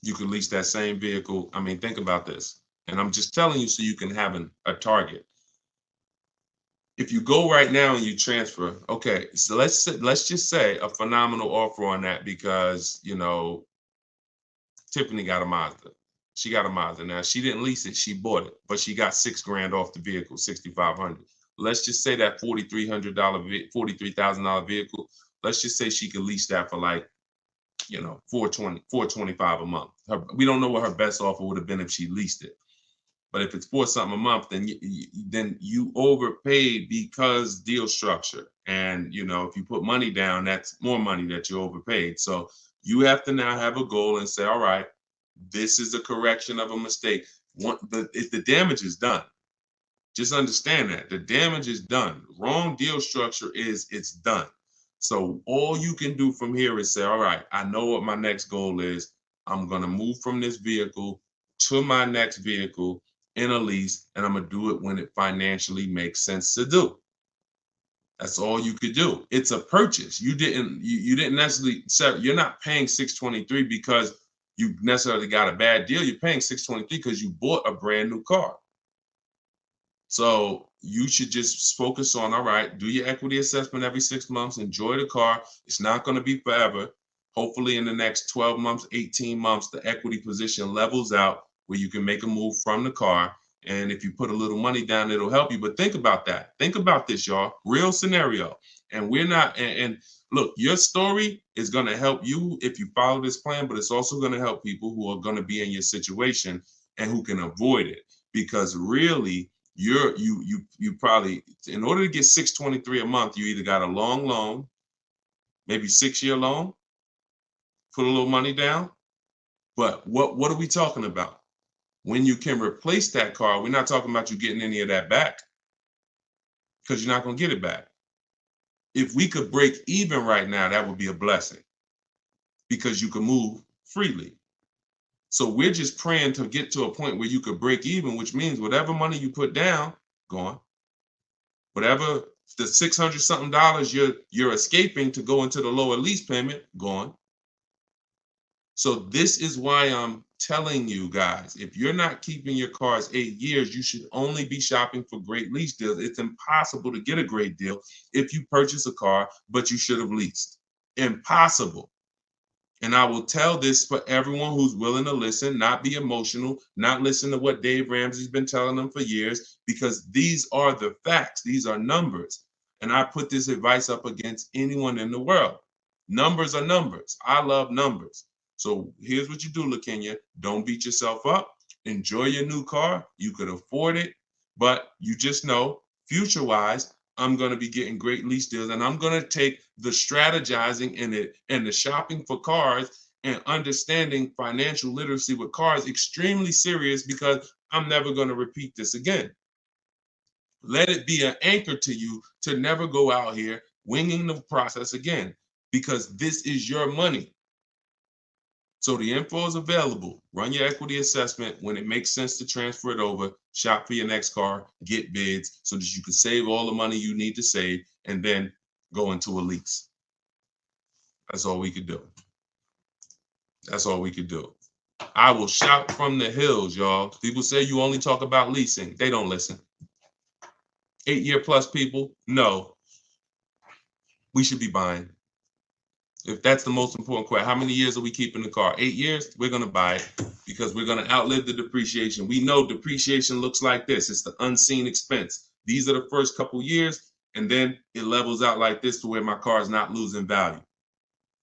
You could lease that same vehicle. I mean, think about this. And I'm just telling you so you can have a target. If you go right now and you transfer, okay, so let's just say a phenomenal offer on that because, you know, Tiffany got a Mazda. She got a Mazda. Now, she didn't lease it, she bought it, but she got $6,000 off the vehicle, $6,500. Let's just say that $43,000 vehicle, let's just say she could lease that for like, you know, $425 a month. We don't know what her best offer would have been if she leased it. But if it's $4 something a month, then you overpaid because deal structure. And, you know, if you put money down, that's more money that you overpaid. So you have to now have a goal and say, all right, this is a correction of a mistake. If the damage is done, just understand that the damage is done. Wrong deal structure it's done. So all you can do from here is say, all right, I know what my next goal is. I'm going to move from this vehicle to my next vehicle in a lease, and I'm going to do it when it financially makes sense to do. That's all you could do. It's a purchase. You didn't necessarily, you're not paying $623 because you necessarily got a bad deal. You're paying $623 because you bought a brand new car. So you should just focus on, all right, do your equity assessment every 6 months, enjoy the car. It's not going to be forever. Hopefully in the next 12 months, 18 months, the equity position levels out where you can make a move from the car. And if you put a little money down, it'll help you. But think about that. Think about this, y'all. Real scenario. And we're not, and look, your story is going to help you if you follow this plan, but it's also going to help people who are going to be in your situation and who can avoid it. Because really, you probably, in order to get $623 a month, you either got a long loan, maybe 6-year loan, put a little money down. But what are we talking about? When you can replace that car, we're not talking about you getting any of that back because you're not going to get it back. If we could break even right now, that would be a blessing because you can move freely. So we're just praying to get to a point where you could break even, which means whatever money you put down, gone. Whatever the $600 something you're escaping to go into the lower lease payment, gone. So this is why I'm telling you guys, if you're not keeping your cars 8 years, you should only be shopping for great lease deals. It's impossible to get a great deal if you purchase a car, but you should have leased. Impossible. And I will tell this for everyone who's willing to listen, not be emotional, not listen to what Dave Ramsey's been telling them for years, because these are the facts. These are numbers. And I put this advice up against anyone in the world. Numbers are numbers. I love numbers. So here's what you do, LaKenya. Don't beat yourself up. Enjoy your new car. You could afford it, but you just know, future-wise, I'm going to be getting great lease deals, and I'm going to take the strategizing in it and the shopping for cars and understanding financial literacy with cars extremely serious because I'm never going to repeat this again. Let it be an anchor to you to never go out here winging the process again, because this is your money. So the info is available. Run your equity assessment. When it makes sense to transfer it over, shop for your next car, get bids so that you can save all the money you need to save and then go into a lease. That's all we could do. That's all we could do. I will shout from the hills, y'all. People say you only talk about leasing. They don't listen. 8-year plus people, no. We should be buying. If that's the most important question, how many years are we keeping the car? 8 years? We're going to buy it because we're going to outlive the depreciation. We know depreciation looks like this. It's the unseen expense. These are the first couple years, and then it levels out like this to where my car is not losing value.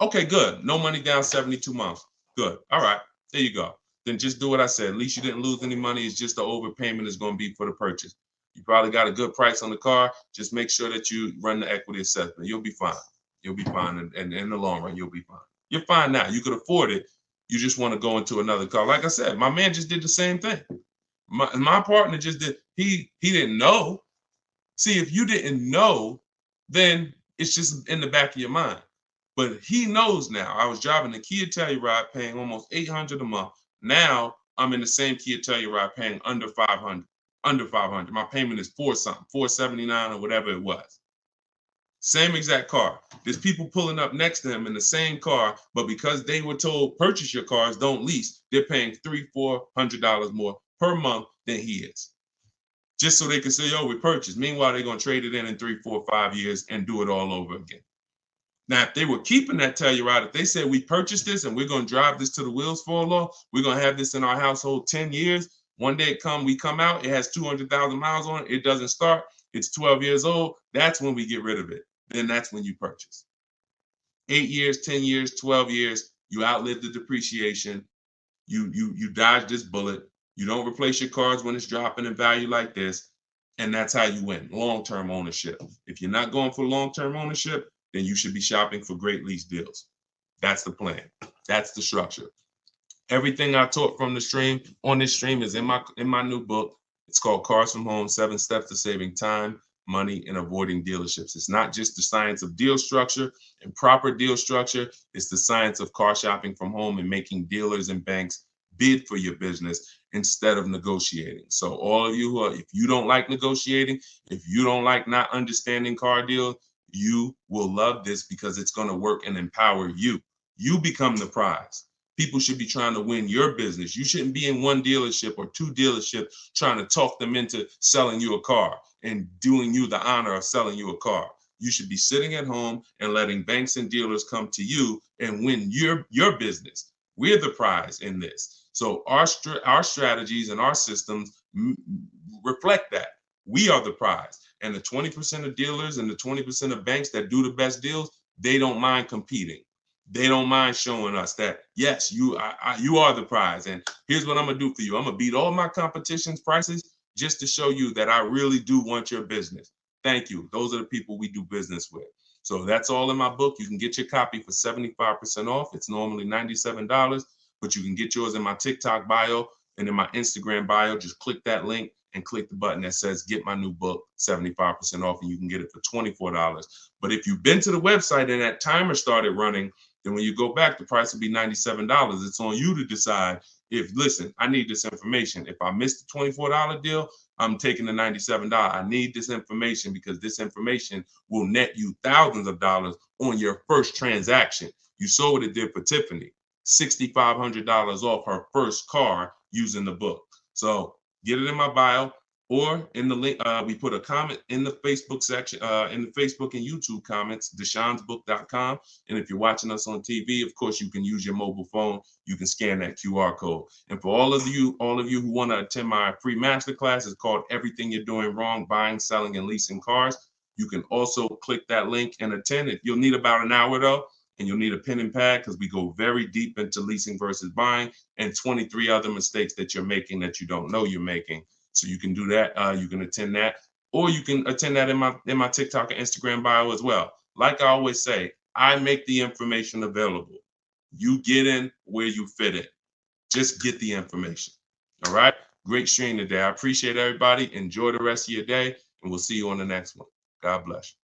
Okay, good. No money down, 72 months. Good. All right. There you go. Then just do what I said. At least you didn't lose any money. It's just the overpayment is going to be for the purchase. You probably got a good price on the car. Just make sure that you run the equity assessment. You'll be fine. You'll be fine. And in the long run, you'll be fine. You're fine now. You could afford it. You just want to go into another car. Like I said, my man just did the same thing. My partner just did. He didn't know. See, if you didn't know, then it's just in the back of your mind. But he knows now. I was driving a Kia Telluride paying almost $800 a month. Now I'm in the same Kia Telluride paying under 500. Under 500. My payment is 479 or whatever it was. Same exact car. There's people pulling up next to him in the same car, but because they were told purchase your cars, don't lease, they're paying $300-400 more per month than he is. Just so they can say, oh, we purchased. Meanwhile, they're going to trade it in 3, 4, 5 years and do it all over again. Now, if they were keeping that Telluride, if they said we purchased this and we're going to drive this till the wheels fall off, we're going to have this in our household 10 years. One day we come out, it has 200,000 miles on it. It doesn't start. It's 12 years old. That's when we get rid of it. Then that's when you purchase. 8 years, 10 years, 12 years, you outlive the depreciation. You dodge this bullet. You don't replace your cars when it's dropping in value like this. And that's how you win. Long-term ownership. If you're not going for long-term ownership, then you should be shopping for great lease deals. That's the plan. That's the structure. Everything I taught from the stream on this stream is in my new book. It's called Cars from Home, 7 Steps to Saving Time, Money, and Avoiding Dealerships. It's not just the science of deal structure and proper deal structure. It's the science of car shopping from home and making dealers and banks bid for your business instead of negotiating. So all of you if you don't like negotiating, if you don't like not understanding car deals, you will love this because it's going to work and empower you. You become the prize. People should be trying to win your business. You shouldn't be in one dealership or 2 dealerships trying to talk them into selling you a car and doing you the honor of selling you a car. You should be sitting at home and letting banks and dealers come to you and win your business. We're the prize in this. So our strategies and our systems reflect that. We are the prize. And the 20% of dealers and the 20% of banks that do the best deals, they don't mind competing. They don't mind showing us that, yes, you are the prize. And here's what I'm going to do for you. I'm going to beat all my competition's prices just to show you that I really do want your business. Thank you. Those are the people we do business with. So that's all in my book. You can get your copy for 75% off. It's normally $97, but you can get yours in my TikTok bio and in my Instagram bio. Just click that link and click the button that says get my new book 75% off, and you can get it for $24. But if you've been to the website and that timer started running, then when you go back, the price will be $97. It's on you to decide if, listen, I need this information. If I missed the $24 deal, I'm taking the $97. I need this information because this information will net you thousands of dollars on your first transaction. You saw what it did for Tiffany, $6,500 off her first car using the book. So get it in my bio or in the link. We put a comment in the Facebook section, in the Facebook and YouTube comments, deshonsbook.com. And if you're watching us on TV, of course, you can use your mobile phone. You can scan that QR code. And for all of you who want to attend my free masterclass, it's called Everything You're Doing Wrong, Buying, Selling, and Leasing Cars. You can also click that link and attend it. You'll need about an hour though, and you'll need a pen and pad because we go very deep into leasing versus buying and 23 other mistakes that you're making that you don't know you're making. So you can do that. You can attend that, or you can attend that in my TikTok and Instagram bio as well. Like I always say, I make the information available. You get in where you fit in. Just get the information. All right. Great stream today. I appreciate everybody. Enjoy the rest of your day, and we'll see you on the next one. God bless you.